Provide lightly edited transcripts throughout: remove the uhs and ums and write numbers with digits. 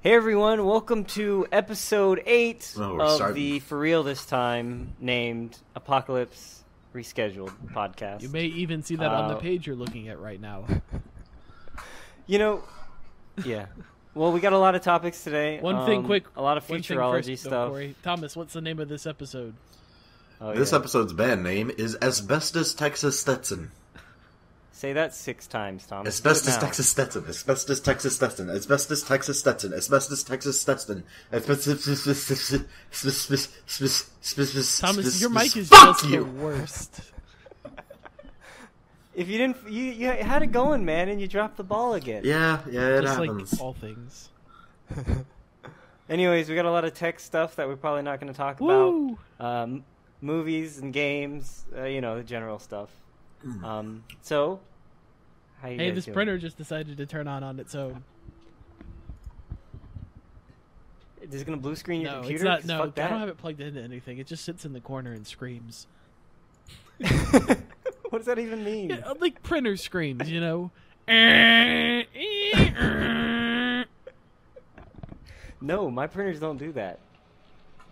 Hey everyone, welcome to episode 8 of starting. the, for real this time, named Apocalypse Rescheduled podcast. You may even see that on the page you're looking at right now. You know, yeah. Well, we got a lot of topics today. One thing quick. A lot of One thing futurology first, stuff. Corey. Thomas, what's the name of this episode? This episode's band name is Asbestos, Texas, Stetson. Say that 6 times, Thomas. Asbestos, Texas, Stetson. Asbestos, Texas, Stetson. Asbestos, Texas, Stetson. Asbestos, Texas, Stetson. Thomas, your mic is Fuck just you! the worst. If you didn't, you had it going, man, and you dropped the ball again. Yeah, it Just happens. like all things. Anyways, we got a lot of tech stuff that we're probably not going to talk Woo! about. Movies and games, the general stuff. So, how you Hey, guys this doing? printer just decided to turn on its own. Is it going to blue screen your No, computer? it's not. 'Cause No, fuck I that. don't have it plugged into anything. It just sits in the corner and screams. What does that even mean? Yeah, like printer screams, you know. No, my printers don't do that.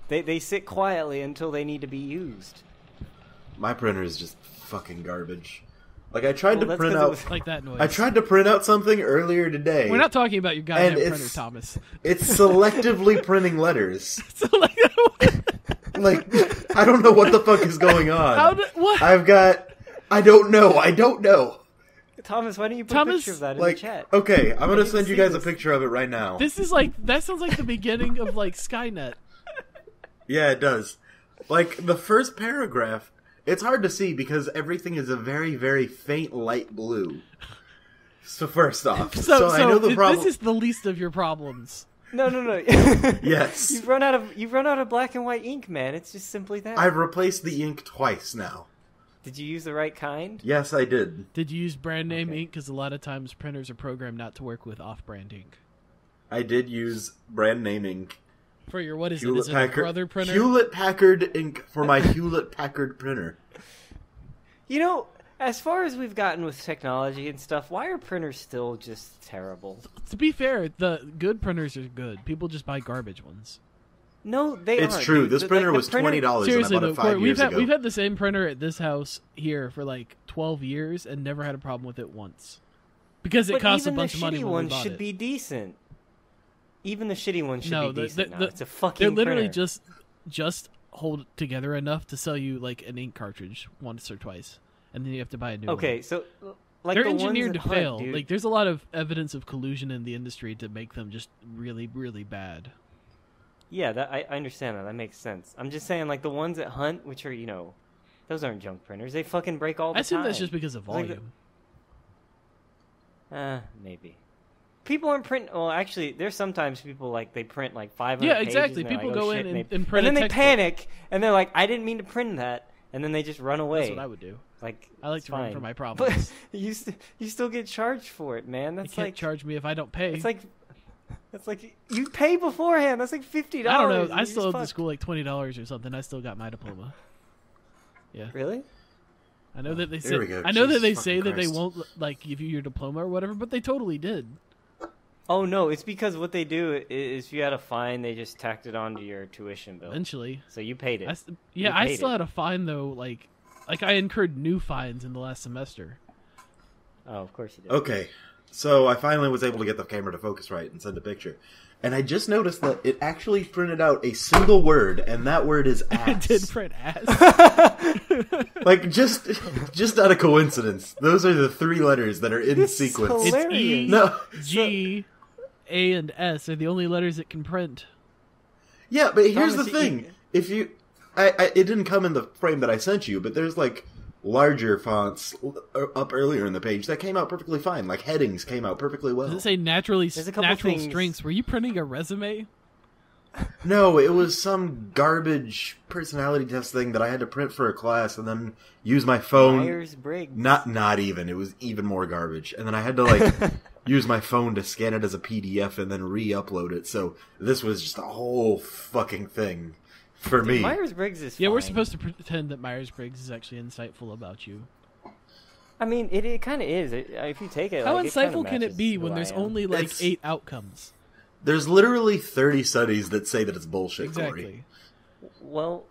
They sit quietly until they need to be used. My printer is just fucking garbage. Like, I tried to that's print 'cause it out... was- Like that noise. I tried to print out something earlier today. We're not talking about your goddamn And printer, it's- Thomas. It's selectively printing letters. So like, Like, I don't know what the fuck is going on. what? I don't know. Thomas, why don't you put a Thomas, picture of that in Like, the chat? okay, I'm gonna need to send you see guys a this. picture of it right now. This is like that sounds like the beginning of like Skynet. Yeah, it does. Like, the first paragraph, it's hard to see because everything is a very, very faint light blue. So first off, So I know the problem. this is the least of your problems. No. Yes. You've run out of black and white ink, man. It's just simply that. I've replaced the ink twice now. Did you use the right kind? Yes, I did. Did you use brand name ink? Because a lot of times printers are programmed not to work with off-brand ink. I did use brand name ink. For your what is it? Is it a brother printer? Hewlett-Packard ink for my Hewlett-Packard printer. You know, as far as we've gotten with technology and stuff, why are printers still just terrible? To be fair, the good printers are good. People just buy garbage ones. No, they It's aren't. true. This The- printer like, the was printer- $20 Seriously and I though, bought it 5 Corey, years ago. we've had the same printer at this house here for like 12 years and never had a problem with it once. Because it But costs a even bunch of money the shitty when we ones bought should it. be decent. Even the shitty ones should No, be the- decent the- now. It's a fucking They're literally printer. just hold together enough to sell you like an ink cartridge once or twice, and then you have to buy a new one. Okay, so like They're the engineered ones to at Hunt, fail. dude. Like there's a lot of evidence of collusion in the industry to make them just really, really bad. Yeah, I understand that. That makes sense. I'm just saying, like, the ones at Hunt, which are, those aren't junk printers. They fucking break all the I assume time. that's just because of Like volume. Maybe. People aren't printing... Well, actually, there's sometimes people, like, they print, like, 500 Yeah, pages, exactly. and they're People like, oh, go shit, in and and print and then a they textbook. panic, and they're like, I didn't mean to print that, and then they just run away. That's what I would do. Like, I like it's to run fine. from my But problems. you still get charged for it, man. You That's can't like... charge me if I don't pay. It's like... That's like... You pay beforehand. That's like $50. I don't know. I You still just owed the fucked. school like $20 or something. I still got my diploma. Yeah. Really? I know that they There say. we go. I know that they Jesus say fucking that they Christ. won't like give you your diploma or whatever, but they totally did. Oh no, it's because what they do is if you had a fine, they just tacked it onto your tuition bill. Eventually, So you paid it. I paid still it. had a fine though. Like I incurred new fines in the last semester. Oh, of course you did. Okay, so I finally was able to get the camera to focus right and send a picture. And I just noticed that it actually printed out a single word, and that word is I ass. did print ass. Like, just out of coincidence. Those are the 3 letters that are in This is sequence. It's hilarious. E, No. G, A, and S are the only letters it can print. Yeah, but here's Thomas, the thing. If you... it didn't come in the frame that I sent you, but there's, like, larger fonts up earlier in the page that came out perfectly fine. Like, headings came out perfectly well. Does it say There's a couple natural things- strengths? Were you printing a resume? No, it was some garbage personality test thing that I had to print for a class and then use my phone. Myers-Briggs. Not even. It was even more garbage. And then I had to, like, use my phone to scan it as a PDF and then re-upload it. So this was just a whole fucking thing for me. Myers-Briggs is Yeah, fine. we're supposed to pretend that Myers-Briggs is actually insightful about you. I mean, it kind of is. If you take it, How like, it kinda insightful can it matches be who when I there's am. only like It's- 8 outcomes? There's literally 30 studies that say that it's bullshit, Exactly. Corey. Well,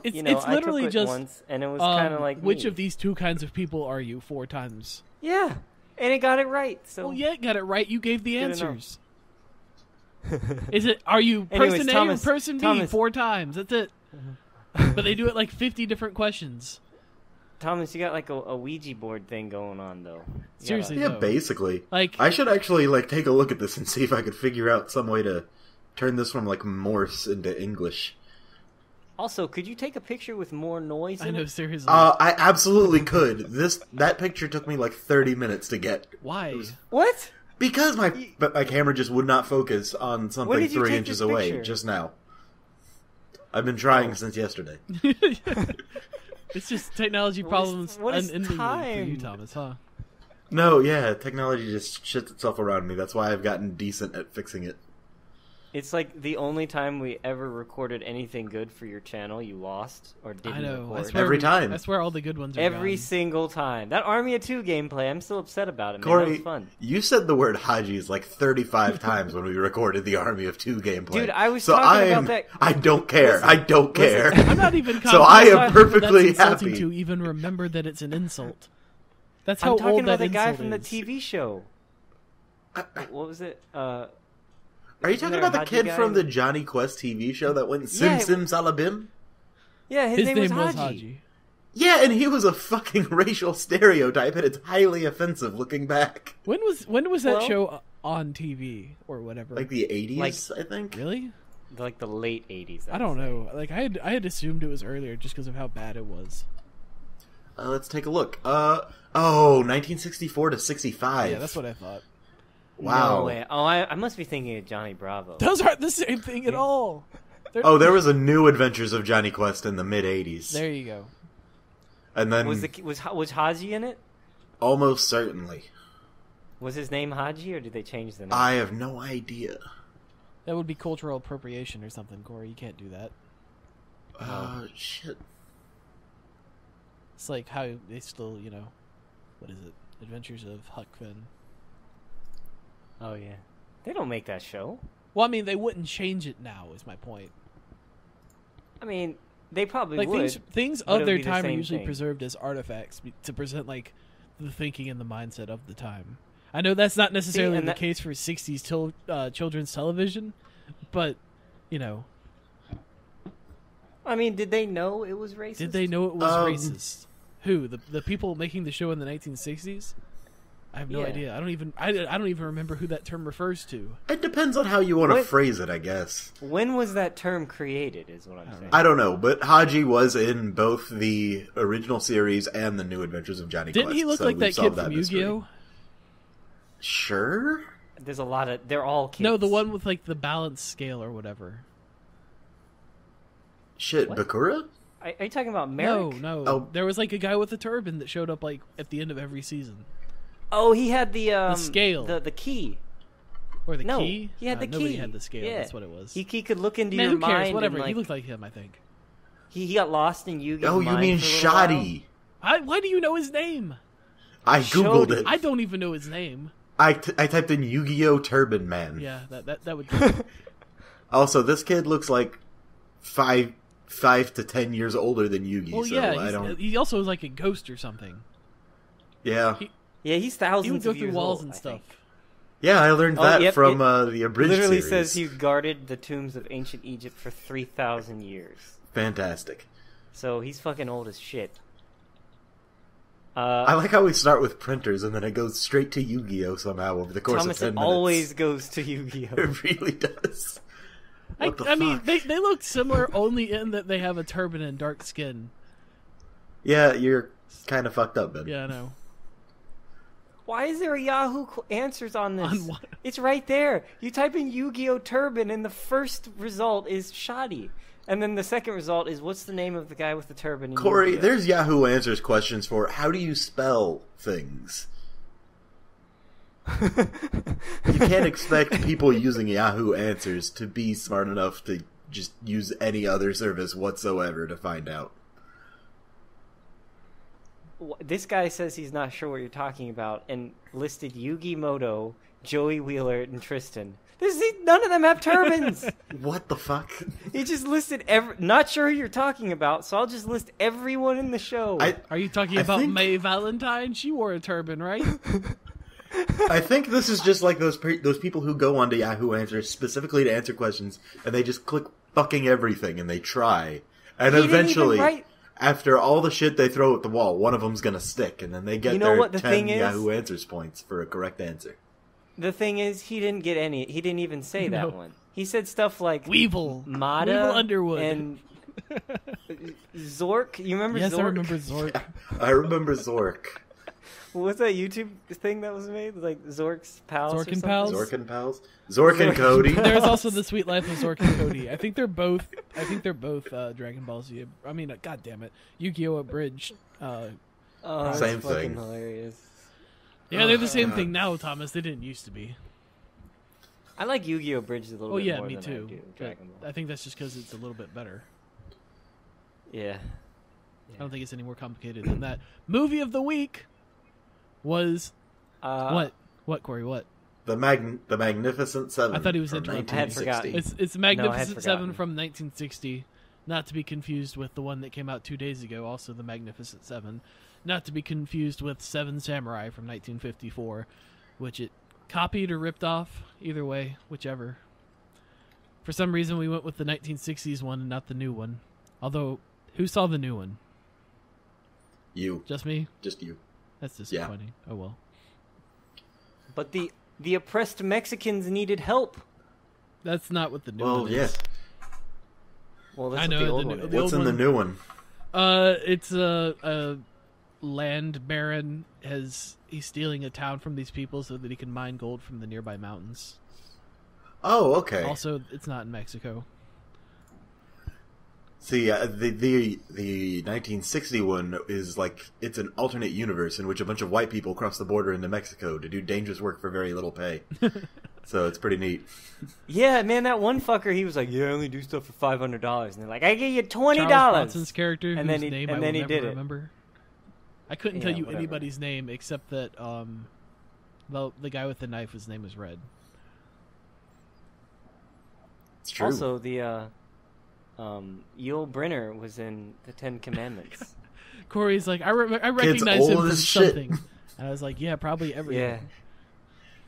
It's I literally took it just once, and it was kind of like which me. of these two kinds of people are you 4 times? Yeah, and it got it right. So Well, yeah, got it right. You gave the Good answers. Are you Anyways, person A Thomas- or person B Thomas- 4 times? That's it. But they do it like 50 different questions. Thomas, you got like a Ouija board thing going on, though. You Seriously. Yeah, No. basically. Like, I should actually take a look at this and see if I could figure out some way to turn this from Morse into English. Also, could you take a picture with more noise I in know, it? seriously. I absolutely could. That picture took me 30 minutes to get. Why? What? Because my camera just would not focus on When something did you 3 take inches this away picture? just now. I've been trying since yesterday. It's just technology What is- problems what is unendingly for you, time? Thomas, huh? No, yeah, technology just shits itself around me. That's why I've gotten decent at fixing it. It's like the only time we ever recorded anything good for your channel, you lost or didn't I know. I record. swear Every time. That's where all the good ones are Every gone. single time. That Army of Two gameplay, I'm still upset about it, man. That Corey, was fun. you said the word Haji's 35 times when we recorded the Army of Two gameplay. Dude, I was so talking about that- I don't care. I don't care. I'm not even So I confident am that people perfectly that's insulting happy. to even remember that it's an insult. That's how I'm talking old about that the guy insult from the is. TV show. What was it? Are you talking there about the Haji kid guy? from the Johnny Quest TV show that went Yeah, Sim Salabim? Yeah, his, His name, name was was Haji. Haji. Yeah, and he was a fucking racial stereotype, and it's highly offensive looking back. When was that Well- show on TV or whatever? The 80s, I think? Really? Like the late 80s. I don't know. I had assumed it was earlier just because of how bad it was. Let's take a look. 1964 to 65. Yeah, that's what I thought. Wow. No way. Oh, I must be thinking of Johnny Bravo. Those aren't the same thing at all. Oh, there was a New Adventures of Johnny Quest in the mid 80s. There you go. And then Was Haji in it? almost certainly. Was his name Haji, or did they change the name? I have no idea. That would be cultural appropriation or something, Corey. You can't do that. Shit. It's like how they still, what is it? Adventures of Huck Finn. Oh yeah, they don't make that show. Well, I mean, they wouldn't change it now. Is my point. I mean, they probably Like would. things but it of would their be the time are same usually thing. preserved as artifacts to present the thinking and the mindset of the time. I know that's not necessarily and the that- case for 60s children's television, but I mean, did they know it was racist? did they know it was Um, racist? Who the people making the show in the 1960s? I have no Yeah. idea. I don't even remember who that term refers to. It depends on how you want to What- phrase it, I guess. When was that term created? Is what I'm saying. I don't know, but Haji was in both the original series and the New Adventures of Johnny Didn't Quest. he look so like we've that kid solved from mystery. Yu-Gi-Oh? Sure. There's a lot of. They're all kids. No, the one with the balance scale or whatever. Shit, What? Bakura? Are you talking about Merrick? No. Oh. There was a guy with a turban that showed up at the end of every season. Oh, he had the scale. the key. Or the No, key? he had the Nobody key. had the scale. Yeah. That's what it was. He could look into Man, your who cares? mind. Whatever. And, He looked like him, I think. he got lost in Yu-Gi-Oh. Oh, you mind mean for a little while. Shoddy. Why do you know his name? I googled Showed- it. I don't even know his name. I typed in Yu-Gi-Oh! Turban Man. Yeah, that would. Also, this kid looks like 5 to 10 years older than Yugi. Well, so yeah. I don't. He also was like a ghost or something. Yeah, Yeah, he's He thousands would go of through years walls old, and I stuff. think. yeah. I learned Oh, that yep, from it the abridged Literally series. says he guarded the tombs of ancient Egypt for 3,000 years. Fantastic. So he's fucking old as shit. I like how we start with printers and then it goes straight to Yu-Gi-Oh somehow over the course Thomas of 10 minutes. always goes to Yu-Gi-Oh. It really does. What the I mean, fuck? they look similar only in that they have a turban and dark skin. Yeah, you're kind of fucked up, Ben. Yeah, I know. Why is there a Yahoo answers on this? On what? It's right there. You type in Yu-Gi-Oh turban, and the first result is shoddy, and then the second result is what's the name of the guy with the turban? In Corey, Yu-Gi-Oh? there's Yahoo Answers questions for how do you spell things? You can't expect people using Yahoo Answers to be smart enough to just use any other service whatsoever to find out. This guy says he's not sure what you're talking about, and listed Yugi Moto, Joey Wheeler, and Tristan. None of them have turbans. What the fuck? He just listed not sure who you're talking about, so I'll just list everyone in the show. Are you talking about May Valentine? She wore a turban, right? I think this is just like those people who go onto Yahoo Answers specifically to answer questions, and they just click fucking everything, and they try. And eventually, after all the shit they throw at the wall, one of them's gonna stick, and then they get their 10 Yahoo Answers points for a correct answer. The thing is, he didn't get any. He didn't even say that one. He said stuff like Weevil, Mata, Weevil Underwood, and Zork. You remember yes, Zork? I remember Zork. I remember Zork. What's that YouTube thing that was made? Like Zork's Pals Zork and Pals? Zork and Pals? Zork and Cody. There's also The Sweet Life of Zork and Cody. I think they're both Dragon Ball Z. I mean, God damn it. Yu-Gi-Oh! Abridged. Same thing. Hilarious. Yeah, they're the same thing now, Thomas. They didn't used to be. I like Yu-Gi-Oh! Abridged a little bit more me than too. I do Dragon Ball. I think that's just because it's a little bit better. Yeah. I don't think it's any more complicated than that. Movie of the week was what, Corey? What? The Magnificent Seven. I thought he was from interrupted. I had forgotten. It's the Magnificent forgotten. Seven from 1960, not to be confused with the one that came out 2 days ago. Also, the Magnificent Seven, not to be confused with Seven Samurai from 1954, which it copied or ripped off. Either way, whichever. For some reason, we went with the 1960s one and not the new one. Although, who saw the new one? You. Just me? Just you. That's disappointing. Yeah. Oh well. But the oppressed Mexicans needed help. That's not what the new one is. Yes. Well, that's I know what the old one is. What's in the new one? It's a land baron. He's stealing a town from these people so that he can mine gold from the nearby mountains. Oh, okay. Also, it's not in Mexico. See, the 1960 one is like, it's an alternate universe in which a bunch of white people cross the border into Mexico to do dangerous work for very little pay. So it's pretty neat. Yeah, man, that one fucker, he was like, "Yeah, I only do stuff for $500," and they're like, "I give you $20." Charles Bronson's character, and whose then name I will never remember. I couldn't tell you anybody's name except that the guy with the knife, his name was Red. It's true. Also, the Yul Brynner was in the Ten Commandments. Corey's like, I recognize him from something. Shit. And I was like, yeah, probably everything. Yeah.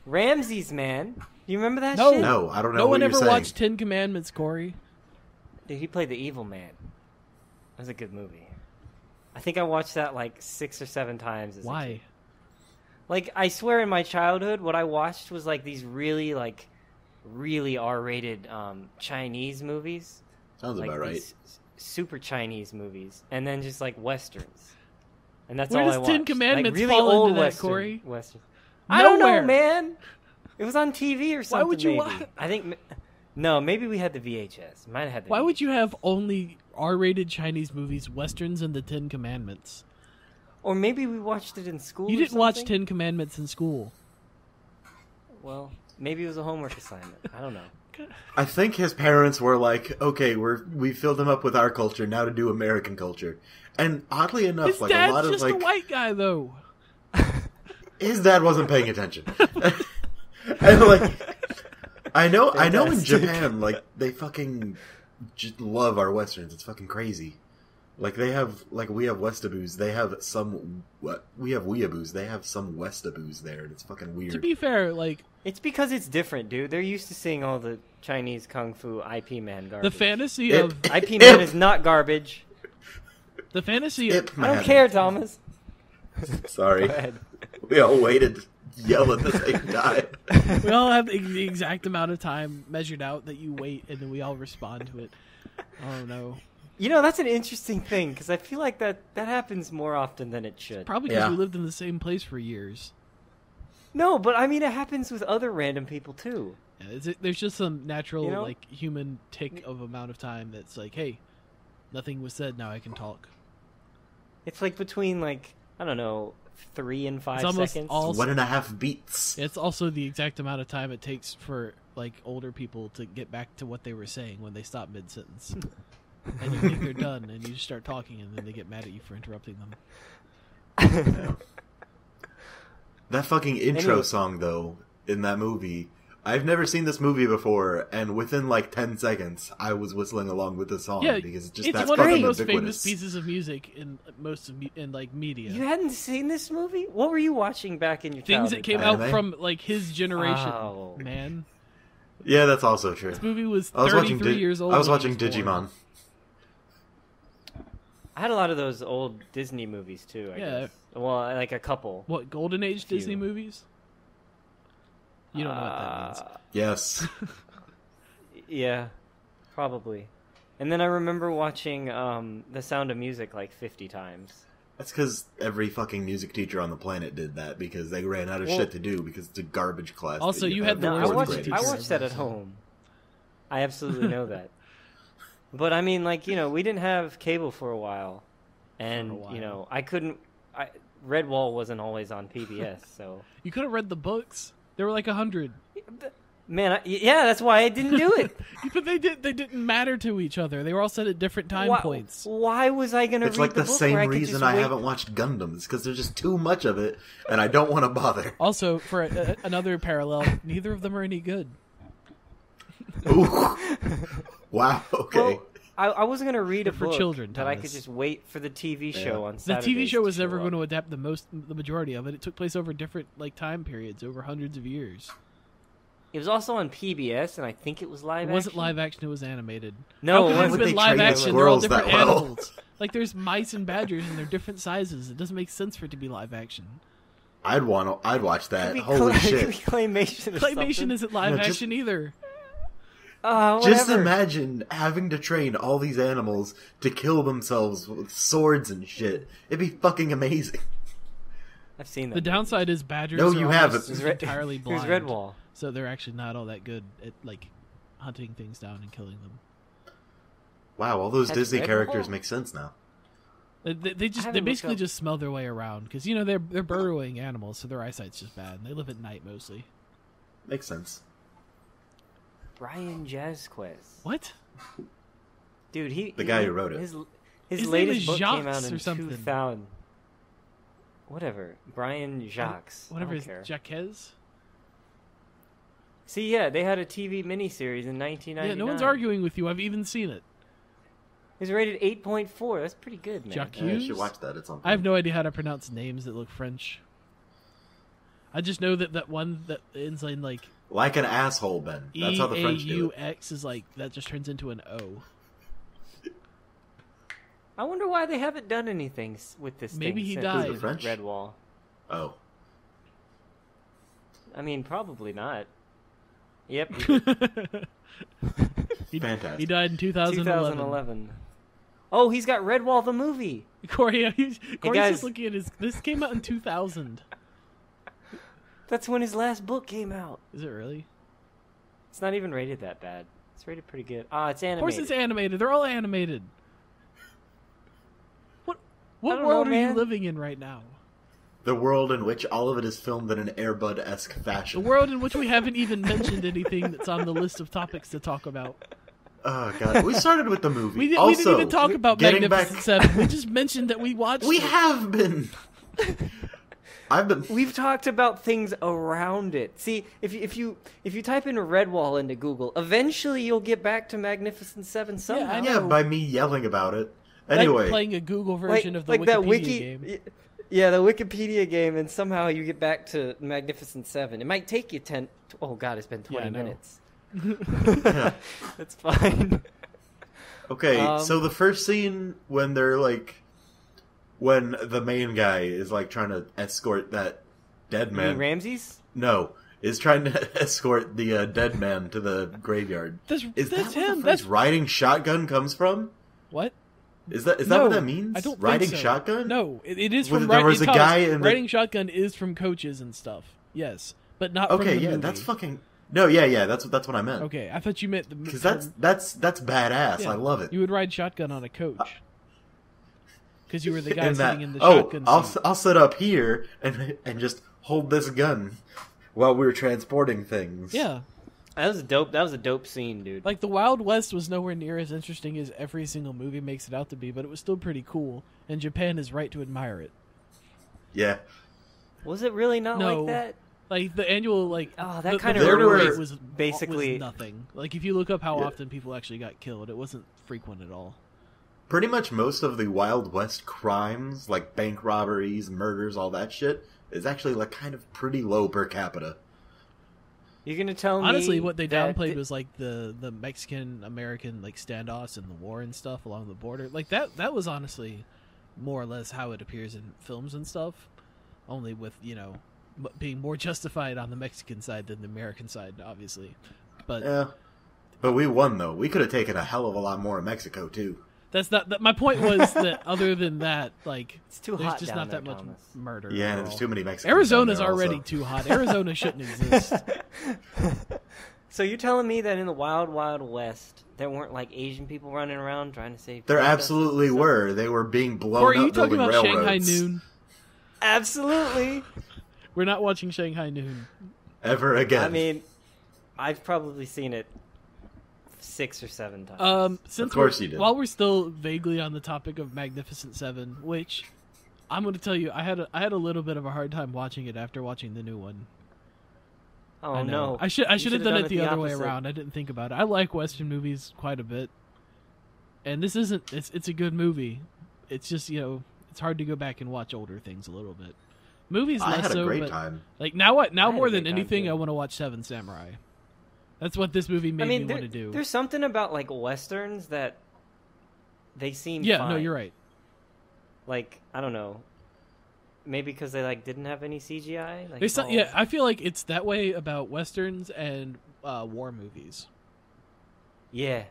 Ramses, man. Do you remember that No. shit? No, I don't know No what one you're ever saying. watched 10 Commandments, Corey. Dude, he played the evil man. That was a good movie. I think I watched that like 6 or 7 times as a Why? kid. Like, I swear in my childhood, what I watched was like these really R-rated Chinese movies. Sounds like about right. these super Chinese movies. And then just like Westerns. And that's Where all does I watched. 10 Commandments like, really fall old into that, Western, Corey? Westerns. I don't know, Nowhere. man. It was on TV or something. Why would you maybe. I think... No, maybe we had the VHS. Might have had the Why VHS. would you have only R-rated Chinese movies, Westerns, and the 10 Commandments? Or maybe we watched it in school. You or didn't watch something? 10 Commandments in school. Well, maybe it was a homework assignment. I don't know. I think his parents were like, okay, we filled him up with our culture, now to do American culture. And oddly enough, His like dad's a lot of just like a white guy, though. his dad wasn't paying attention. And like I know in Fantastic. Japan, like they fucking just love our westerns. It's fucking crazy. Like they have, like we have Westaboos, they have some. We have Weeaboos, they have some Westaboos there, and it's fucking weird. To be fair, like It's because it's different, dude. They're used to seeing all the Chinese kung fu IP man garbage. the fantasy Ip. of IP man is not garbage. the fantasy of Ip I don't Man. care, Thomas. Sorry, Go ahead. we all waited to yell at the same time. we all have the exact amount of time measured out that you wait, and then we all respond to it. Oh no. You know, that's an interesting thing, because I feel like that happens more often than it should. Probably because Yeah. we lived in the same place for years. No, but I mean, it happens with other random people, too. Yeah, there's just some natural, You know? like, human tick of amount of time that's like, hey, nothing was said, now I can talk. It's like between, like, I don't know, 3 and 5 It's almost seconds. all- 1.5 beats. It's also the exact amount of time it takes for, like, older people to get back to what they were saying when they stop mid-sentence. And you think they're done, and you just start talking, and then they get mad at you for interrupting them. That fucking intro Anyway. song, though, in that movie, I've never seen this movie before, and within like 10 seconds, I was whistling along with the song because it's just it's that's one of the fucking most ubiquitous. famous pieces of music in like media. You hadn't seen this movie? What were you watching back in your Things childhood? that came out from like his generation, man. Yeah, that's also true. This movie was 33 years old. I was watching when he was born. Digimon. I had a lot of those old Disney movies too. I guess. Well, like a couple. What, Golden Age Disney movies? You don't know what that means. Yes. Yeah, probably. And then I remember watching The Sound of Music like 50 times. That's because every fucking music teacher on the planet did that because they ran out of shit to do because it's a garbage class. Also, you had No, the I worst watched, teacher. I watched that at home. I absolutely know that. But I mean, like, we didn't have cable for a while. And, I couldn't... Redwall wasn't always on PBS, so... You could have read the books. There were like 100. Man, yeah, that's why I didn't do it. But they didn't matter to each other. They were all set at different time points. Why was I going to read It's like the the book same where I could reason just I wait? haven't watched Gundam. It's because there's just too much of it, and I don't want to bother. Also, for another parallel, neither of them are any good. Ooh. Wow, okay. Well, I wasn't going to read a For book children, that I Thomas. could just wait for the TV show on The Saturdays TV show was to never show going up. to adapt the majority of it. It took place over different time periods, over hundreds of years. It was also on PBS, and I think it was live action. It wasn't live action, it was animated. No, How it could it wasn't. have been live train action? They're all squirrels that different well? animals. Like, there's mice and badgers, and they're different sizes. It doesn't make sense for it to be live action. I'd watch that. Could be Holy shit. Claymation or Claymation something. isn't live No, just- action either. Just Whatever. imagine having to train all these animals to kill themselves with swords and shit. It'd be fucking amazing. I've seen that. The downside is badgers No, are you almost haven't. entirely blind. Here's Redwall. So they're actually not all that good at, like, hunting things down and killing them. Wow, all those That's Disney Redwall? characters make sense now. They haven't basically looked up- just smell their way around because they're burrowing animals, so their eyesight's just bad. And they live at night mostly. Makes sense. Brian Jazzquez. What? Dude, The guy who wrote it. His His latest name book is came Jacques out in or something. 2000. Whatever. Brian Jacques. Whatever I is don't care. Jaquez? See, yeah, they had a TV miniseries in 1999. Yeah, no one's arguing with you. I've even seen it. It was rated 8.4. That's pretty good, man. Jacques? Yeah, you Hughes? should watch that at some point. I have no idea how to pronounce names that look French. I just know that one that ends in like Like an asshole, Ben. That's how the French do it. EAUX is like that just turns into an O. I wonder why they haven't done anything with this Maybe thing he since died. The French? Redwall. Oh. I mean, probably not. Yep. Fantastic. He died in 2011. 2011. Oh, he's got Redwall the movie. Corey's guys. just looking at his. This came out in 2000. That's when his last book came out. Is it really? It's not even rated that bad. It's rated pretty good. Ah, it's animated. Of course, it's animated. They're all animated. What I don't world know, are you man. living in right now? The world in which all of it is filmed in an Air Bud-esque The fashion. world in which we haven't even mentioned anything that's on the list of topics to talk about. Oh, God. We started with the movie. We also, didn't even talk about getting Magnificent back... Seven. We just mentioned that we watched We it. have been... We've talked about things around it. See, if you type in Redwall into Google, eventually you'll get back to Magnificent Seven somehow. I know. Yeah, by me yelling about it. Like Anyway, playing a Google version of the like Wikipedia that wiki, game. Yeah, the Wikipedia game, and somehow you get back to Magnificent Seven. It might take you 10. Oh God, it's been 20 I know. minutes. yeah. That's fine. Okay, so the first scene when they're like, when the main guy is like trying to escort that dead You man. mean Ramses? No, is trying to escort the dead man to the graveyard. That's Is that's that where him. the phrase riding shotgun comes from? What? Is that No, what that means? I don't riding think so. shotgun? No, it is Well, from. there was a Thomas, guy in the- riding shotgun is from coaches and stuff. Yes, but not from Okay, the yeah, movie. that's fucking. No, yeah, that's what I meant. Okay, I thought you meant the Because that's badass. yeah, I love it. You would ride shotgun on a coach because you were the guy And sitting in the oh, shotgun seat. I'll sit up here and just hold this gun while we're transporting things. Yeah, That was a dope. That was a dope scene, dude. like the Wild West was nowhere near as interesting as every single movie makes it out to be, but it was still pretty cool, and Japan is right to admire it. Yeah. Was it really not No. like that? Like the annual, like that kind of murder rate was basically nothing. Like if you look up how often people actually got killed, it wasn't frequent at all. Pretty much most of the Wild West crimes, like bank robberies, murders, all that shit, is actually like kind of pretty low per capita. You're gonna tell me honestly what they downplayed was like the Mexican American like standoffs and the war and stuff along the border. Like that was honestly more or less how it appears in films and stuff, only with being more justified on the Mexican side than the American side, obviously. But yeah, but we won though. We could have taken a hell of a lot more in Mexico too. That's not. My point was that other than that, like it's too there's hot just down not there, that much Thomas. murder. Yeah, at there's all. too many Mexicans. Arizona's down there already also. too hot. Arizona shouldn't exist. So you're telling me that in the Wild Wild West there weren't like Asian people running around trying to save? There absolutely were. They were being blown Corey, up are you talking building about railroads. Shanghai Noon? Absolutely. We're not watching Shanghai Noon Ever again. I mean, I've probably seen it 6 or 7 times. Since Of course you did. While we're still vaguely on the topic of Magnificent Seven, which I'm going to tell you, I had a little bit of a hard time watching it after watching the new one. Oh no! I should have done it the other way opposite. around. I didn't think about it. I like Western movies quite a bit, and this isn't. It's a good movie. It's just it's hard to go back and watch older things a little bit. Movies I less had a so, great but time. like now had more a than great time, anything, too. I want to watch Seven Samurai. That's what this movie made me want to do. There's something about like westerns that they seem No, fine. you're right. Like I don't know, maybe because they like didn't have any CGI. Like, There's some, I feel like it's that way about westerns and war movies. Yeah.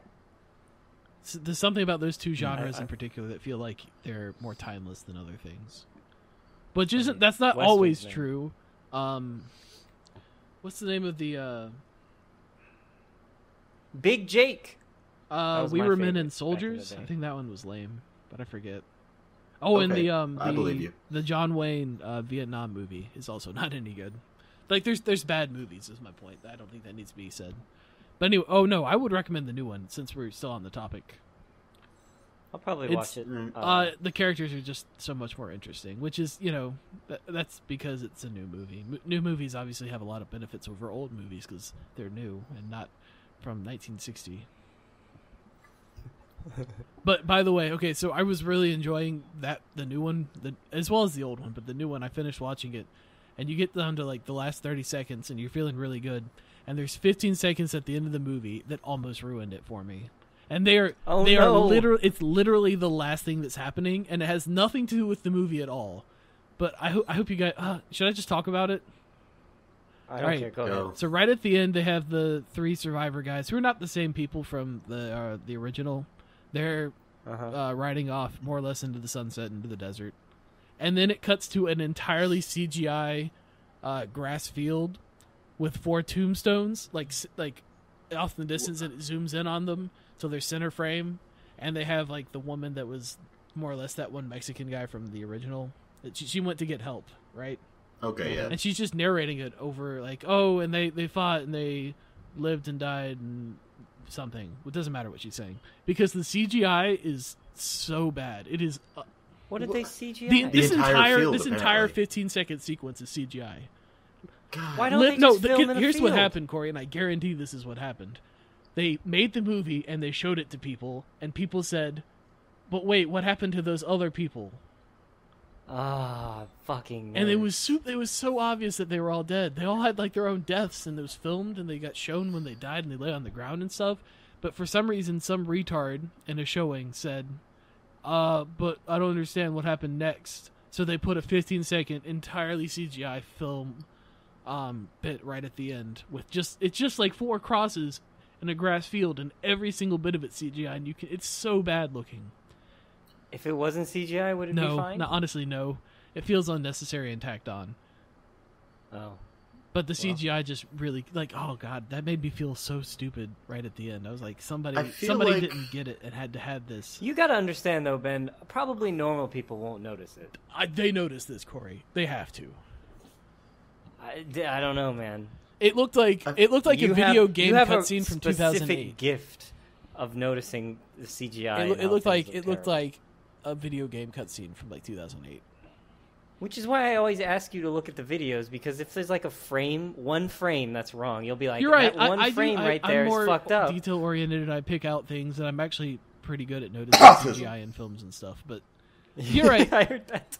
So there's something about those two genres in particular that feel like they're more timeless than other things. But that's not Westerns, always man. true. What's the name of the Big Jake. was We my Were Men favorite and back Soldiers? in the I day. think that one was lame, but I forget. Oh, and Okay, the I believe you. the John Wayne Vietnam movie is also not any good. Like there's bad movies is my point. I don't think that needs to be said. But anyway, I would recommend the new one since we're still on the topic. I'll probably watch it. The characters are just so much more interesting, which is, that's because it's a new movie. New movies obviously have a lot of benefits over old movies because they're new and not from 1960. But by the way, okay, so I was really enjoying the new one, as well as the old one, but the new one, I finished watching it, and you get down to like the last 30 seconds and you're feeling really good, and there's 15 seconds at the end of the movie that almost ruined it for me. And they are literally, it's literally the last thing that's happening, and it has nothing to do with the movie at all. But I hope you guys, should I just talk about it? I don't care. Go ahead. So right at the end, they have the 3 survivor guys who are not the same people from the original. They're riding off more or less into the sunset, into the desert. And then it cuts to an entirely CGI grass field with 4 tombstones, like off in the distance, and it zooms in on them. So they're center frame, and they have like the woman that was more or less that one Mexican guy from the original. She went to get help, right? Okay, yeah. And she's just narrating it over like, and they fought and they lived and died and something. It doesn't matter what she's saying because the CGI is so bad. It is. What did they CGI? This entire field, entire apparently. 15-second sequence is CGI. God. Why don't they just film in a here's what field? happened, Corey, and I guarantee this is what happened. They made the movie and they showed it to people, and people said, "But wait, what happened to those other people?" Fucking. And it nerds. was so obvious that they were all dead. They all had like their own deaths, and it was filmed, and they got shown when they died, and they lay on the ground and stuff. But for some reason, some retard in a showing said, "But I don't understand what happened next." So they put a 15-second entirely CGI film bit right at the end with it's just like 4 crosses in a grass field, and every single bit of it CGI, and it's so bad looking. If it wasn't CGI, would it be fine? No, honestly, no. It feels unnecessary and tacked on. Oh. But the CGI just really, like, oh god, that made me feel so stupid right at the end. I was like, somebody like- didn't get it and had to have this. You gotta understand though, Ben. Probably normal people won't notice it. They noticed this, Corey. They have to. I don't know, man. It looked like a video game cutscene from specific 2008. Gift of noticing the CGI. It looked like a video game cutscene from like 2008. Which is why I always ask you to look at the videos, because if there's like one frame that's wrong, you'll be like, you're right. That one frame right there is fucked up. I'm more detail oriented, and I pick out things, and I'm actually pretty good at noticing CGI in films and stuff. But you're right. I heard that.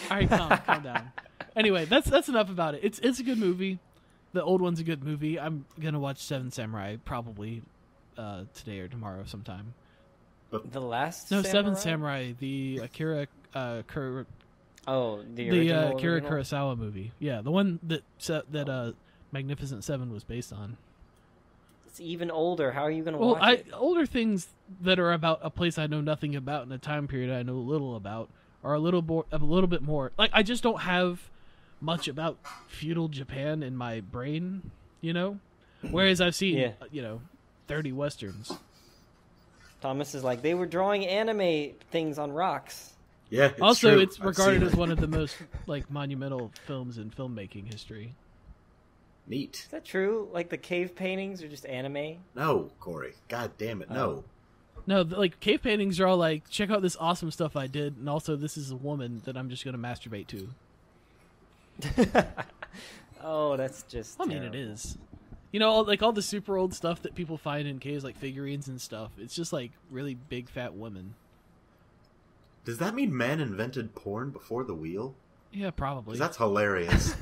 All right, calm down. Anyway, that's enough about it. It's a good movie. The old one's a good movie. I'm gonna watch Seven Samurai probably today or tomorrow sometime. The last Seven Samurai, the Akira the Akira Kurosawa movie. Yeah, the one that Magnificent Seven was based on. It's even older. How are you going to watch it? Older things that are about a place I know nothing about in a time period I know little about are a little bit more. Like, I just don't have much about feudal Japan in my brain, you know? Whereas I've seen, 30 Westerns. Thomas is like, they were drawing anime things on rocks. Yeah, it's regarded as one of the most monumental films in filmmaking history. Neat. Is that true? Like the cave paintings are just anime? No, Corey. God damn it, no. No, cave paintings are all like, check out this awesome stuff I did, and also this is a woman that I'm just going to masturbate to. Oh, that's just terrible. I mean, it is. You know, all the super old stuff that people find in caves, like figurines and stuff, it's just really big fat women. Does that mean man invented porn before the wheel? Yeah, probably. 'Cause that's hilarious.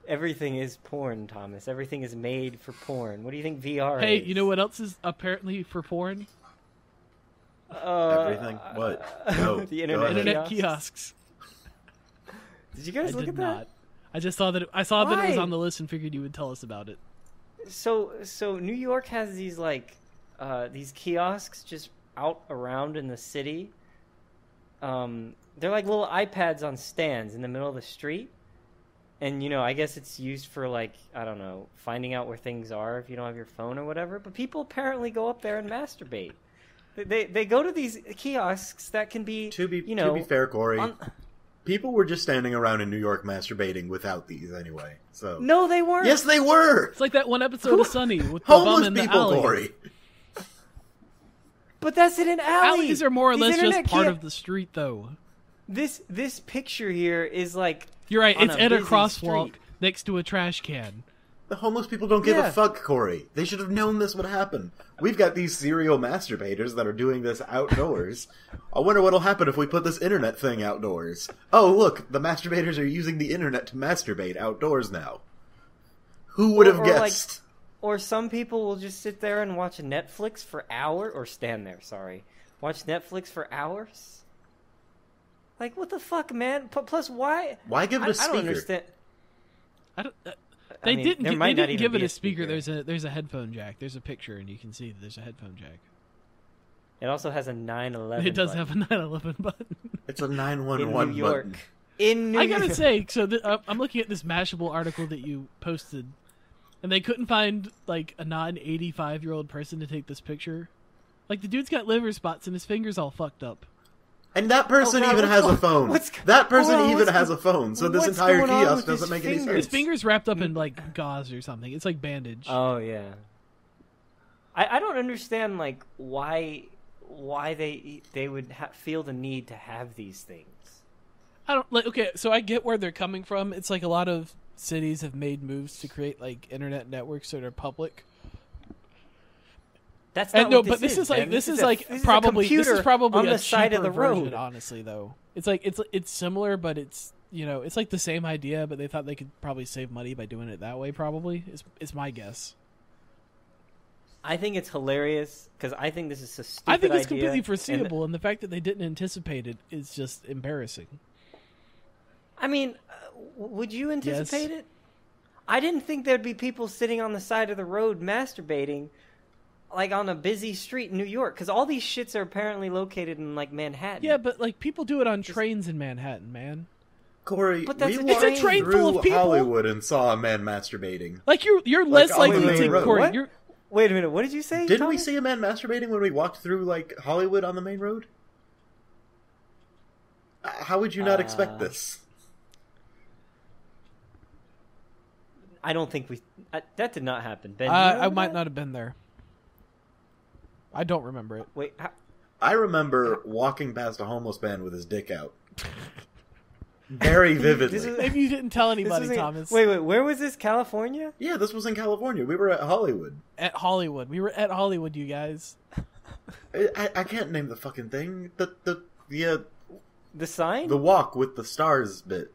Everything is porn, Thomas. Everything is made for porn. What do you think VR is? Hey, you know what else is apparently for porn? Everything? What? No. The internet kiosks. Did you guys look at that? I just saw that. I saw that it was on the list and figured you would tell us about it. So New York has these these kiosks just out around in the city. They're like little iPads on stands in the middle of the street. And, I guess it's used for, I don't know, finding out where things are if you don't have your phone or whatever. But people apparently go up there and masturbate. They go to these kiosks that can be, To be fair, Corey, people were just standing around in New York masturbating without these anyway. So no, they weren't. Yes, they were! It's like that one episode of Sunny with the homeless bum in the people, alley. Corey. But that's in an alley. Alleys are more or less just part of the street, though. This picture here is like... You're right, it's at a crosswalk street next to a trash can. The homeless people don't give a fuck, Corey. They should have known this would happen. We've got these serial masturbators that are doing this outdoors. I wonder what'll happen if we put this internet thing outdoors. Oh, look, the masturbators are using the internet to masturbate outdoors now. Who would have guessed? Or some people will just sit there and watch Netflix for hours, or stand there, watch Netflix for hours. Like, what the fuck, man? Plus, why? Why give it a speaker? I don't understand. They didn't give it a speaker. speaker. There's a headphone jack. There's a picture, and you can see that there's a headphone jack. It also has a 911 It does button. have a 911 button. It's a 911 in New York. button. In New York. I gotta say, so I'm looking at this Mashable article that you posted, and they couldn't find, a non-85-year-old person to take this picture. The dude's got liver spots, and his finger's all fucked up. And that person even has a phone. That person even has a phone, so this entire kiosk doesn't make any sense. His finger's wrapped up in, gauze or something. It's like bandage. Oh, yeah. I don't understand, why they would feel the need to have these things. I don't, okay, so I get where they're coming from. It's a lot of cities have made moves to create, internet networks that are public. That's not what but this is probably on a the side of the road. Version, honestly, though, it's similar, but it's it's the same idea, but they thought they could probably save money by doing it that way. Probably is my guess. I think it's hilarious because I think this is a stupid idea. I think it's completely foreseeable, and the fact that they didn't anticipate it is just embarrassing. I mean, would you anticipate it? I didn't think there'd be people sitting on the side of the road masturbating. On a busy street in New York, because all these shits are apparently located in Manhattan. Yeah, but people do it on trains in Manhattan, man. Corey, we it's a train full of people. Hollywood and saw a man masturbating. You're less likely to Corey. Wait a minute, what did you say? Didn't we see a man masturbating when we walked through Hollywood on the main road? How would you not expect this? I don't think that did not happen. Ben, I might not have been there. I don't remember it. Wait, I remember walking past a homeless man with his dick out Very vividly. Maybe you didn't tell anybody, Thomas. Wait, where was this? California? Yeah, this was in California. We were at Hollywood. At Hollywood. We were at Hollywood, you guys. I can't name the fucking thing. The sign? The walk with the stars bit.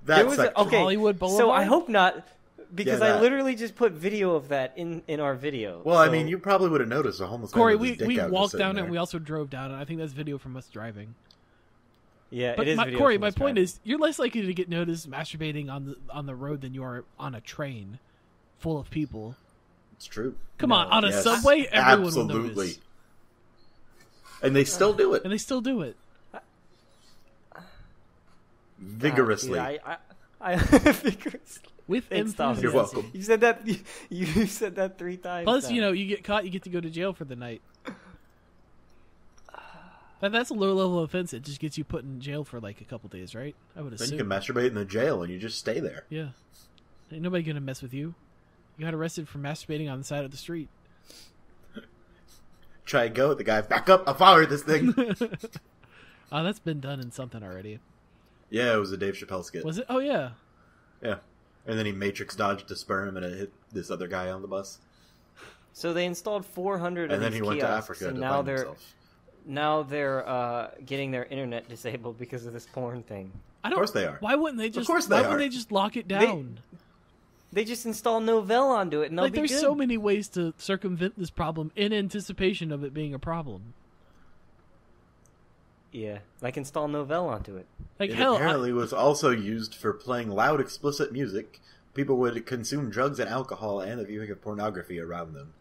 That section. Okay, Hollywood Boulevard? So I hope not, because Yeah, I literally just put video of that in our video. Well, I mean, you probably would have noticed a homeless Corey, man with his dick we out walked just down it sitting and we there. also drove down it. I think that's video from us driving. Yeah, But it is video Corey, from my us point driving. is, you're less likely to get noticed masturbating on the road than you are on a train full of people. It's true. Come on a Yes, subway, everyone will absolutely. notice. And they still do it. And they still do it. Vigorously. God, dude, I vigorously. With Thanks, Tom. enthusiasm. You're welcome. You said that. You said that 3 times. Plus, now. you get caught, you get to go to jail for the night. But that's a low level offense. It just gets you put in jail for like a couple days, right? I would Then assume. you can masturbate in the jail and you just stay there. Yeah. Ain't nobody gonna mess with you. You got arrested for masturbating on the side of the street. Try and go. The guy, back up. I fired this thing. Oh, that's been done in something already. Yeah, it was a Dave Chappelle skit. Was it? Oh, yeah. Yeah. And then he matrix dodged a sperm and it hit this other guy on the bus. So they installed 400 And of then these he went to kiosks, Africa and to now find they're himself. now they're getting their internet disabled because of this porn thing. Of course they are. Why wouldn't they just? Of course they why are. wouldn't they just lock it down? They just install Novell onto it, and they'll Like, be there's good. so many ways to circumvent this problem in anticipation of it being a problem. Yeah, like install Novell onto it. Like It hell, apparently was also used for playing loud, explicit music. People would consume drugs and alcohol and the viewing of pornography around them.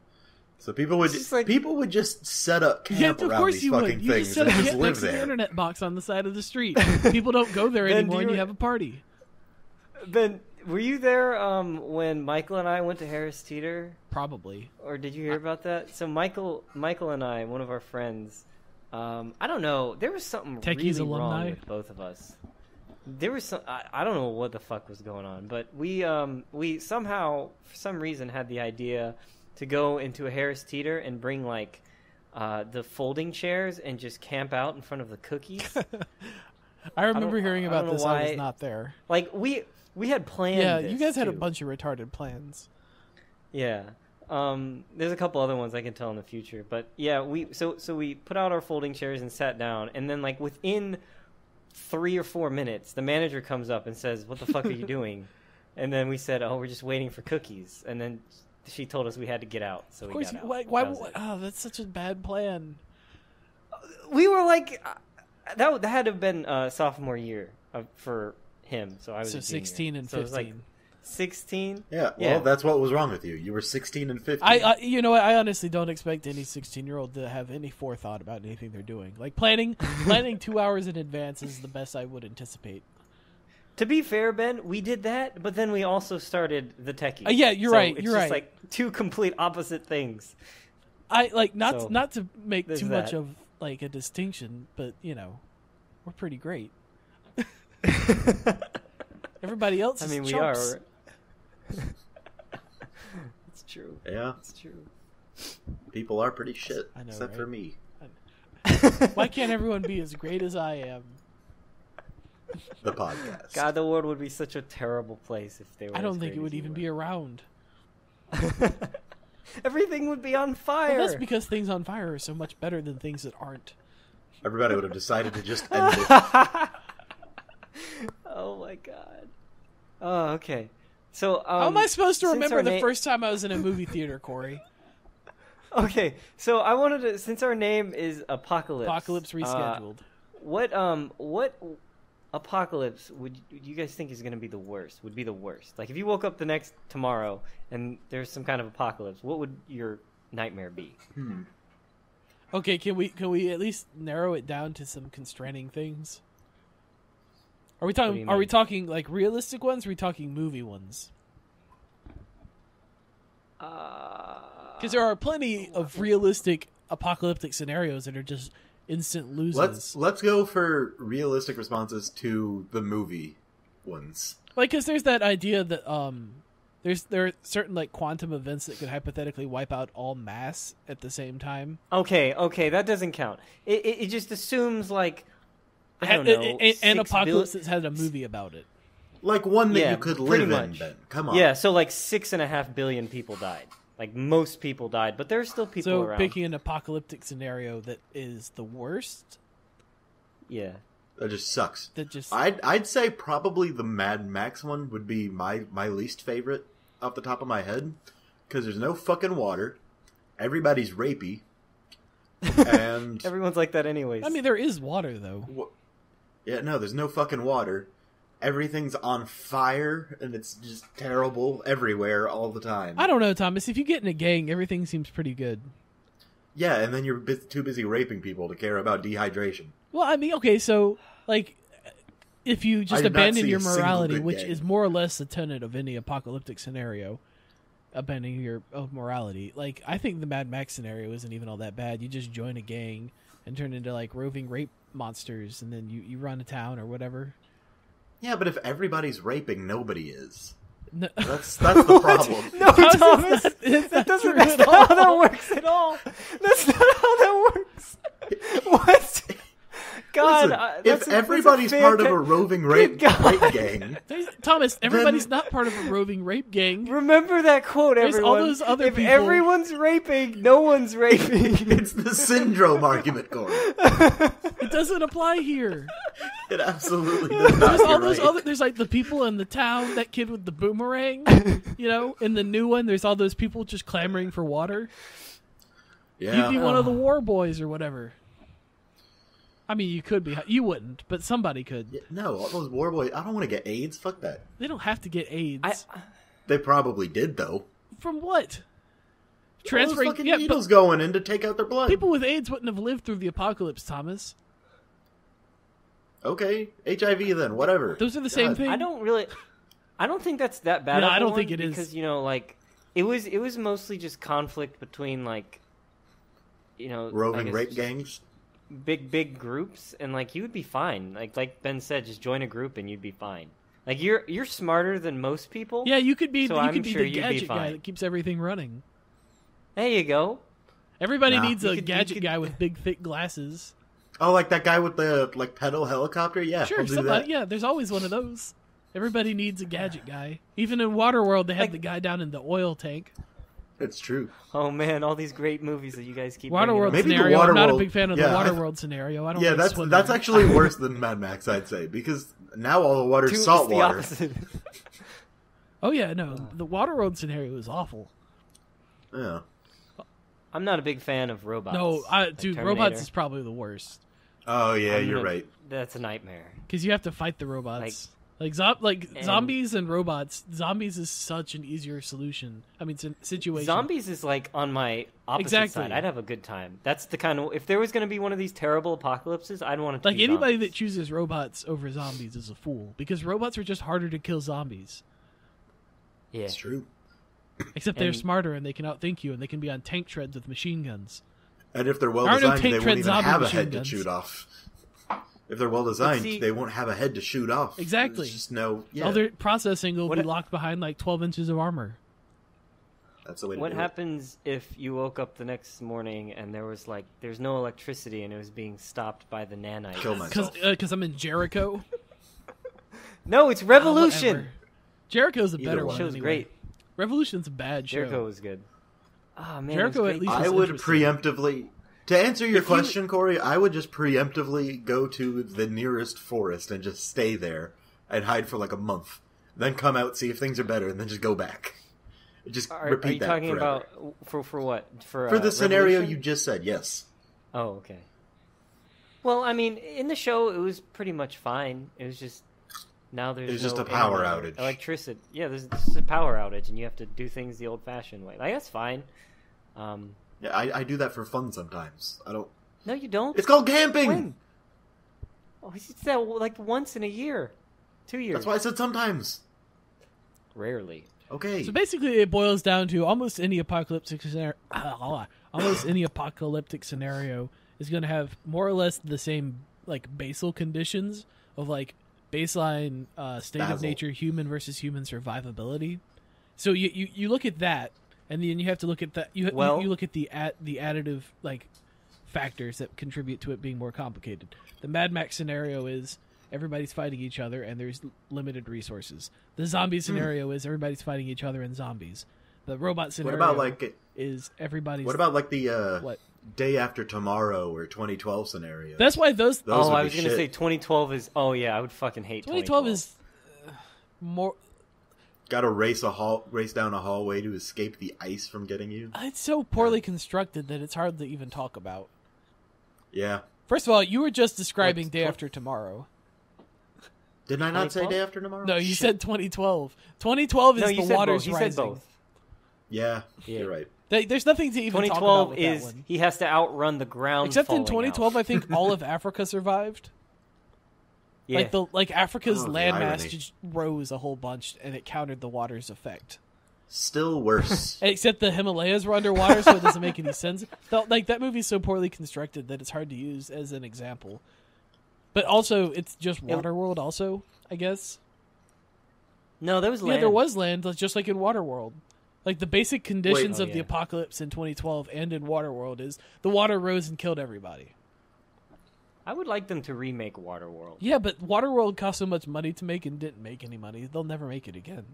So people would It's just like- people would just set up camp of around course these you fucking would. You things just set and a just kit live next to the there. internet box on the side of the street. People don't go there Then anymore, do and you- you have a party. Ben, were you there when Michael and I went to Harris Teeter? Probably. Or did you hear about that? So Michael and I, one of our friends, I don't know, there was something Techies really wrong alumni? with both of us. There was some, I don't know what the fuck was going on, but we somehow, for some reason, had the idea to go into a Harris Teeter and bring like the folding chairs and just camp out in front of the cookies. I remember hearing I about don't know this. I was why- not there. Like we had planned. Yeah, this, you guys had a too. bunch of retarded plans. Yeah. There's a couple other ones I can tell in the future, but yeah, we put out our folding chairs and sat down, and then like within 3 or 4 minutes, the manager comes up and says, "What the fuck are you doing?" And then we said, "Oh, we're just waiting for cookies." And then she told us we had to get out, so Of we course, got out. why? That was it. Oh, that's such a bad plan. We were like, that had to have been sophomore year for him. So I was So a junior. 16 and So it was 15. like 16. Yeah, well, Yeah. that's what was wrong with you. You were 16 and 15. You know what? I honestly don't expect any 16-year-old to have any forethought about anything they're doing. Like planning 2 hours in advance is the best I would anticipate. To be fair, Ben, we did that, but then we also started the techie. Yeah, you're So right. It's You're just right. like two complete opposite things. I like not So, not to make there's too much that. of like a distinction, but you know, we're pretty great. Everybody else I is mean, we chumps. are. It's true. Yeah, It's true. people are pretty shit, I know, except right? for me. Why can't everyone be as great as I am? The podcast. God, the world would be such a terrible place if they were. I don't as think great it would as you even were. be around. Everything would be on fire. Well, that's because things on fire are so much better than things that aren't. Everybody would have decided to just end it. Oh my god. Oh, okay. So, How am I supposed to since remember our the na- first time I was in a movie theater, Corey? Okay, so I wanted to, since our name is Apocalypse. Apocalypse rescheduled. What apocalypse would you guys think is going to be the worst? Would be the worst? Like if you woke up the next tomorrow and there's some kind of apocalypse, what would your nightmare be? Okay, can we at least narrow it down to some constraining things? Are we do talking? you Are we mean? talking like realistic ones? Or are we talking movie ones? Because there are plenty of realistic apocalyptic scenarios that are just instant loses. Let's go for realistic responses to the movie ones. Like, because there's that idea that there are certain like quantum events that could hypothetically wipe out all mass at the same time. Okay, that doesn't count. It just assumes like An apocalypse that's had a movie about it. Like one that you could live in, Ben. Come on. Yeah, so like 6.5 billion people died. Like most people died, but there are still people around. So picking an apocalyptic scenario that is the worst? Yeah. That just sucks. I'd say probably the Mad Max one would be my least favorite off the top of my head. Because there's no fucking water. Everybody's rapey. And everyone's like that anyways. I mean, there is water, though. Yeah, no, there's no fucking water. Everything's on fire, and it's just terrible everywhere all the time. I don't know, Thomas. If you get in a gang, everything seems pretty good. Yeah, and then you're too busy raping people to care about dehydration. Well, I mean, okay, so, like, if you just abandon your morality, which is more or less the tenet of any apocalyptic scenario, abandoning your morality, like, I think the Mad Max scenario isn't even all that bad. You just join a gang and turn into, like, roving rape monsters, and then you run a town or whatever. Yeah, but if everybody's raping, nobody is. No. That's the problem. No, Thomas, that's not how that works at all. That's not how that works. What? God, listen, if everybody's part of a roving rape gang, Thomas, everybody's not part of a roving rape gang. Remember that quote, everyone. There's all those other if people. everyone's raping, no one's raping. It's the syndrome argument, Corey. It doesn't apply here. It absolutely does not. There's all those other. There's like the people in the town. That kid with the boomerang. You know, in the new one, there's all those people just clamoring for water. Yeah, you'd be one of the war boys or whatever. I mean, you could be. You wouldn't, but somebody could. Yeah, no, all those war boys. I don't want to get AIDS. Fuck that. They don't have to get AIDS. They probably did, though. From what? Transferring fucking needles going in to take out their blood. People with AIDS wouldn't have lived through the apocalypse, Thomas. Okay, HIV then, whatever. Those are the same thing. I don't think that's that bad. No, I don't think it is, because like it was mostly just conflict between like roving rape gangs. Big groups, and like you would be fine. Like Ben said, just join a group and you'd be fine. Like you're smarter than most people. Yeah, you could be. So you I'm could be sure the you'd gadget be fine. guy that keeps everything running. There you go. Everybody needs a gadget guy with big thick glasses. Oh, like that guy with the pedal helicopter? Yeah, sure. That. Yeah, there's always one of those. Everybody needs a gadget guy. Even in Waterworld, they had the guy down in the oil tank. It's true. Oh man, all these great movies that you guys keep. Waterworld scenario. I'm not a big fan of the Waterworld scenario. I don't. Yeah, that's actually worse than Mad Max, I'd say, because now all the water's salt water. Oh yeah, no, the Waterworld scenario is awful. Yeah. I'm not a big fan of robots. No, dude, robots is probably the worst. Oh yeah, you're right. That's a nightmare. Because you have to fight the robots. Zombies and robots. Zombies is such an easier solution. I mean, situation. Zombies is like on my opposite side. I'd have a good time. That's the kind of if there was going to be one of these terrible apocalypses, I'd want it to like be anybody zombies. that chooses robots over zombies is a fool because robots are just harder to kill zombies. Yeah, it's true. Except they're smarter and they can outthink you and they can be on tank treads with machine guns. And if they're well designed, they won't even have a head to shoot off. If they're well designed, they won't have a head to shoot off. Exactly. There's just no. Yeah. All their processing will be locked behind like 12 inches of armor. That's the way to do it. What happens if you woke up the next morning and there's no electricity and it was being stopped by the nanites? Kill myself. Because I'm in Jericho. No, it's Revolution. Jericho's a better one. The show's anyway. great. Revolution's a bad show. Jericho was good. Oh man, Jericho at least. I would preemptively. To answer your question, Corey, I would just preemptively go to the nearest forest and just stay there and hide for like a month. Then come out, see if things are better, and then just go back. Just repeat that. Are you talking about for what? For the scenario you just said, yes. Oh, okay. Well, I mean, in the show, it was pretty much fine. It was just now there's it's just a power outage. Electricity. Yeah, there's a power outage, and you have to do things the old-fashioned way. Like that's fine. Yeah, I do that for fun sometimes. I don't. No, you don't. It's called camping. When? Oh, it's that like once in a year, 2 years. That's why I said sometimes. Rarely. Okay. So basically, it boils down to almost any apocalyptic scenario. Almost any apocalyptic scenario is going to have more or less the same like basal conditions of like baseline state of nature, human versus human survivability. So you look at that. And then you have to look at that. You look at the additive like factors that contribute to it being more complicated. The Mad Max scenario is everybody's fighting each other and there's limited resources. The zombie scenario is everybody's fighting each other and zombies. The robot scenario is everybody's... What about like the Day After Tomorrow or 2012 scenario? That's why those I was going to say 2012 is... Oh, yeah, I would fucking hate 2012. 2012 is more... Got to race down a hallway to escape the ice from getting you? It's so poorly constructed that it's hard to even talk about. Yeah. First of all, you were just describing Day After Tomorrow. Didn't I not say Day After Tomorrow? No, you said 2012. 2012 is the water's rising. You said both. Yeah, you're right. There's nothing to even talk about with that one. He has to outrun the ground. Except in falling 2012, out. I think all of Africa survived. Yeah. Like Africa's landmass irony. just rose a whole bunch, and it countered the water's effect. Still worse. Except the Himalayas were underwater, so it doesn't make any sense. Like that movie's so poorly constructed that it's hard to use as an example. But also, it's just Waterworld. Also, I guess. No, there was land. Yeah, there was land, just like in Waterworld. Like the basic conditions of the apocalypse in 2012 and in Waterworld is the water rose and killed everybody. I would like them to remake Waterworld. Yeah, but Waterworld cost so much money to make and didn't make any money. They'll never make it again.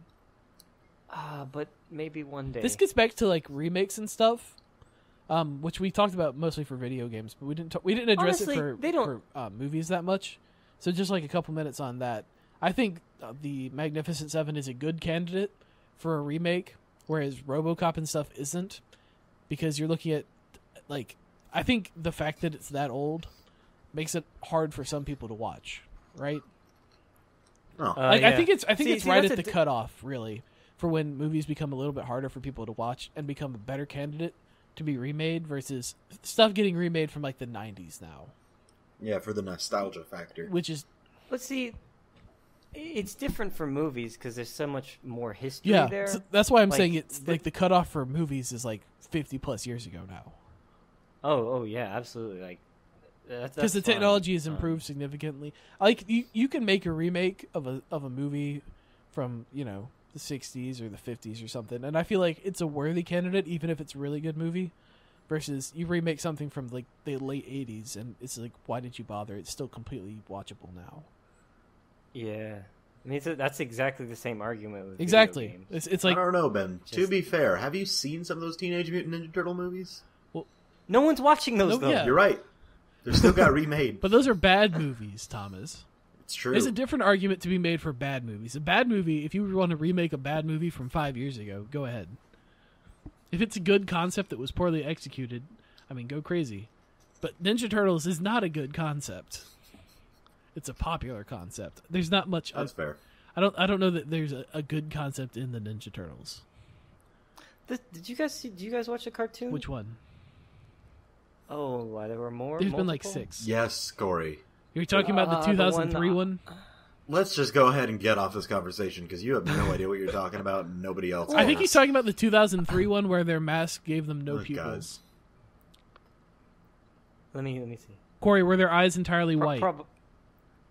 But maybe one day. This gets back to like remakes and stuff, which we talked about mostly for video games, but we didn't address it for movies that much. So just like a couple minutes on that. I think the Magnificent Seven is a good candidate for a remake, whereas RoboCop and stuff isn't, because you're looking at like I think the fact that it's that old makes it hard for some people to watch, right? Oh. Yeah. I think it's right at the cutoff, really, for when movies become a little bit harder for people to watch and become a better candidate to be remade versus stuff getting remade from like the 90s now. Yeah, for the nostalgia factor. Which is... Let's see, it's different for movies because there's so much more history there. So that's why I'm saying it's like the cutoff for movies is like 50 plus years ago now. Oh yeah, absolutely. Like, because the technology has improved significantly. Like you can make a remake of a movie from the 60s or the 50s or something, and I feel like it's a worthy candidate even if it's a really good movie. Versus you remake something from like the late 80s, and it's like, why did you bother? It's still completely watchable now. Yeah, I mean that's exactly the same argument with exactly. Video games. It's like, I don't know, Ben. To be fair, have you seen some of those Teenage Mutant Ninja Turtle movies? Well, no one's watching those though. Yeah. You're right. They still got remade. But those are bad movies, Thomas. It's true. There's a different argument to be made for bad movies. A bad movie, if you want to remake a bad movie from 5 years ago, go ahead. If it's a good concept that was poorly executed, I mean, go crazy. But Ninja Turtles is not a good concept. It's a popular concept. There's not much. That's fair. I don't know that there's a good concept in the Ninja Turtles. Did you guys watch the cartoon? Which one? Oh, why there were more? There's been like 6. Yes, Corey. You're talking about the 2003 one? Let's just go ahead and get off this conversation because you have no idea what you're talking about and nobody else I think he's talking about the 2003 one where their mask gave them no pupils. Let me see. Corey, were their eyes entirely white?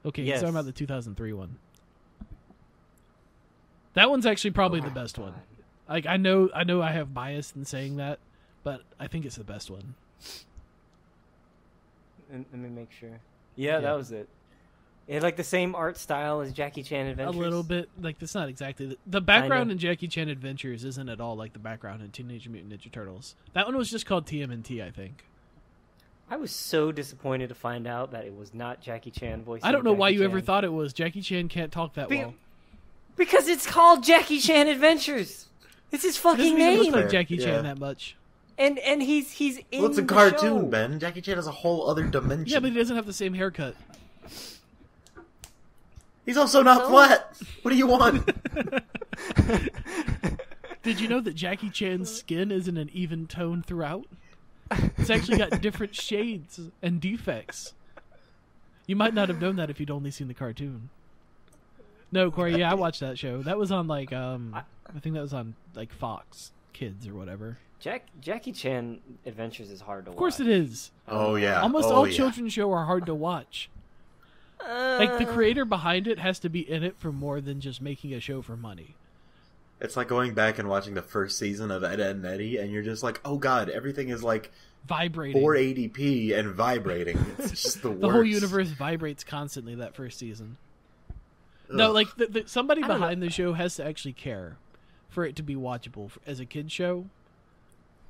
Okay, yes. He's talking about the 2003 one. That one's actually probably the best one. Like I know I have bias in saying that, but I think it's the best one. Let me make sure. Yeah, that was it. It had like the same art style as Jackie Chan Adventures. A little bit. Like, that's not exactly... The background in Jackie Chan Adventures isn't at all like the background in Teenage Mutant Ninja Turtles. That one was just called TMNT, I think. I was so disappointed to find out that it was not Jackie Chan voicing I don't know why Jackie you Chan. ever thought it was. Jackie Chan can't talk that well. Because it's called Jackie Chan Adventures. It's his fucking name. He doesn't look like Jackie Chan that much. And he's in it's a the cartoon, show. Ben. Jackie Chan has a whole other dimension. Yeah, but he doesn't have the same haircut. He's also not flat. What do you want? Did you know that Jackie Chan's skin isn't an even tone throughout? It's actually got different shades and defects. You might not have known that if you'd only seen the cartoon. No, Corey, yeah, I watched that show. That was on like I think that was on like Fox Kids or whatever. Jackie Chan Adventures is hard to watch. Of course it is. Oh yeah. Almost all children's show are hard to watch. Like the creator behind it has to be in it for more than just making a show for money. It's like going back and watching the first season of Ed, Edd n Eddy, and you're just like, oh god, everything is like vibrating, 480p and vibrating. It's just the worst. The whole universe vibrates constantly that first season. Ugh. No, like somebody behind the show has to actually care for it to be watchable as a kid show.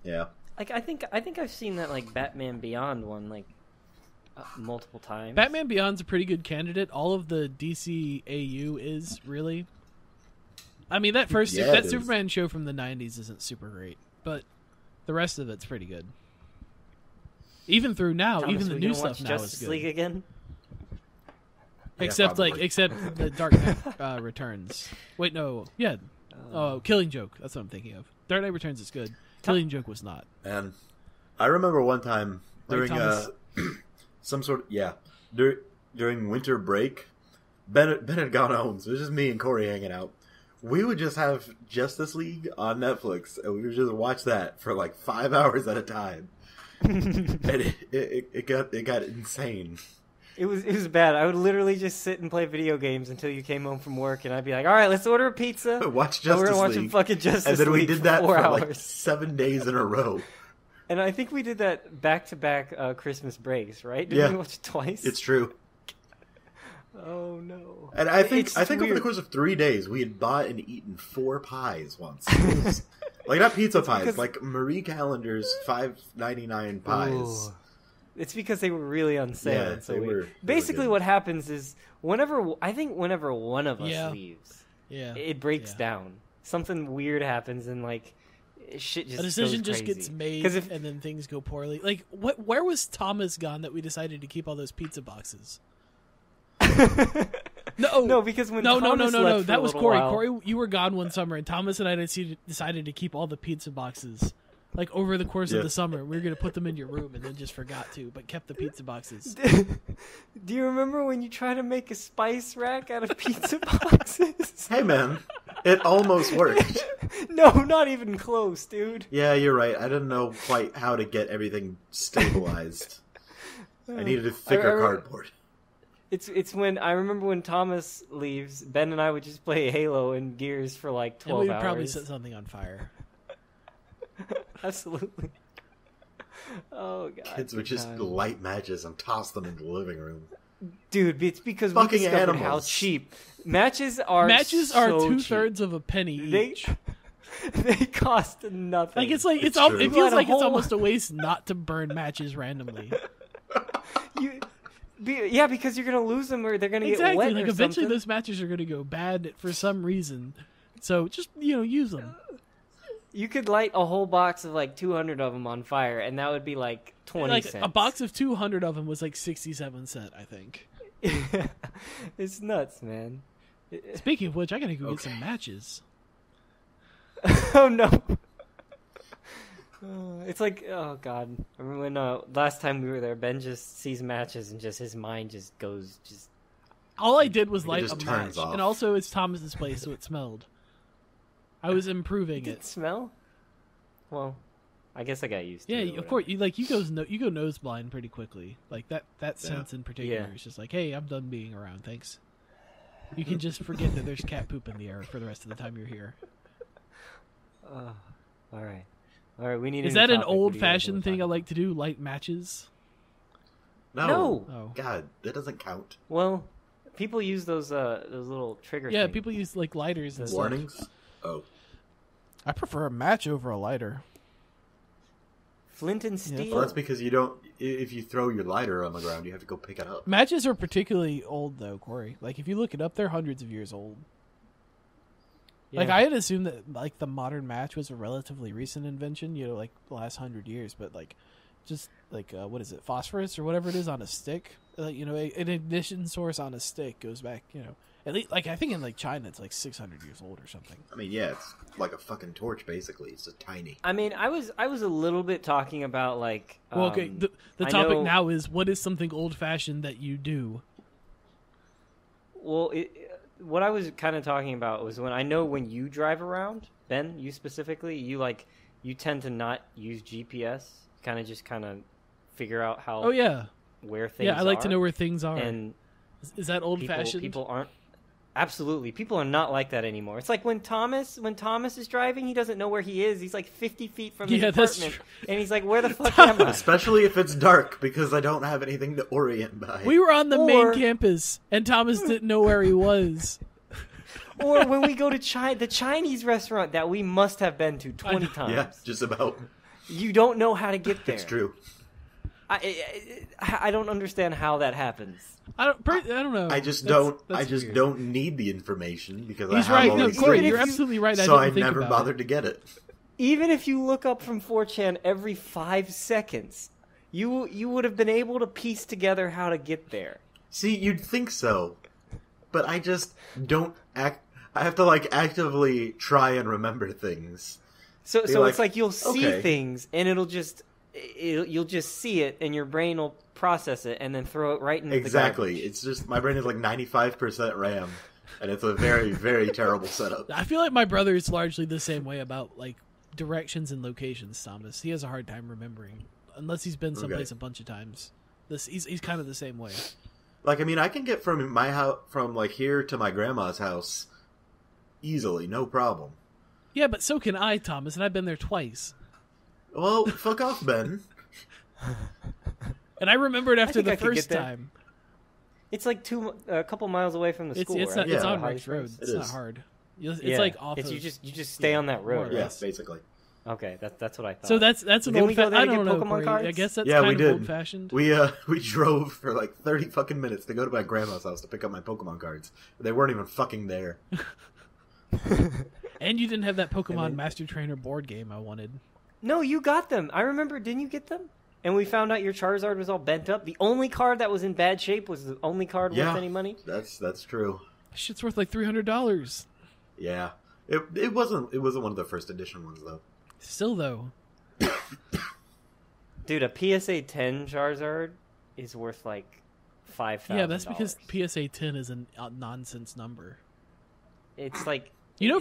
Yeah. Like I think I've seen that like Batman Beyond one like multiple times. Batman Beyond's a pretty good candidate. All of the DCAU is really. I mean, that Superman show from the 90s isn't super great, but the rest of it's pretty good. Even through now, Thomas, even the new stuff watch now Justice is good. League again? Except the Dark Knight Returns. Wait, no, yeah, Killing Joke. That's what I'm thinking of. Dark Knight Returns is good. Killing Joke was not. And I remember one time during some sort of during winter break, Ben had gone home, so it was just me and Corey hanging out. We would just have Justice League on Netflix, and we would just watch that for like 5 hours at a time. And it got insane. It was bad. I would literally just sit and play video games until you came home from work, and I'd be like, "All right, let's order a pizza. Watch Justice we're gonna watch League." Fucking Justice and then we League did that for 4 hours. like 7 days in a row. And I think we did that back-to-back Christmas breaks, right? Didn't we watch it twice? It's true. Oh no! And I think over the course of 3 days, we had bought and eaten 4 pies once. Like not pizza pies, like Marie Callender's $5.99 pies. Ooh. It's because they were really on sale. Yeah, so basically what happens is whenever one of us leaves, it breaks down. Something weird happens and like shit just a decision goes just crazy. gets made and then things go poorly. Like where was Thomas gone that we decided to keep all those pizza boxes? No, because when Thomas left for that a was little Corey. while... Corey, you were gone one summer, and Thomas and I decided to keep all the pizza boxes. Like over the course of the summer, we were going to put them in your room, and then just forgot to, but kept the pizza boxes. Do you remember when you tried to make a spice rack out of pizza boxes? Hey man, it almost worked. No, not even close, dude. Yeah, you're right. I didn't know quite how to get everything stabilized. I needed a thicker cardboard. It's when I remember when Thomas leaves, Ben and I would just play Halo and Gears for like 12 hours. And we'd probably set something on fire. Absolutely. Oh god. Kids would just light matches and toss them in the living room. Dude, it's because we discovered how cheap matches are. Matches are so 2/3 of a penny each. They cost nothing. Like it feels like it's almost a waste not to burn matches randomly. Yeah, because you're gonna lose them or they're gonna get wet. Like or eventually, something. those matches are gonna go bad for some reason. So just use them. You could light a whole box of like 200 of them on fire, and that would be like 20 cents. A box of 200 of them was like 67 cents, I think. It's nuts, man. Speaking of which, I gotta go get some matches. Oh no. It's like, oh god. I remember when last time we were there, Ben just sees matches and just his mind just goes all I did was light a match, off. and also it's Thomas's place, so it smelled. I was improving it. Smell? Well, I guess I got used to it. Yeah, of course. You go nose blind pretty quickly. Like that sense in particular is just like, hey, I'm done being around. Thanks. You can just forget that there's cat poop in the air for the rest of the time you're here. All right. We need. Is that an old-fashioned thing I like to do? Light matches? No. Oh. God, that doesn't count. Well, people use those little trigger. Yeah, things. People use like lighters and warnings. Stuff. Oh. I prefer a match over a lighter. Flint and steel. Yeah. Well, that's because you don't. If you throw your lighter on the ground, you have to go pick it up. Matches are particularly old, though, Corey. Like if you look it up, they're hundreds of years old. Yeah. Like I had assumed that like the modern match was a relatively recent invention, like the last 100 years, but like just like what is it, phosphorus or whatever it is on a stick, like an ignition source on a stick goes back, at least like I think in like China it's like 600 years old or something. I mean, yeah, it's like a fucking torch basically. It's just tiny. I mean, I was a little bit talking about like. Well, okay, the topic now is what is something old fashioned that you do. Well, what I was kind of talking about was when you drive around, Ben, you specifically, you tend to not use GPS, kind of figure out how. Oh yeah. Where things. Yeah, I like to know where things are. And is that old fashioned? People aren't. Absolutely. People are not like that anymore. It's like when Thomas is driving, he doesn't know where he is. He's like 50 feet from his apartment. And he's like, where the fuck am I? Especially if it's dark, because I don't have anything to orient by. We were on the main campus, and Thomas didn't know where he was. Or when we go to the Chinese restaurant that we must have been to 20 times. Yeah, just about. You don't know how to get there. It's true. I don't understand how that happens. I don't know. I just don't need the information because he's I have right. No, Corey, you're absolutely right. So I never bothered to get it. Even if you look up from 4chan every 5 seconds, you would have been able to piece together how to get there. See, you'd think so, but I just don't act. I have to like actively try and remember things. So it's like you'll see things and you'll just see it and your brain will process it and then throw it right into the garbage. It's just my brain is like 95% RAM and it's a very, very terrible setup. I feel like my brother is largely the same way about like directions and locations, Thomas. He has a hard time remembering unless he's been someplace a bunch of times. He's kind of the same way. Like, I mean, I can get from my house, from like here to my grandma's house easily, no problem. Yeah, but so can I, Thomas, and I've been there twice. Well, fuck off, Ben. And I remembered after the first time. It's like a couple miles away from the school, right? It's on Rice Road. It's not hard. It's like off. You just stay on that road. Yes, basically. Okay, that's what I thought. So that's an old. I don't know. Pokemon cards? I guess that's kind of old fashioned. We drove for like 30 fucking minutes to go to my grandma's house to pick up my Pokemon cards. They weren't even fucking there. And you didn't have that Pokemon Master Trainer board game I wanted. No, you got them. I remember. Didn't you get them? And we found out your Charizard was all bent up. The only card that was in bad shape was the only card worth any money. That's true. Shit's worth like $300. Yeah, it wasn't one of the first edition ones though. Still though, dude, a PSA 10 Charizard is worth like $5,000. Yeah, that's because PSA 10 is a nonsense number. It's like.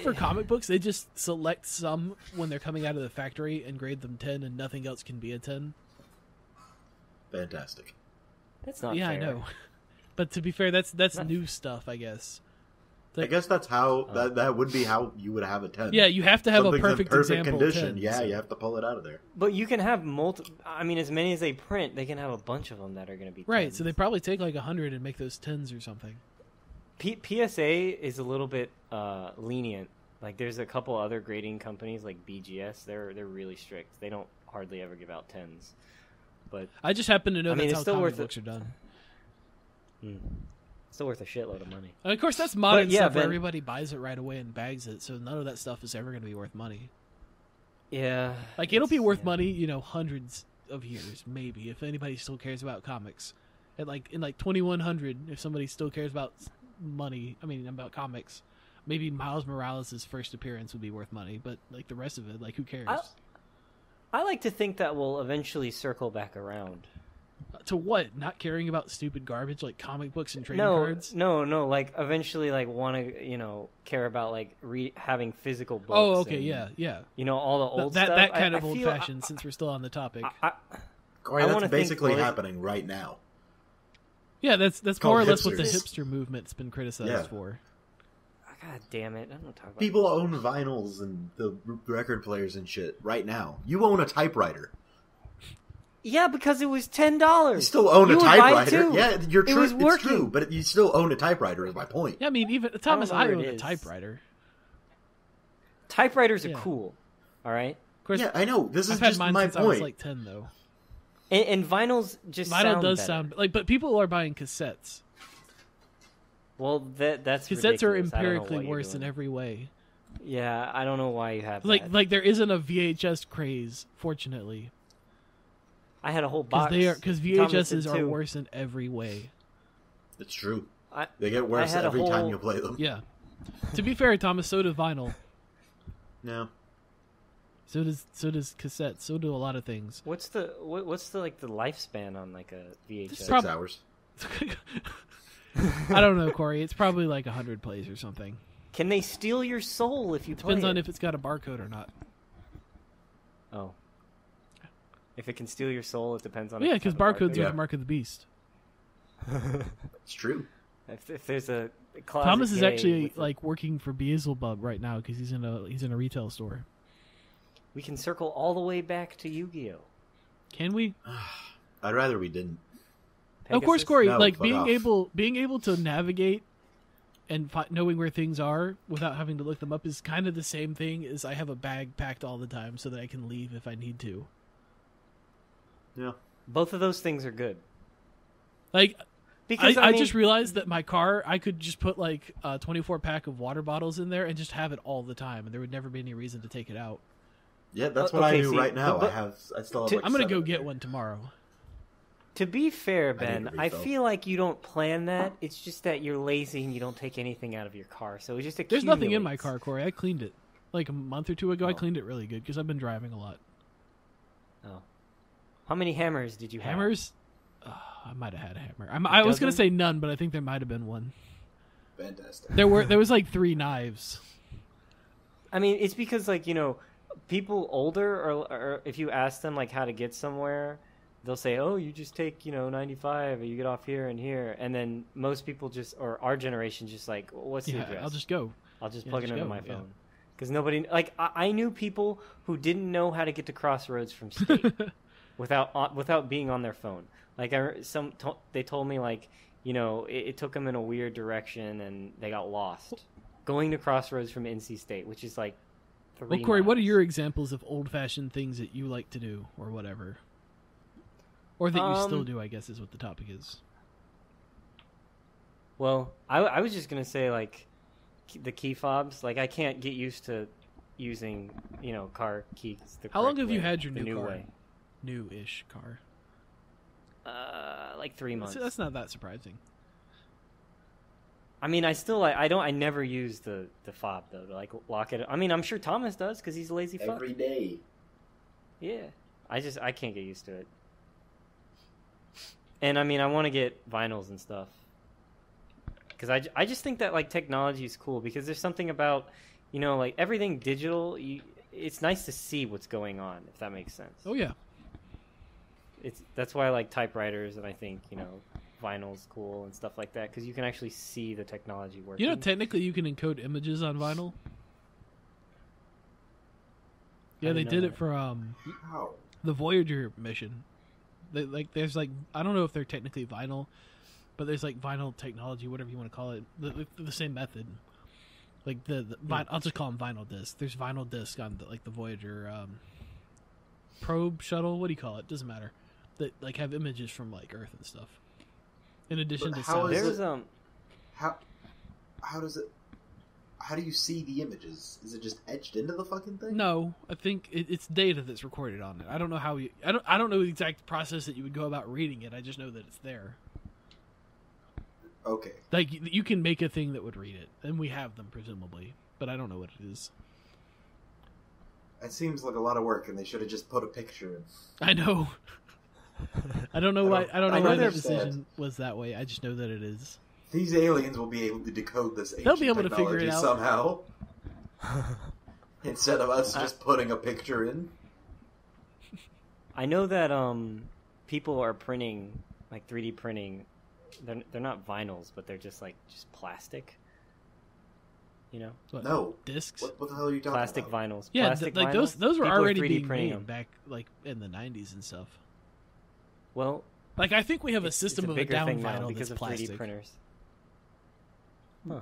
For comic books, they just select some when they're coming out of the factory and grade them 10, and nothing else can be a 10. Fantastic. That's not fair. I know. But to be fair, that's new stuff, I guess. I guess that's how that would be how you would have a 10. Yeah, you have to have a perfect example condition. 10, yeah, you have to pull it out of there. But you can have as many as they print, they can have a bunch of them that are going to be 10s. Right, so they probably take like 100 and make those 10s or something. PSA is a little bit lenient. Like there's a couple other grading companies like BGS. They're really strict. They don't hardly ever give out 10s. But I just happen to know that's how comic books are done. Still worth a shitload of money. And of course, that's modern stuff where everybody buys it right away and bags it. So none of that stuff is ever going to be worth money. Yeah, like it'll be worth money, hundreds of years maybe if anybody still cares about comics. In 2100, if somebody still cares about about comics, maybe Miles Morales' first appearance would be worth money, but like the rest of it, like who cares? I like to think that we'll eventually circle back around. To what? Not caring about stupid garbage like comic books and trading cards? No, like eventually like want to, care about like having physical books. Oh, okay, yeah. All the old stuff. That kind of old fashioned since we're still on the topic. Corey, that's basically happening right now. Yeah, that's more or less what the hipster movement's been criticized for. God damn it! I don't talk about people own vinyls and the record players and shit right now. You own a typewriter. Yeah, because it was $10. You still own a typewriter. Yeah, you're true. It's true, but you still own a typewriter. Is my point. Yeah, I mean, even Thomas, I own a typewriter. Typewriters are cool. All right. Of course, yeah, I know. This is just my point. I was like 10 though. And vinyls just sound like, but people are buying cassettes. Well, that's cassettes are empirically worse in every way. Yeah, I don't know why you have that. Like there isn't a VHS craze, fortunately. I had a whole box. Because VHSs are worse in every way. It's true. They get worse every time you play them. Yeah. To be fair, Thomas, so do vinyl. No. So does cassettes. So do a lot of things. What's the lifespan on like a VHS? 6 hours. I don't know, Corey. It's probably like 100 plays or something. Can they steal your soul if you play Depends on if it's got a barcode or not. Oh. If it can steal your soul, it depends on. Yeah, because barcodes are the mark of the beast. It's true. If there's a Thomas is actually like working for Beelzebub right now because he's in a retail store. We can circle all the way back to Yu-Gi-Oh. Can we? I'd rather we didn't. Of course, Corey. No, like fuck being able to navigate and knowing where things are without having to look them up is kind of the same thing as I have a bag packed all the time so that I can leave if I need to. Yeah. Both of those things are good. Like, because I just realized that my car, I could just put like a 24-pack of water bottles in there and just have it all the time, and there would never be any reason to take it out. Yeah, that's what I do right now. I still have. I'm gonna go get one tomorrow. To be fair, Ben, I feel like you don't plan that. It's just that you're lazy and you don't take anything out of your car, so it just accumulates. There's nothing in my car, Corey. I cleaned it like a month or two ago. I cleaned it really good because I've been driving a lot. Oh, how many hammers did you have? Hammers? I might have had a hammer. I was gonna say none, but I think there might have been one. Fantastic. There was like 3 knives. I mean, it's because like people older or if you ask them like how to get somewhere, they'll say, "Oh, you just take 95, or you get off here and here." And then most people or our generation just like, "What's the address?" I'll just go. I'll just plug it into my phone. Because nobody like I knew people who didn't know how to get to Crossroads from state without being on their phone. Like they told me like it took them in a weird direction and they got lost going to Crossroads from NC State, which is like 3 Well, Corey, miles. what are your examples of old-fashioned things that you like to do or whatever? Or that you still do, I guess, is what the topic is. Well, I was just going to say, like, the key fobs. Like, I can't get used to using, car keys the How long correct have you way, had your the new car? way. New-ish car. Like 3 months. That's not that surprising. I mean, I never use the fob, though, to, like, lock it. I mean, I'm sure Thomas does, because he's a lazy fuck. Every day. Yeah. I can't get used to it. And, I mean, I want to get vinyls and stuff. Because I just think that, like, technology is cool, because there's something about, like, everything digital, it's nice to see what's going on, if that makes sense. Oh, yeah. That's why I like typewriters, and I think, vinyl's cool and stuff like that, because you can actually see the technology working. Technically you can encode images on vinyl. Yeah, they did it for the Voyager mission. There's like, I don't know if they're technically vinyl, but there's like vinyl technology, whatever you want to call it, the same method. Like I'll just call them vinyl discs. There's vinyl disc on the Voyager probe shuttle. What do you call it? Doesn't matter. That like have images from like Earth and stuff. In addition to sound. How do you see the images? Is it just etched into the fucking thing? No, I think it's data that's recorded on it. I don't know how I don't know the exact process that you would go about reading it. I just know that it's there. Okay. Like you can make a thing that would read it, and we have them presumably, but I don't know what it is. It seems like a lot of work, and they should have just put a picture in. I know. I don't know why their decision sad. was that way. I just know that it is. These aliens will be able to decode this ancient They'll be able to figure it out somehow. Instead of us just putting a picture in. I know that people are printing, like 3D printing. They're not vinyls, but they're just plastic. What, no discs. What the hell are you talking plastic about? Vinyls. Yeah, plastic like vinyls. those were People already are 3D being printing made them. back like in the 90s and stuff. Well, like I think we have a system it's a of bigger down thing now vinyl because that's of 3D plastic. printers. Huh.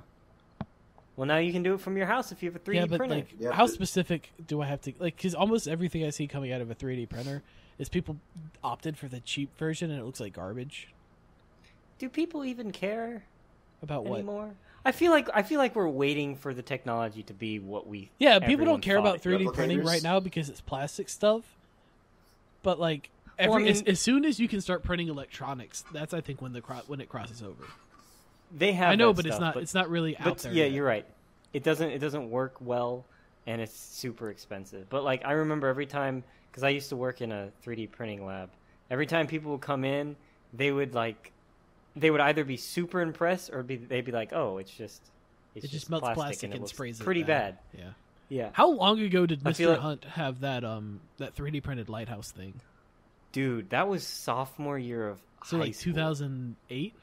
Well, now you can do it from your house if you have a 3D printer. Like, how specific do I have to like? Because almost everything I see coming out of a 3D printer is people opted for the cheap version, and it looks like garbage. Do people even care about what anymore? I feel like we're waiting for the technology to be what we. Yeah, people don't care about 3D Replicators? printing right now because it's plastic stuff. But like as soon as you can start printing electronics, that's I think when it crosses over. They have. I know, that but stuff, it's not really out there. Yeah, yet. you're right. It doesn't work well, and it's super expensive. But like I remember every time, because I used to work in a 3D printing lab. Every time people would come in, they would either be super impressed or they'd be like, "Oh, it just melts plastic and sprays it pretty bad." Yeah. Yeah. How long ago did Mr. like, Hunt have that 3D printed lighthouse thing? Dude, that was sophomore year of so high like school. 2008.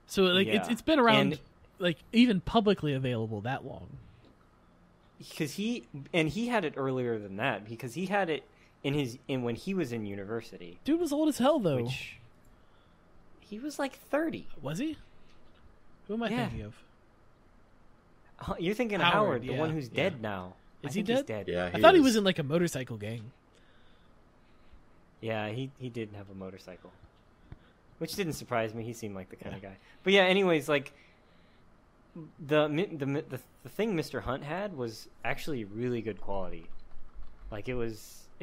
So like yeah. it's been around like even publicly available that long. Because he had it earlier than that, because he had it in when he was in university. Dude was old as hell though. He was like 30. Was he? Who am I thinking of? You're thinking of Howard, the one who's dead now. Is he dead? He's dead. Yeah, I thought he was in like a motorcycle gang. Yeah, he did have a motorcycle, which didn't surprise me. He seemed like the kind of guy. But yeah, anyways, like the thing Mr. Hunt had was actually really good quality. Like it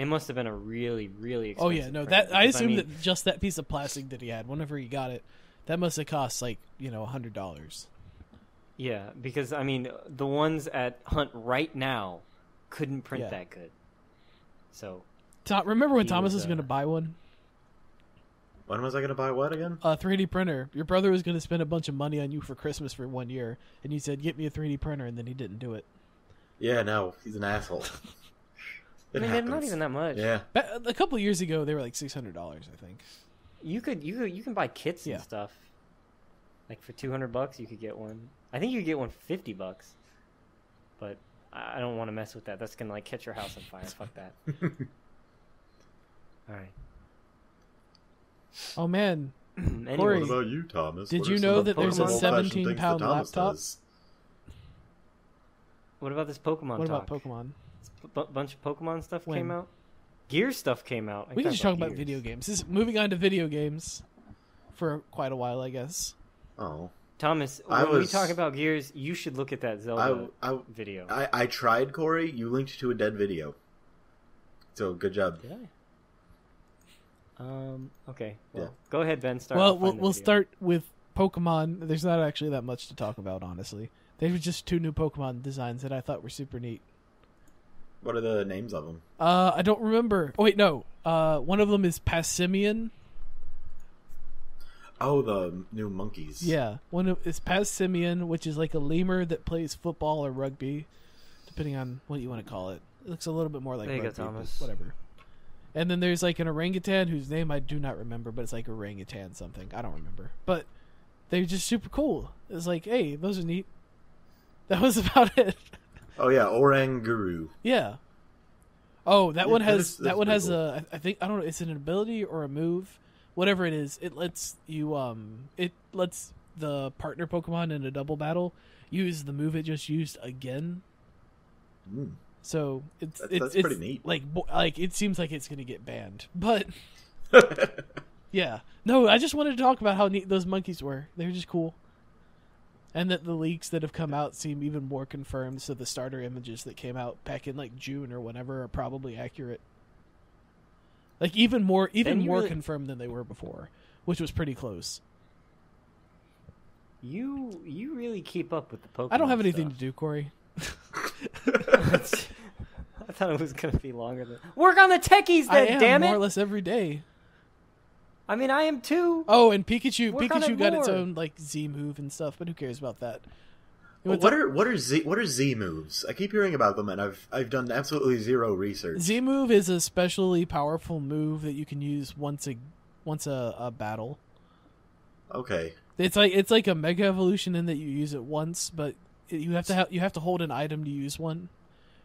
must have been a really, really expensive. Oh yeah, no, print, I assume that just that piece of plastic that he had, whenever he got it, that must have cost like $100. Yeah, because I mean, the ones at Hunt right now couldn't print that good. So, remember when Thomas was going to buy one? When was I going to buy what again? A 3D printer. Your brother was going to spend a bunch of money on you for Christmas for 1 year, and you said, "Get me a 3D printer," and then he didn't do it. Yeah, no, he's an asshole. I mean, they're not even that much. Yeah, a couple of years ago, they were like $600, I think. You can buy kits and stuff. Like for $200, you could get one. I think you could get one for $50, but I don't want to mess with that. That's gonna like catch your house on fire. Fuck that. All right. Oh man, Anyway, Corey, what about you, Thomas? Did What you are know some that there's a old-fashioned things that 17-pound Thomas laptop? does? what about this Pokemon What talk? about Pokemon? Bunch of Pokemon stuff When? came out. Gear stuff came out. We can just talk about Gears. video games. Moving on to video games for quite a while, I guess. Oh, Thomas, when we talk about Gears, you should look at that Zelda video. I tried, Corey. You linked to a dead video. So good job. Did I? Okay. Well, Yeah. go ahead, Ben. Start. Well, we'll start with Pokemon. There's not actually that much to talk about, honestly. They were just 2 new Pokemon designs that I thought were super neat. What are the names of them? I don't remember. Oh wait, no. One of them is Passimian. Oh, the new monkeys. Yeah, one is Passimian, which is like a lemur that plays football or rugby, depending on what you want to call it. It looks a little bit more like There you rugby, go, but Thomas. whatever. And then there's like an orangutan whose name I do not remember, but it's like orangutan something. I don't remember. But they're just super cool. It's like, hey, those are neat. That was about it. Oh yeah, Oranguru. Yeah. Oh, that one has that's one has pretty a. I think I don't know. It's an ability or a move, whatever it is. It lets you it lets the partner Pokemon in a double battle use the move it just used again. Mm. So That's it's pretty neat. Like it seems like it's gonna get banned, but yeah. No, I just wanted to talk about how neat those monkeys were. They were just cool. And that the leaks that have come out seem even more confirmed, so the starter images that came out back in like June or whenever are probably accurate. Like even more confirmed than they were before, which was pretty close. You really keep up with the Pokemon. I don't have anything stuff. to do, Corey. I thought it was gonna be longer than work on the techies. I Then am damn it! more or less every day. I mean, I am too. Oh, and Pikachu Work on it got its more. own like Z move and stuff, but who cares about that? Well, what are Z moves? I keep hearing about them, and I've done absolutely zero research. Z move is a specially powerful move that you can use once a battle. Okay. It's like a mega evolution in that you use it once, but you have to hold an item to use one.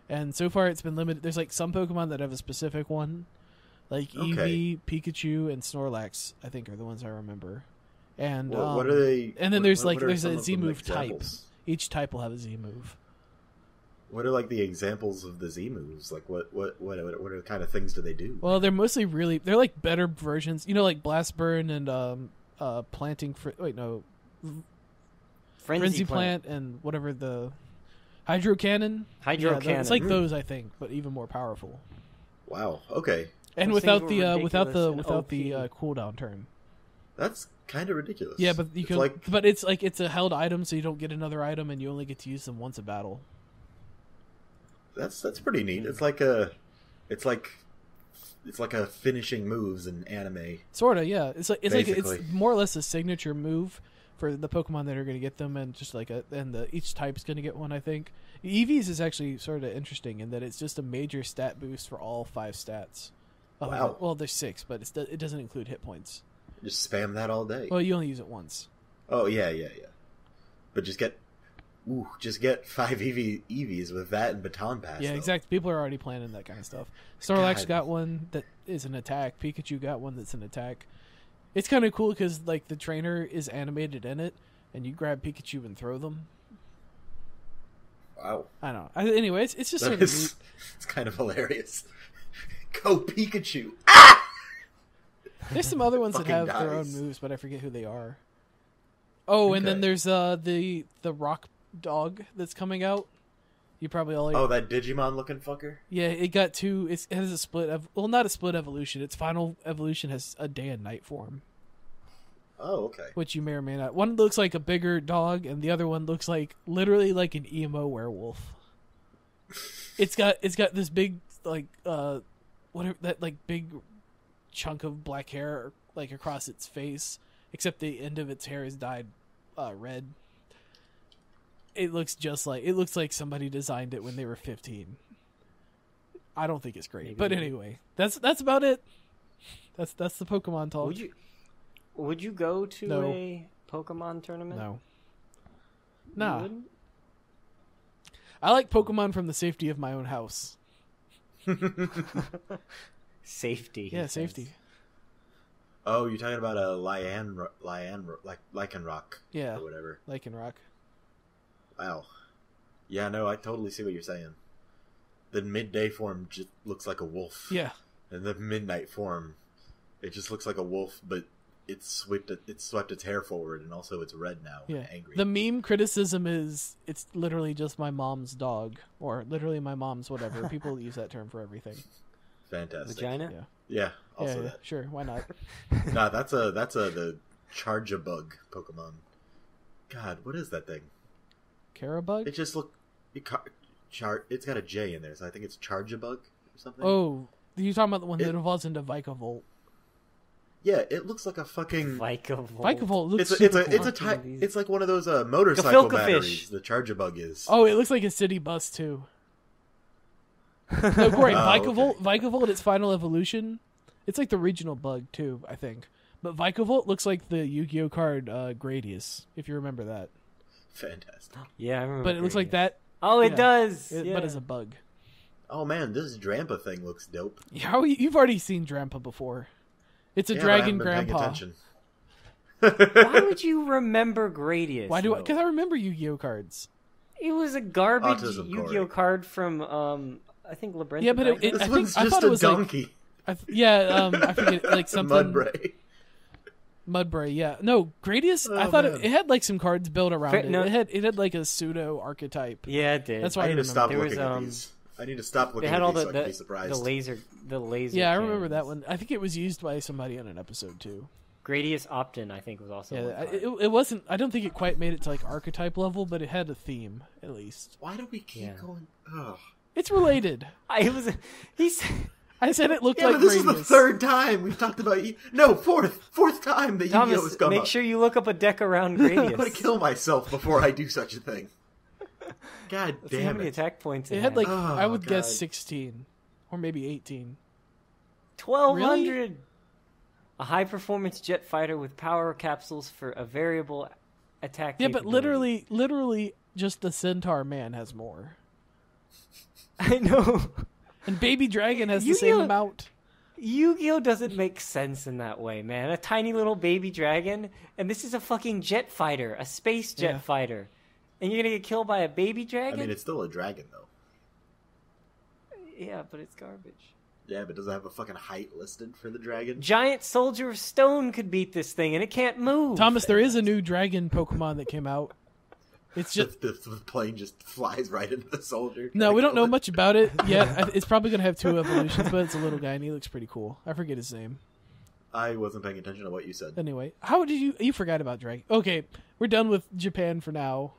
And so far, it's been limited. There's like some Pokemon that have a specific one, like Eevee, Pikachu, and Snorlax. I think are the ones I remember. And what are they? And then there's there's a some Z of them move type. examples? Each type will have a Z move. What are like the examples of the Z moves? Like what kind of things do they do? Well, they're mostly they're like better versions. You know, like Blast Burn and planting. Frenzy Plant and whatever the Hydro Cannon. It's like those, I think, but even more powerful. Wow. Okay. And Those without things the were without the ridiculous without and the OP. cooldown turn. That's kind of ridiculous. Yeah, but you It's can. like But it's like it's a held item, so you don't get another item, and you only get to use them once a battle. that's pretty neat. It's like a finishing moves in anime. Sorta, yeah. It's Basically. more or less a signature move for the Pokemon that are going to get them, and just like each type's going to get one. I think Eevee's is actually sort of interesting in that it's just a major stat boost for all 5 stats. Wow. Well, there's 6, but it doesn't include hit points. Just spam that all day. Well, you only use it once. Oh yeah. But just get 5 Eevees with that and Baton Pass. Yeah, though. exactly. People are already planning that kind of stuff. Snorlax got one that is an attack. Pikachu got one that's an attack. It's kind of cool because like the trainer is animated in it, and you grab Pikachu and throw them. Wow. I don't know. Anyway, it's just sort of neat. It's kind of hilarious. Go Pikachu! There's some other ones that have their own moves, but I forget who they are. Oh, and then there's the rock dog that's coming out. You probably already... Oh, that Digimon looking fucker? Yeah, it got two... It has a split... Well, not a split evolution. Its final evolution has a day and night form. Oh, okay. Which you may or may not... One looks like a bigger dog, and the other one looks like... Literally like an emo werewolf. It's got this big, like... whatever, that, like, big chunk of black hair, like, across its face. Except the end of its hair is dyed red. It looks like somebody designed it when they were 15. I don't think it's great, maybe. But anyway, that's about it. That's the Pokemon talk. Would you go to a Pokemon tournament? No. Nah. I like Pokemon from the safety of my own house. Safety. Yeah, safety. Oh, you're talking about a Lycanroc. Yeah. Or whatever. Lycanroc. Wow. Yeah, no, I totally see what you're saying. The midday form just looks like a wolf. Yeah. And the midnight form, it just looks like a wolf, but it's swept its hair forward, and also it's red now. Yeah. And angry. The meme criticism is it's literally just my mom's dog, or literally my mom's whatever. People use that term for everything. Fantastic. Vagina? Yeah. Yeah. Also that. Sure. Why not? Nah, that's the Charge-a-Bug Pokemon. God, what is that thing? Carabug? It just it's got a J in there, so I think it's Charge-a-Bug or something. Oh, you talking about the one that evolves into Vikavolt? Yeah, it looks like a fucking Vikavolt looks it's like one of those motorcycle batteries. The Charge-a-Bug is. Oh, it looks like a city bus too. No, great. Vikavolt, its final evolution, it's like the regional bug too, I think. But Vikavolt looks like the Yu-Gi-Oh card Gradius, if you remember that. Fantastic. Yeah, I remember. But it looks like that. Oh, it does. But as a bug. Oh man, this Drampa thing looks dope. Yeah, you've already seen Drampa before. It's a dragon grandpa. Why would you remember Gradius? Why do I? Because I remember Yu-Gi-Oh cards. It was a garbage Yu-Gi-Oh card from I think Labyrinth. Yeah, but I thought it was donkey. I forget, like something. Mudbray, yeah. No, Gradius, I thought it had like some cards built around it. No. It had like a pseudo archetype. Yeah, it did. That's why I need to stop looking at these. I need to stop looking at these so I can be surprised. The laser. Yeah, I remember that one. I think it was used by somebody on an episode too. Gradius Optin, I think, was also. Yeah, it wasn't. I don't think it quite made it to like archetype level, but it had a theme at least. Why do we keep going? Oh. It's related. I said it looked like. But this Gradius. is the third time we've talked about fourth time that Yu-Gi-Oh has come make up. sure you look up a deck around Gradius. I'm gonna kill myself before I do such a thing. God damn it! How many attack points it had? Like I would guess 16, or maybe 18. 1,200. Really? A high-performance jet fighter with power capsules for a variable attack. Yeah, but literally, just the Centaur man has more. I know. And Baby Dragon has the same amount. Yu-Gi-Oh doesn't make sense in that way, man. A tiny little baby dragon, and this is a fucking jet fighter, a space jet fighter. And you're gonna get killed by a baby dragon? I mean, it's still a dragon, though. Yeah, but it's garbage. Yeah, but does it have a fucking height listed for the dragon? Giant Soldier of Stone could beat this thing, and it can't move. Thomas, there is a new dragon Pokemon that came out. It's just the plane just flies right into the soldier. No, we don't know much about it yet. It's probably gonna have 2 evolutions, but it's a little guy and he looks pretty cool. I forget his name. I wasn't paying attention to what you said. Anyway, how did you forgot about Dragon? Okay, we're done with Japan for now.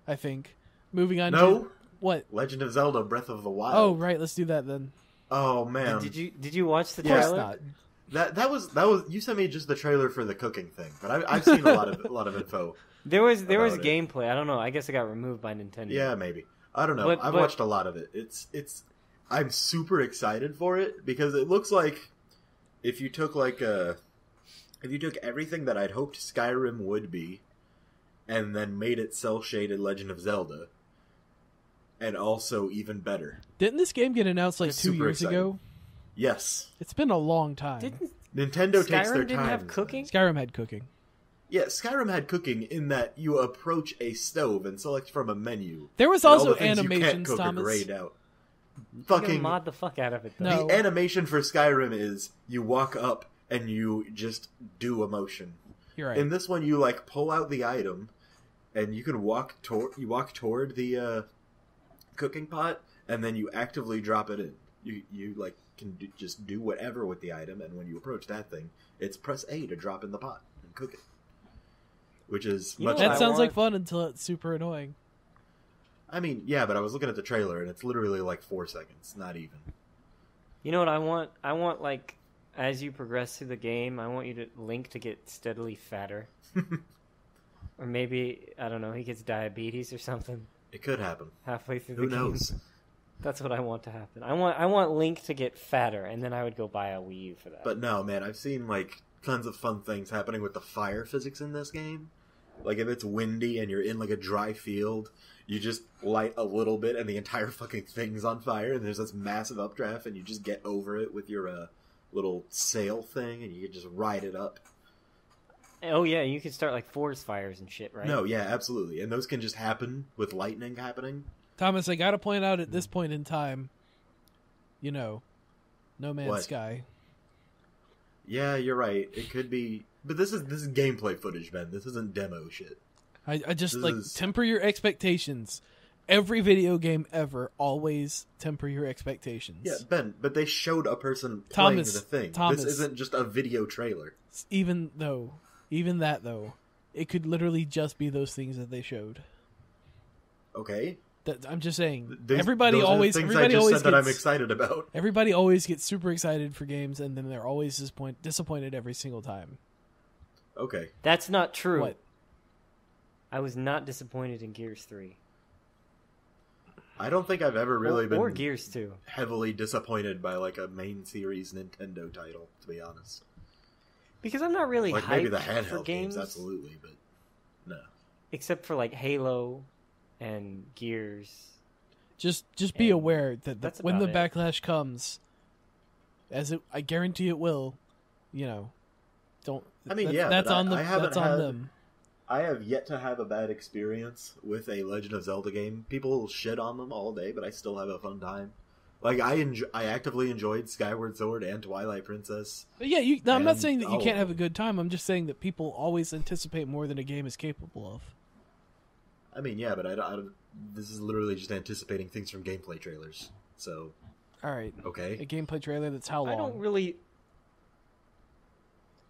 I think. Moving on. No. To what? Legend of Zelda: Breath of the Wild. Oh right, let's do that then. Oh man, did you watch the trailer? trailer? Not. That was you sent me just the trailer for the cooking thing, but I've seen a lot of info. There was gameplay. I don't know. I guess it got removed by Nintendo. Yeah, maybe. I don't know. I've watched a lot of it. It's. I'm super excited for it because it looks like if you took everything that I'd hoped Skyrim would be, and then made it cel-shaded Legend of Zelda, and also even better. Didn't this game get announced like Just 2 super years excited. ago? Yes. It's been a long time. Didn't Nintendo takes Skyrim their didn't time. have cooking? Skyrim had cooking. Yeah, Skyrim had cooking in that you approach a stove and select from a menu. There was and all also the things you can't animations, cook are Thomas. grayed out. You Fucking mod the fuck out of it, though. No. The animation for Skyrim is you walk up and you just do a motion. You're right. In this one, you like pull out the item, and you can walk toward the cooking pot, and then you actively drop it in. You like can just do whatever with the item, and when you approach that thing, it's press A to drop in the pot and cook it. Which is You know much. what That I sounds like want- fun until it's super annoying. I mean, yeah, but I was looking at the trailer, and it's literally like 4 seconds, not even. You know what I want? I want, like, as you progress through the game, I want you to Link to get steadily fatter. Or maybe, I don't know, he gets diabetes or something It could happen. halfway through Who the game. knows? That's what I want to happen. I want Link to get fatter, and then I would go buy a Wii U for that. But no, man, I've seen like tons of fun things happening with the fire physics in this game. Like if it's windy and you're in like a dry field, you just light a little bit and the entire fucking thing's on fire, and there's this massive updraft, and you just get over it with your little sail thing, and you can just ride it up. Oh yeah, you can start like forest fires and shit, right? No, yeah, absolutely, and those can just happen with lightning happening. Thomas, I gotta point out at this point in time, you know, No Man's What? Sky. Yeah, you're right. It could be, but this is gameplay footage, Ben. This isn't demo shit. I just This like is- temper your expectations. Every video game ever, always temper your expectations. Yeah, Ben, but they showed a person playing Thomas, the thing. Thomas. This isn't just a video trailer. Even that though, it could literally just be those things that they showed. Okay. I'm just saying. Those everybody are the always things everybody I just always said that I'm gets- excited about. Everybody always gets super excited for games, and then they're always disappointed every single time. Okay. That's not true. What? I was not disappointed in Gears 3. I don't think I've ever really or been Gears 2. heavily disappointed by like a main series Nintendo title, to be honest. Because I'm not really Like hyped maybe the for handheld games, games, absolutely, but no. except for like Halo and Gears. Just be And aware that that's when the about it. backlash comes, I guarantee it will. You know, don't. I mean, that's, yeah, that's but on I haven't that's on had- them. I have yet to have a bad experience with a Legend of Zelda game. People shit on them all day, but I still have a fun time. Like I actively enjoyed Skyward Sword and Twilight Princess. But yeah, I'm not And saying that you all can't of have a good time. I'm just saying that people always anticipate more than a game is capable of. I mean, yeah, but I don't, this is literally just anticipating things from gameplay trailers. So, All right, okay. a gameplay trailer that's how long? I don't really.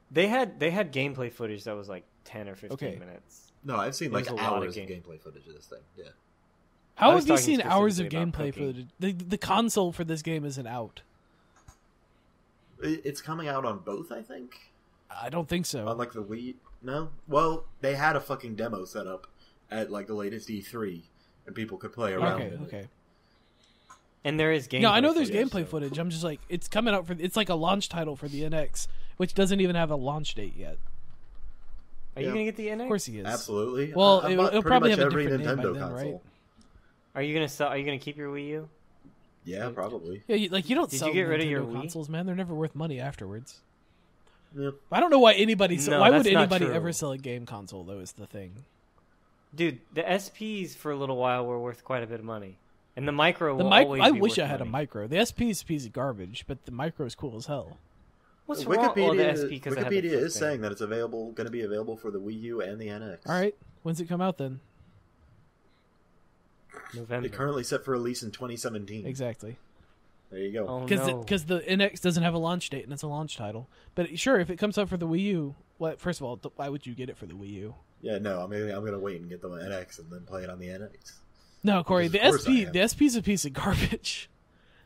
They had gameplay footage that was like 10 or 15 Okay. minutes. No, I've seen like There's a lot of hours of game. gameplay footage of this thing. Yeah. How I was have you talking seen hours of specifically about gameplay cooking. footage? The console for this game isn't out. It's coming out on both, I think. I don't think so. On like the Wii. No? Well, they had a fucking demo set up at like the latest E3, and people could play around. Okay, in it. okay. And there is gameplay. No, I know there's footage, gameplay so- footage. I'm just like, it's coming out it's like a launch title for the NX, which doesn't even have a launch date yet. Are you Yeah. gonna get the NX? Of course he is. Absolutely. Well, I it'll bought pretty probably much have a every different name by Nintendo then, console. right? Are you gonna sell? Are you gonna keep your Wii U? Yeah, probably. Yeah, you don't Did sell you get rid of Nintendo your Wii? consoles, man. They're never worth money afterwards. Yeah. I don't know why anybody. No, why that's would not anybody true. ever sell a game console? Though is the thing. Dude, the SPs for a little while were worth quite a bit of money, and the micro The will mic. always I be wish worth I had money. a micro. The SP is a piece of garbage, but the micro is cool as hell. What's wrong? Oh, the SP because I have the Wikipedia flip is thing. saying that it's going to be available for the Wii U and the NX. All right, when's it come out then? November. It's currently set for release in 2017. Exactly. There you go. Oh Because no. the NX doesn't have a launch date and it's a launch title. But sure, if it comes out for the Wii U, well, first of all, why would you get it for the Wii U? Yeah, no, I'm gonna wait and get the NX and then play it on the NX. No, Corey, Of the course I SP am. the SP is a piece of garbage.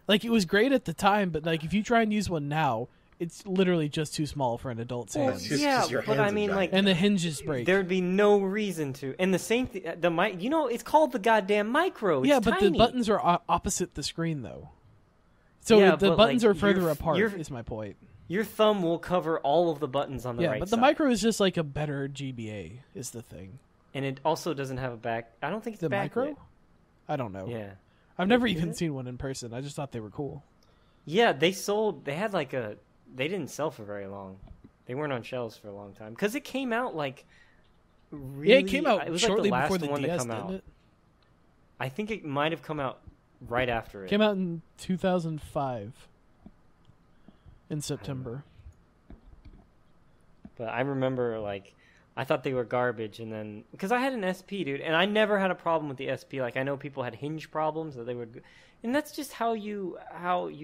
Like it was great at the time, but like if you try and use one now, it's literally just too small for an adult's Well, hands. just yeah, 'cause your but hands I are mean, giant. like, And the hinges break. there'd be no reason to. And the same thing, the mic. You know, it's called the goddamn micro. It's yeah, but tiny. the buttons are opposite the screen though. So Yeah, the but, buttons like, are further you're- apart you're- is my point. Your thumb will cover all of the buttons on the Yeah, right but the side. micro is just like a better GBA is the thing. and it also doesn't have a back. I don't think it's the backlit. micro. I don't know. Yeah, I've never even seen one in person. I just thought they were cool. Yeah, they had like a. They didn't sell for very long. They weren't on shelves for a long time because it came out like. Really, Yeah, it came out it was shortly like the before last the one DS, to come didn't out. it? I think it might have come out right after it. Came out in 2005 in September. But I remember, like, I thought they were garbage, and then because I had an SP, dude, and I never had a problem with the SP. Like, I know people had hinge problems that they would, and that's just how you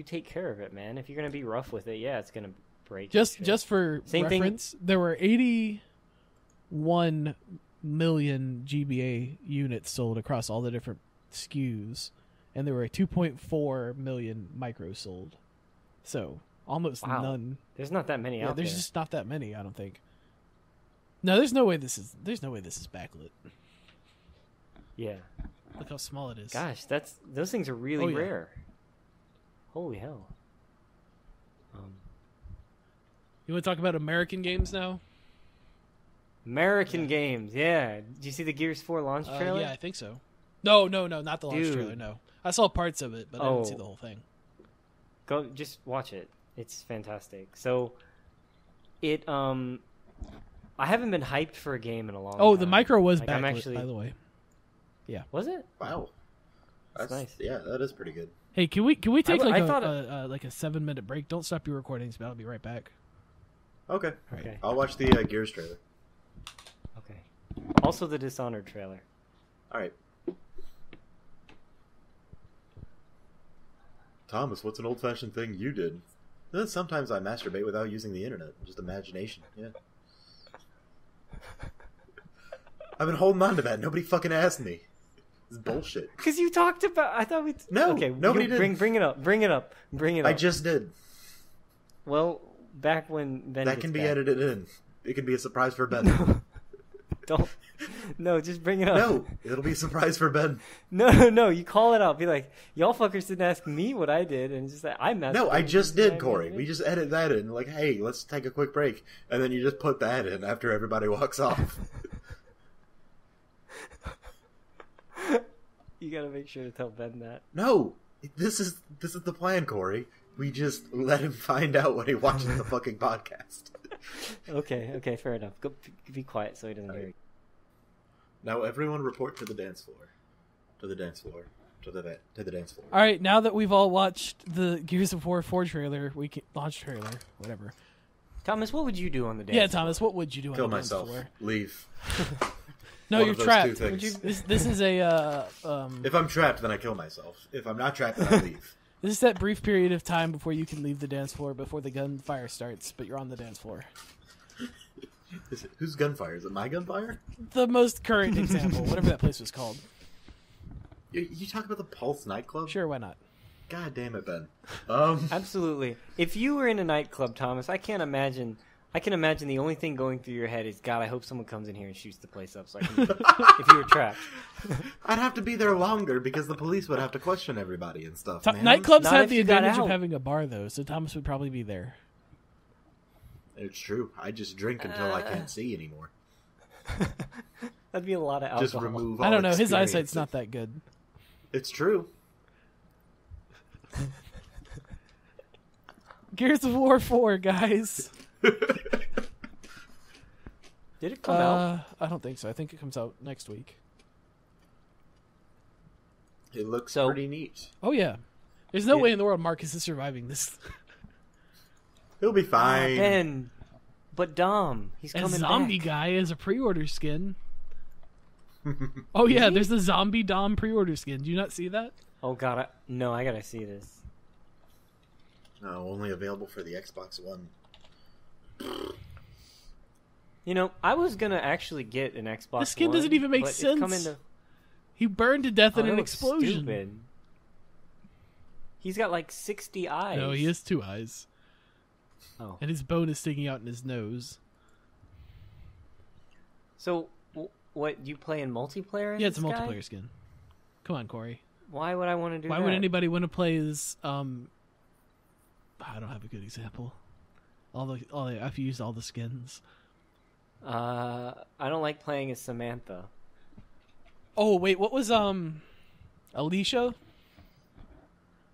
take care of it, man. If you're gonna be rough with it, yeah, it's gonna break. Just for Same reference, thing. there were 81 million GBA units sold across all the different SKUs, and there were 2.4 million micros sold. So almost none. There's not that many out there. There's just not that many, I don't think. No, there's no way this is backlit. Yeah. Look how small it is. Gosh, those things are really rare. Holy hell. You want to talk about American games now? American games, yeah. Did you see the Gears 4 launch trailer? Yeah, I think so. No, not the launch Dude. trailer, no. I saw parts of it, but I didn't see the whole thing. Go, just watch it. It's fantastic. So, I haven't been hyped for a game in a long time. Oh, the micro was like, backlit, by the way. Yeah. Was it? Wow. That's nice. Yeah, that is pretty good. Hey, can we take a 7-minute break? Don't stop your recordings, but I'll be right back. Okay. Okay. I'll watch the Gears trailer. Okay. Also the Dishonored trailer. All right. Thomas, what's an old-fashioned thing you did? Sometimes I masturbate without using the internet. Just imagination. Yeah. I've been holding on to that. Nobody fucking asked me. It's bullshit. Because you talked about... I thought we... No, okay, nobody did. Bring it up. Bring it up. I just did. Well, back when Ben that can be edited in. It can be a surprise for Ben. Don't. No, just bring it up. No, it'll be a surprise for Ben. No, you call it out. Be like, y'all fuckers didn't ask me what I did, and just like, I messed up. No, I just did, Corey. We just edit that in. Like, hey, let's take a quick break. And then you just put that in after everybody walks off. You gotta make sure to tell Ben that. No, this is the plan, Corey. We just let him find out when he watches the fucking podcast. Okay, fair enough. Go be quiet so he doesn't hear you. Now everyone report to the dance floor. To the dance floor. To the dance floor. All right, now that we've all watched the Gears of War 4 trailer, launch trailer, whatever. Thomas, what would you do on the dance Yeah, floor? Thomas, what would you do Kill on the myself. dance floor? Leave. No, One you're of those trapped. two things. This is a... If I'm trapped, then I kill myself. If I'm not trapped, then I leave. This is that brief period of time before you can leave the dance floor before the gunfire starts, but you're on the dance floor. Whose gunfire? Is it my gunfire? The most current example, whatever that place was called. You talk about the Pulse nightclub? Sure, why not? God damn it, Ben. Absolutely. If you were in a nightclub, Thomas, I can imagine the only thing going through your head is, God, I hope someone comes in here and shoots the place up so I can if you were trapped. I'd have to be there longer because the police would have to question everybody and stuff, man. Nightclubs Not have if the you got advantage of out. having a bar, though, so Thomas would probably be there. It's true. I just drink until I can't see anymore. That'd be a lot of alcohol. Just remove all I don't know, his experience. eyesight's not that good. It's true. Gears of War 4, guys. Did it come out? I don't think so. I think it comes out next week. It looks So- pretty neat. Oh, yeah. There's no way in the world Marcus is surviving this. He'll be fine. Ben, but Dom, he's A coming zombie back. guy is a pre-order skin. Oh, yeah, there's the zombie Dom pre-order skin. Do you not see that? Oh God, I gotta see this. No, only available for the Xbox One. You know, I was gonna actually get an Xbox. The skin One, doesn't even make but it's sense. coming to- He burned to death in that an looks explosion. stupid. He's got like 60 eyes. No, he has 2 eyes. Oh. And his bone is sticking out in his nose. So, what, you play in multiplayer? Yeah, it's a this guy? multiplayer skin. Come on, Corey. Why would I want to do that? Why would anybody want to play as, I don't have a good example. I've used all the skins. I don't like playing as Samantha. Oh wait, what was Alicia?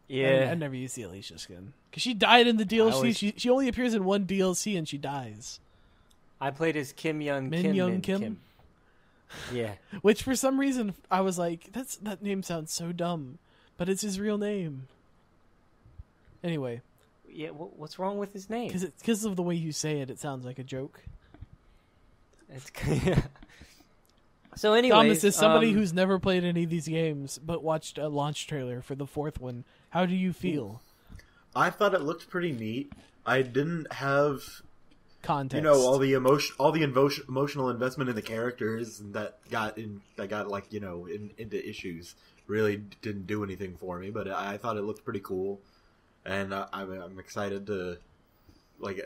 Yeah, I never used the Alicia skin because she died in the DLC. She only appears in one DLC and she dies. I played as Kim Young Kim. Yeah. Which for some reason I was like, that name sounds so dumb, but it's his real name. Anyway. Yeah, what's wrong with his name? Because of the way you say it, it sounds like a joke. It's So anyways, Thomas, as somebody who's never played any of these games but watched a launch trailer for the fourth one, how do you feel? I thought it looked pretty neat. I didn't have context. All the emotional investment in the characters that got into issues. Really didn't do anything for me, but I thought it looked pretty cool, and I'm excited to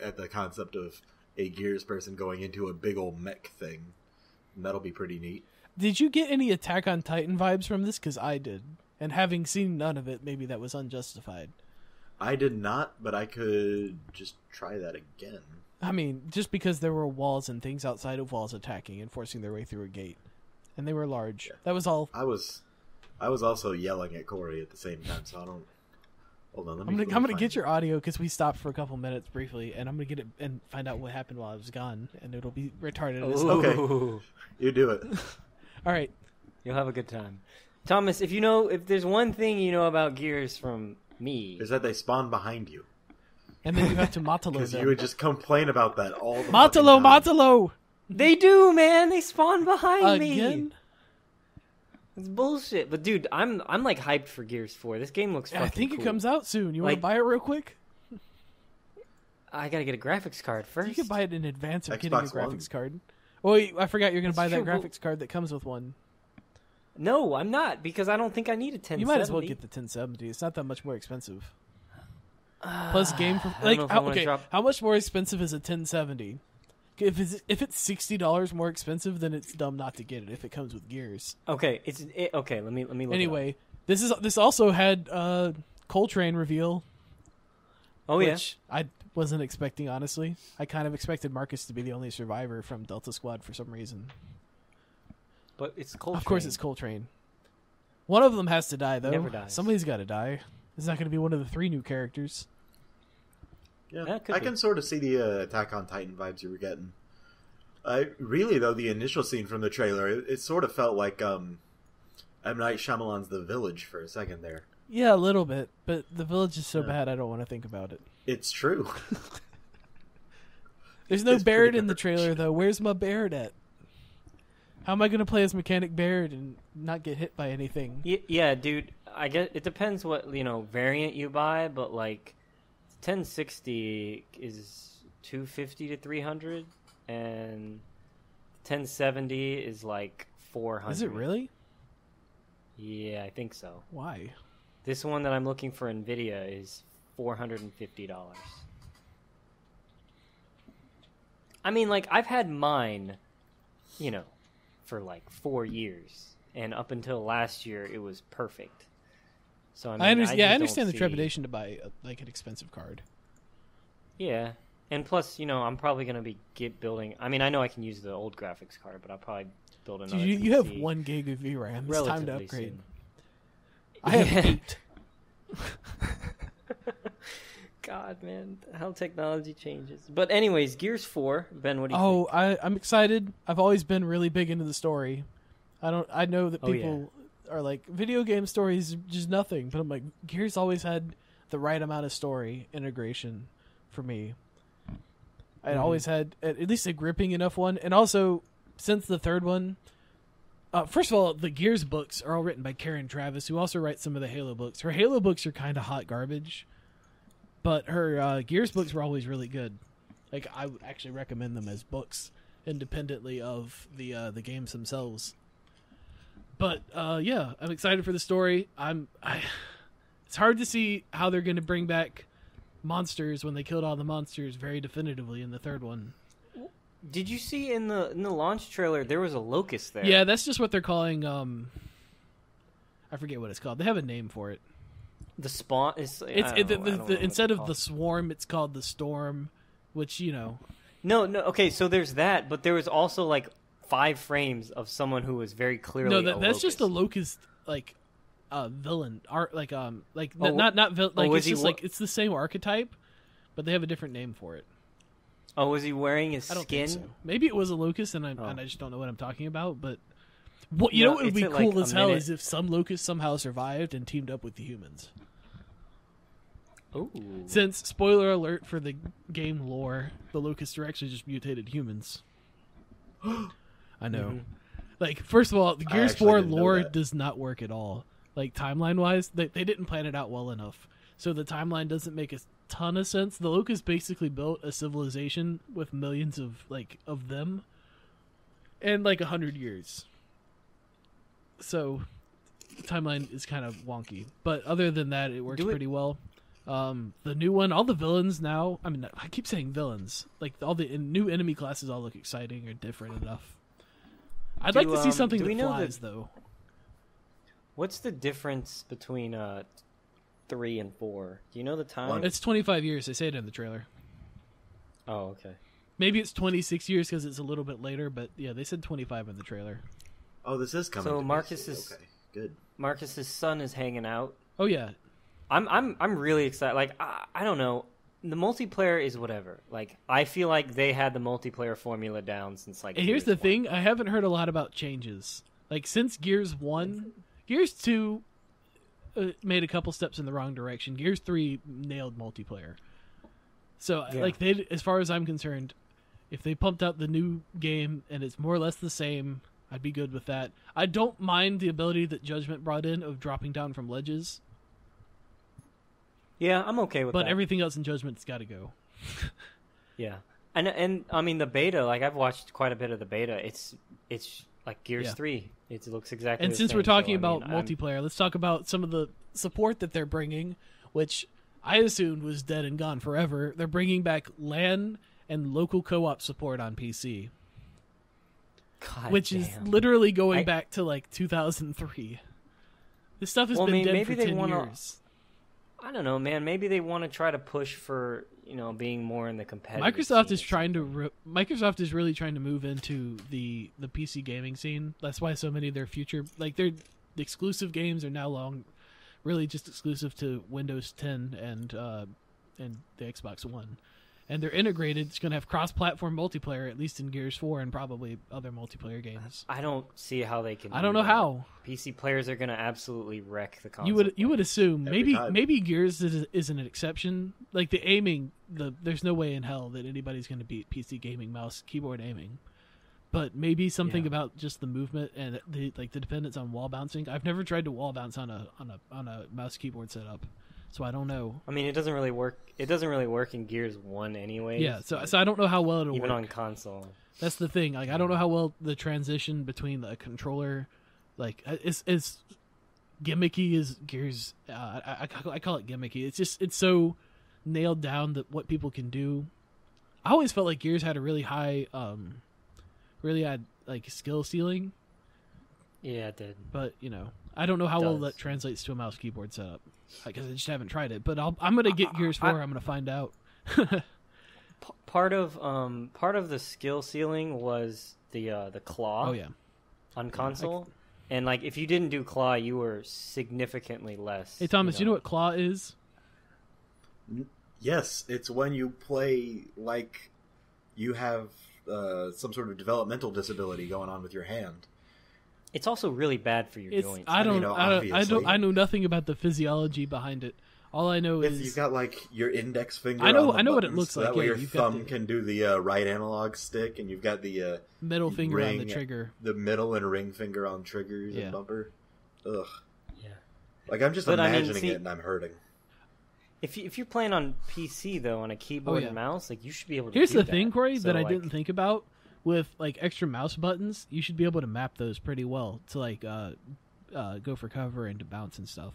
at the concept of a Gears person going into a big old mech thing. And that'll be pretty neat. Did you get any Attack on Titan vibes from this? Because I did, and having seen none of it, maybe that was unjustified. I did not, but I could just try that again. I mean, just because there were walls and things outside of walls attacking and forcing their way through a gate, and they were large. Yeah. That was all. I was also yelling at Corey at the same time, so I don't. Hold on, I'm gonna get your audio because we stopped for a couple minutes briefly, and I'm gonna get it and find out what happened while I was gone, and it'll be retarded. Okay, you do it. All right, you'll have a good time, Thomas. If there's one thing you know about Gears from me, is that they spawn behind you, and then you have to Matalo them. Because you would just complain about that all the Matalo. They do, man. They spawn behind me. It's bullshit. But dude, I'm like hyped for Gears 4. This game looks fucking I think cool. It comes out soon. You want to buy it real quick? I gotta get a graphics card first. You can buy it in advance of Xbox getting a graphics card. Oh, wait, I forgot you're gonna buy that graphics card that comes with one. No, I'm not, because I don't think I need a 1070. You might as well get the 1070. It's not that much more expensive. Plus game for how much more expensive is a 1070? If it's $60 more expensive, then it's dumb not to get it if it comes with Gears. Okay, okay. Let me look. Anyway, this also had Coltrane reveal. Oh which I wasn't expecting, honestly. I kind of expected Marcus to be the only survivor from Delta Squad for some reason. But it's Coltrane. Of course, it's Coltrane. One of them has to die, though. He never dies. Somebody's got to die. It's not going to be one of the 3 new characters. Yeah, I can sort of see the Attack on Titan vibes you were getting. Really, though, the initial scene from the trailer, it sort of felt like M. Night Shyamalan's The Village for a second there. Yeah, a little bit, but The Village is so bad I don't want to think about it. It's true. There's no Barrett in the trailer, though. Where's my Barrett at? How am I going to play as Mechanic Barrett and not get hit by anything? Yeah, dude. I guess it depends what variant you buy, but 1060 is $250 to $300, and 1070 is like $400. Is it really? Yeah, I think so. Why? This one that I'm looking for NVIDIA is $450. I mean, I've had mine, for 4 years, and up until last year, it was perfect. So I understand the trepidation to buy an expensive card. Yeah, and plus, I'm probably going to be building. I mean, I know I can use the old graphics card, but I'll probably build another. You have 1 gig of VRAM. It's time to upgrade. Soon. I have 8. God, man, how technology changes. But anyways, Gears 4. Ben, what do you think? I'm excited. I've always been really big into the story. I know that people are like, video game stories just nothing, but I'm like, Gears always had the right amount of story integration for me. I'd always had at least a gripping enough one, and also since the third one, first of all, the Gears books are all written by Karen Travis, who also writes some of the Halo books. Her Halo books are kind of hot garbage, but her Gears books were always really good. I would actually recommend them as books independently of the games themselves. But yeah, I'm excited for the story. It's hard to see how they're going to bring back monsters when they killed all the monsters very definitively in the third one. Did you see in the launch trailer there was a locust there? Yeah, that's just what they're calling. I forget what it's called. They have a name for it. The spawn. Instead of the swarm, it's called the storm, which No. Okay, so there's that, but there was also 5 frames of someone who was very clearly No, that's just a locust like villain art not villain, like it's just like it's the same archetype, but they have a different name for it. Oh, was he wearing his I don't skin? think so. Maybe it was a locust, and I just don't know what I'm talking about. But what know what would be cool as hell is if some locust somehow survived and teamed up with the humans. Ooh. Since, spoiler alert for the game lore, the locusts are actually just mutated humans. I know. Mm-hmm. Like, first of all, the Gears 4 lore does not work at all. Like, timeline-wise, they didn't plan it out well enough. So the timeline doesn't make a ton of sense. The locusts basically built a civilization with millions of them in, 100 years. So, the timeline is kind of wonky. But other than that, it works pretty well. The new one, all the villains now, I mean, I keep saying villains, like all the new enemy classes all look exciting or different enough. I'd like to see something that flies, though. What's the difference between 3 and 4? Do you know the time? It's 25 years. They say it in the trailer. Oh, okay. Maybe it's 26 years because it's a little bit later, but yeah, they said 25 in the trailer. Oh, this is coming. So to Marcus's okay, good. Marcus's son is hanging out. Oh yeah. I'm really excited. Like I don't know, the multiplayer is whatever. Like I feel like they had the multiplayer formula down since like. And here's the thing: I haven't heard a lot about changes. Like since Gears 1, Gears 2 made a couple steps in the wrong direction. Gears 3 nailed multiplayer. So like they, as far as I'm concerned, if they pumped out the new game and it's more or less the same, I'd be good with that. I don't mind the ability that Judgment brought in of dropping down from ledges. Yeah, I'm okay with that. But everything else in Judgment's got to go. Yeah, and I mean the beta. Like I've watched quite a bit of the beta. It's like Gears 3. It looks exactly. And the since same, we're talking so, about multiplayer, let's talk about some of the support that they're bringing, which I assumed was dead and gone forever. They're bringing back LAN and local co-op support on PC, which is literally going back to like 2003. This stuff has been dead for 10 years. I don't know, man. Maybe they want to try to push for, being more in the competitive Microsoft scene. is trying to Microsoft is really trying to move into the PC gaming scene. That's why so many of their future, like their exclusive games are now really just exclusive to Windows 10 and the Xbox One. And they're integrated. It's going to have cross-platform multiplayer, at least in Gears 4 and probably other multiplayer games. I don't see how they can. I don't know how. PC players are going to absolutely wreck the console. You would assume maybe Gears is an exception. Like the aiming, there's no way in hell that anybody's going to beat PC gaming mouse keyboard aiming. But maybe something about just the movement and the dependence on wall bouncing. I've never tried to wall bounce on a mouse keyboard setup. So I don't know. I mean, it doesn't really work. It doesn't really work in Gears 1 anyway. Yeah, so I don't know how well it'll work. Even on console. That's the thing. Like, I don't know how well the transition between the controller, like, is gimmicky as Gears. I call it gimmicky. It's so nailed down that what people can do. I always felt like Gears had a really high, skill ceiling. Yeah, it did. But I don't know how well that translates to a mouse keyboard setup. Because I just haven't tried it, but I'm gonna get Gears 4. I'm gonna find out. Part of the skill ceiling was the claw. Oh yeah, on console, and like if you didn't do claw, you were significantly less. Hey Thomas, you know what claw is? Yes, it's when you play like you have some sort of developmental disability going on with your hand. It's also really bad for your joints. I know nothing about the physiology behind it. All I know is you've got like your index finger. I know buttons, what it looks like. That way your thumb can do the right analog stick, and you've got the middle finger on the trigger. The middle and ring finger on triggers and bumper. Ugh. Yeah. Like I'm just imagining it, and I'm hurting. If you're playing on PC though, on a keyboard and mouse, like you should be able to. Here's the thing, Corey, that I didn't think about. With like extra mouse buttons, you should be able to map those pretty well to like go for cover and to bounce and stuff.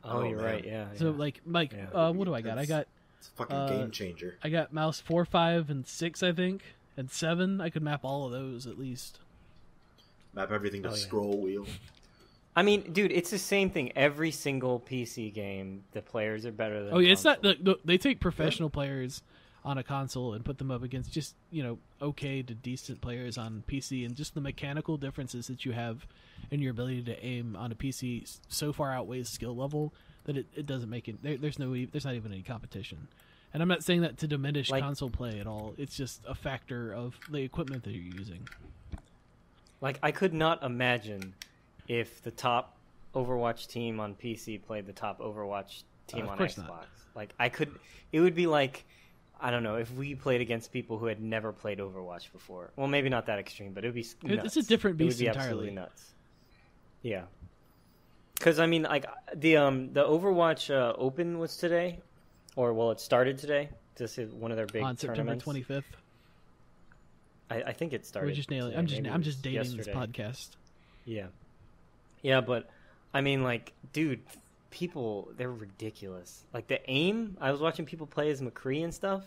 Oh, you're right. Yeah. So what do I got? I got it's a fucking game changer. I got mouse 4, 5, and 6, I think, and 7. I could map all of those at least. Map everything to scroll wheel. I mean, dude, it's the same thing. Every single PC game, the players are better than. Oh yeah, console. It's not. They take professional players on a console and put them up against just, okay to decent players on PC, and just the mechanical differences that you have in your ability to aim on a PC so far outweighs skill level that it doesn't make it. There's not even any competition. And I'm not saying that to diminish console play at all. It's just a factor of the equipment that you're using. Like, I could not imagine if the top Overwatch team on PC played the top Overwatch team on Xbox. Not. Like, it would be like, I don't know, if we played against people who had never played Overwatch before. Well, maybe not that extreme, but it would be nuts. It's a different beast entirely. Absolutely Nuts. Yeah. Because, I mean, like, the Overwatch Open was today. Or, well, it started today. This is one of their big tournaments. On September 25th. I think it started. We're just nailing. I'm just dating yesterday. This podcast. Yeah. Yeah, but, I mean, like, dude, people, they're ridiculous. Like, the aim, I was watching people play as McCree and stuff.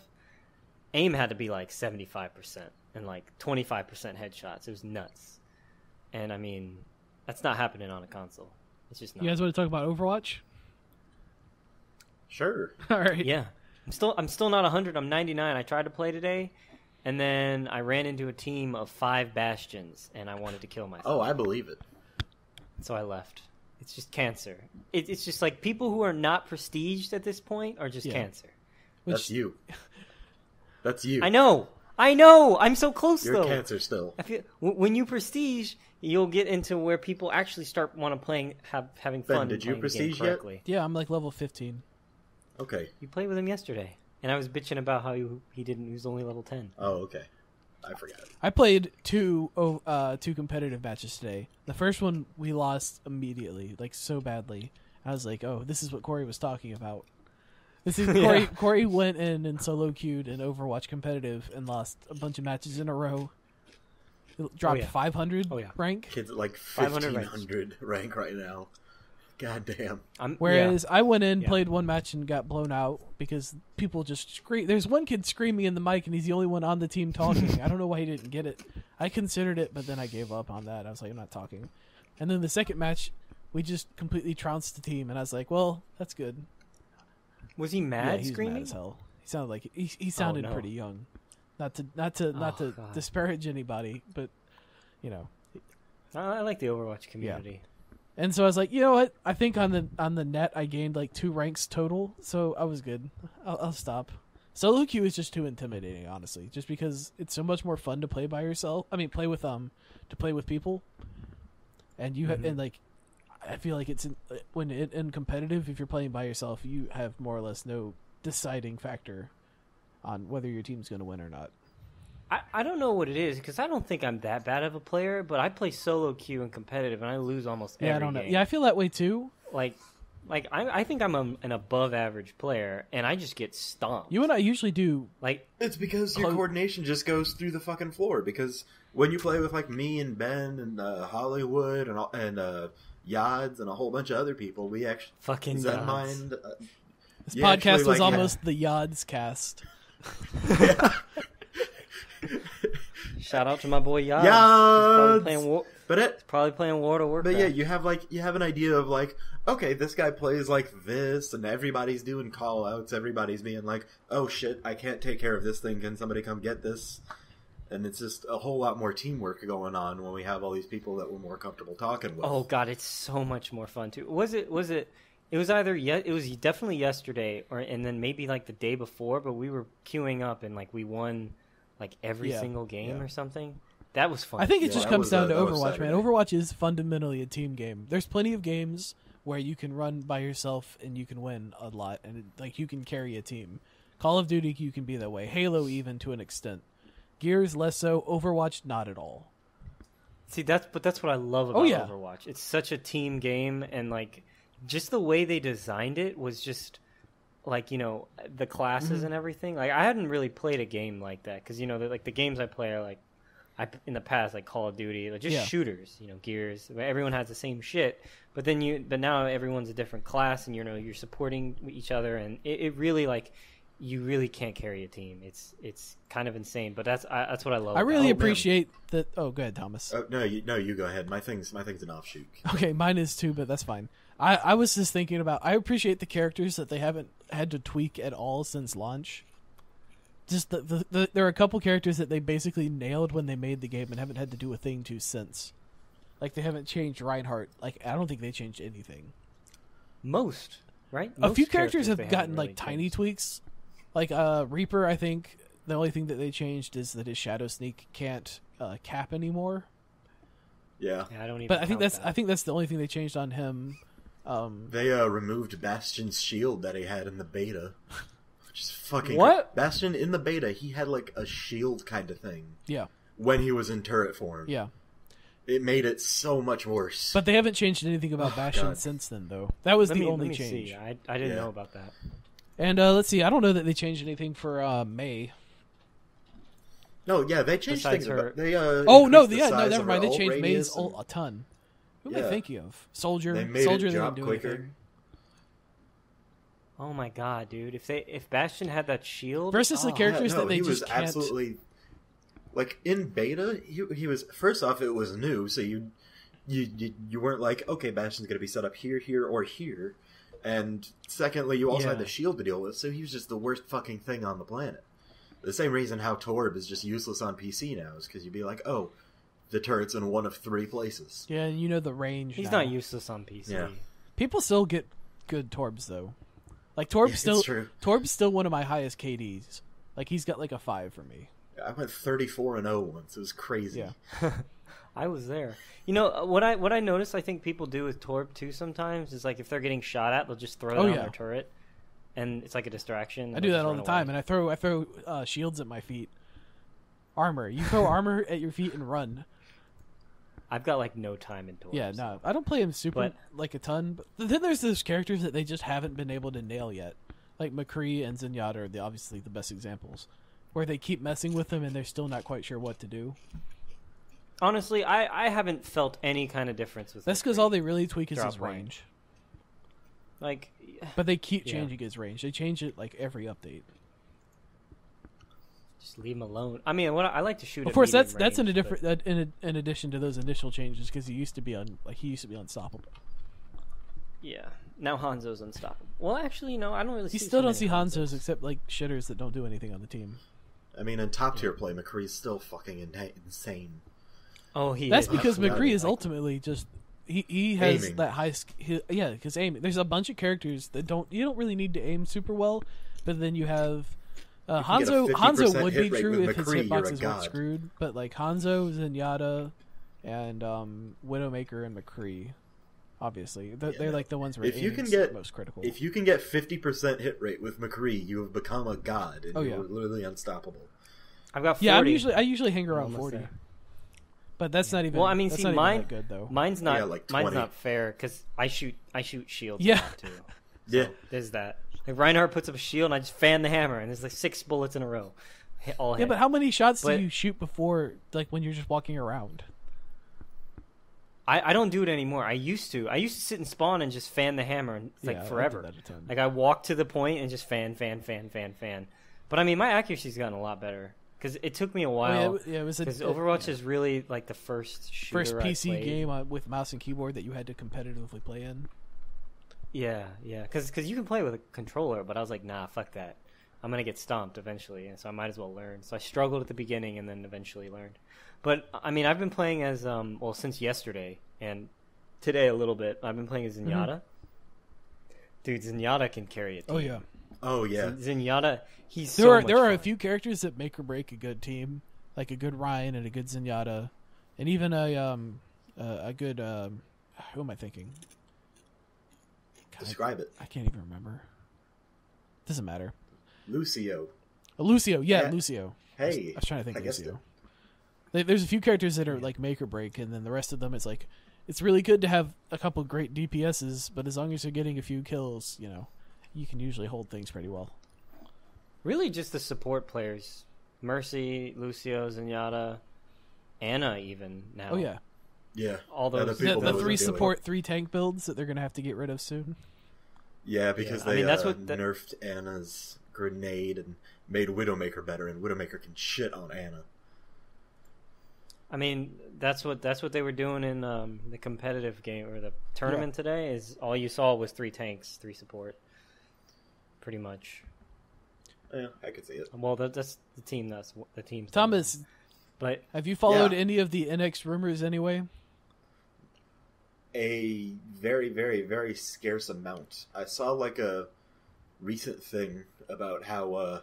Aim had to be, like, 75% and, like, 25% headshots. It was nuts. And, I mean, that's not happening on a console. It's just not. You guys want to talk about Overwatch? Sure. All right. Yeah. I'm still not 100. I'm 99. I tried to play today, and then I ran into a team of 5 Bastions, and I wanted to kill myself. Oh, I believe it. So I left. It's just cancer. It's just like people who are not prestiged at this point are just cancer. That's you. That's you. I know. I'm so close, You're though. You're cancer still. I feel, when you prestige, you'll get into where people actually start having fun. Ben, did you prestige yet? Yeah, I'm like level 15. Okay. You played with him yesterday, and I was bitching about how he was only level 10. Oh, okay. I forgot. I played two competitive matches today. The first one we lost immediately, like so badly. I was like, "Oh, this is what Corey was talking about." This is Corey went in and solo queued in Overwatch competitive and lost a bunch of matches in a row. Dropped 500 rank. Kids at like 1500 rank right now. God damn. Whereas I went in, played one match, and got blown out because people just scream. There's one kid screaming in the mic, and he's the only one on the team talking. I don't know why he didn't get it. I considered it, but then I gave up on that. I was like, I'm not talking. And then the second match, we just completely trounced the team, and I was like, well, that's good. Was he mad? He screaming? was mad as hell. He sounded like he sounded pretty young. Not to disparage anybody, but I like the Overwatch community. Yeah. And so I was like, you know what? I think on the net I gained like 2 ranks total, so I was good. I'll stop. Solo queue is just too intimidating, honestly. Just because it's so much more fun to play by yourself. I mean, play with people, and you and like, I feel like it's in competitive. If you're playing by yourself, you have more or less no deciding factor on whether your team's going to win or not. I don't know what it is, because I don't think I'm that bad of a player, but I play solo queue and competitive, and I lose almost every I don't know. game. Yeah, I feel that way too. Like I think I'm an above average player, and I just get stomped. You and I usually do. Like, it's because your coordination just goes through the fucking floor. Because when you play with like me and Ben and Hollywood and Yods and a whole bunch of other people, we actually fucking Zenmind. This podcast was almost the Yods cast. Yeah. Shout out to my boy Yods. He's probably playing World of Warcraft. But yeah, you have an idea of like, okay, this guy plays like this, and everybody's doing call outs. Everybody's being like, oh shit, I can't take care of this thing. Can somebody come get this? And it's just a whole lot more teamwork going on when we have all these people that we're more comfortable talking with. Oh god, it's so much more fun too. It was definitely yesterday, and then maybe like the day before, but we were queuing up and like we won like every single game or something. That was fun. I think it just comes down to Overwatch, man. Overwatch is fundamentally a team game. There's plenty of games where you can run by yourself and you can win a lot, and like you can carry a team. Call of Duty, you can be that way. Halo, even to an extent. Gears, less so. Overwatch, not at all. See, that's what I love about Overwatch. It's such a team game, and like just the way they designed it was just like, the classes and everything. Like, I hadn't really played a game like that, because the games I play are like, in the past, like Call of Duty, like just shooters, Gears. Everyone has the same shit, but now everyone's a different class, and you're supporting each other, and it really like, you really can't carry a team. It's kind of insane, but that's what I love. I really appreciate that. Oh, go ahead, Thomas. No, you go ahead. My thing's an offshoot. Okay, mine is too, but that's fine. I was just thinking about. I appreciate the characters that they haven't had to tweak at all since launch. just there are a couple characters that they basically nailed when they made the game and haven't had to do a thing to since. Like, they haven't changed Reinhardt. Like, I don't think they changed anything. Most, right? A few characters have gotten, really like, tiny tweaks. Like, Reaper, I think, the only thing that they changed is that his Shadow Sneak can't cap anymore. Yeah. I don't even But I think that's the only thing they changed on him. They removed Bastion's shield that he had in the beta. Which is fucking... What? Bastion, in the beta, he had, like, a shield kind of thing. Yeah. When he was in turret form. Yeah. It made it so much worse. But they haven't changed anything about Bastion since then, though. That was the only change. See. I didn't know about that. And let's see. I don't know that they changed anything for Mei. No, yeah, they changed things. Her... They no, never mind. They changed Mei's a ton. Who am I thinking of? Soldier. They made Soldier it drop didn't do quicker. anything. Oh my god, dude! If Bastion had that shield versus the characters that they he just was can't... absolutely like in beta. He was first off, it was new, so you weren't like, okay, Bastion's gonna be set up here, or here. And secondly, you also had the shield to deal with, so he was just the worst fucking thing on the planet. The same reason how Torb is just useless on PC now is because you'd be like, oh, the turret's in one of 3 places. Yeah, and you know the range. He's now. not useless on PC. Yeah. People still get good Torbs though. Like Torb's still one of my highest KDs. Like he's got like a 5 for me. I went 34-0 once. It was crazy. Yeah. I was there. You know what I noticed? I think people do with Torb too sometimes is like if they're getting shot at, they'll just throw down their turret, and it's like a distraction. I do that all the time, and I throw shields at my feet. Armor. You throw armor at your feet and run. I've got like no time in Torb. Yeah, no, I don't play him like a ton. But then there's those characters that they just haven't been able to nail yet, like McCree and Zenyatta are obviously the best examples, where they keep messing with them and they're still not quite sure what to do. Honestly, I haven't felt any kind of difference with. That's because all they really tweak is his range. Like, but they keep changing his range. They change it like every update. Just leave him alone. I mean, what I like to shoot. Of course, that's in a different in addition to those initial changes because he used to be unstoppable. Yeah. Now Hanzo's unstoppable. Well, actually, no, I don't really. You still don't see Hanzo's except like shitters that don't do anything on the team. I mean, in top tier play, McCree's still fucking insane. Oh, that's because McCree is ultimately just he has aiming. That high because aiming. There's a bunch of characters that you don't really need to aim super well, but then you have Hanzo would be true if his hitboxes weren't screwed, but like Hanzo, Zenyatta, and Widowmaker and McCree, obviously they're like the ones where if you can get most critical. If you can get 50% hit rate with McCree, you have become a god, and you're literally unstoppable. I've got 40. Yeah, I usually hang around 40. There. But that's not even. Well, I mean, see, mine that good though. Mine's not. Like mine's not fair because I shoot shields. Yeah. Too. So there's that. Like Reinhardt puts up a shield, and I just fan the hammer, and there's like 6 bullets in a row. All hit. But how many shots do you shoot before, like when you're just walking around? I don't do it anymore. I used to sit and spawn and just fan the hammer, and like forever. I did that a ton. Like I walk to the point and just fan. But I mean, my accuracy's gotten a lot better. Because it took me a while. Because Overwatch is really like the first PC game with mouse and keyboard that you had to competitively play in. Yeah. Because you can play with a controller, but I was like, nah, fuck that. I'm gonna get stomped eventually, and so I might as well learn. So I struggled at the beginning, and then eventually learned. But I mean, I've been playing as since yesterday and today a little bit. I've been playing as Zenyatta. Mm-hmm. Dude, Zenyatta can carry a team. Oh yeah. Zenyatta. There are a few characters that make or break a good team, like a good Ryan and a good Zenyatta, and even a good who am I thinking? Describe it. I can't even remember. Doesn't matter. Lucio. Lucio, Lucio. Hey, I was trying to think of Lucio. There's a few characters that are like make or break, and then the rest of them, it's like it's really good to have a couple great DPSs, but as long as you're getting a few kills, you can usually hold things pretty well. Really, just the support players: Mercy, Lucio, Zenyatta, Ana, even now. Oh yeah, yeah. All those the 3 support, 3 tank builds that they're gonna have to get rid of soon. Yeah, because they nerfed Ana's grenade and made Widowmaker better, and Widowmaker can shit on Ana. I mean, that's what they were doing in the competitive game or the tournament today. Is all you saw was 3 tanks, 3 support, pretty much. Yeah, I could see it. Well, that's the team. That's the team. Thomas, but have you followed any of the NX rumors anyway? A very, very, very scarce amount. I saw like a recent thing about how who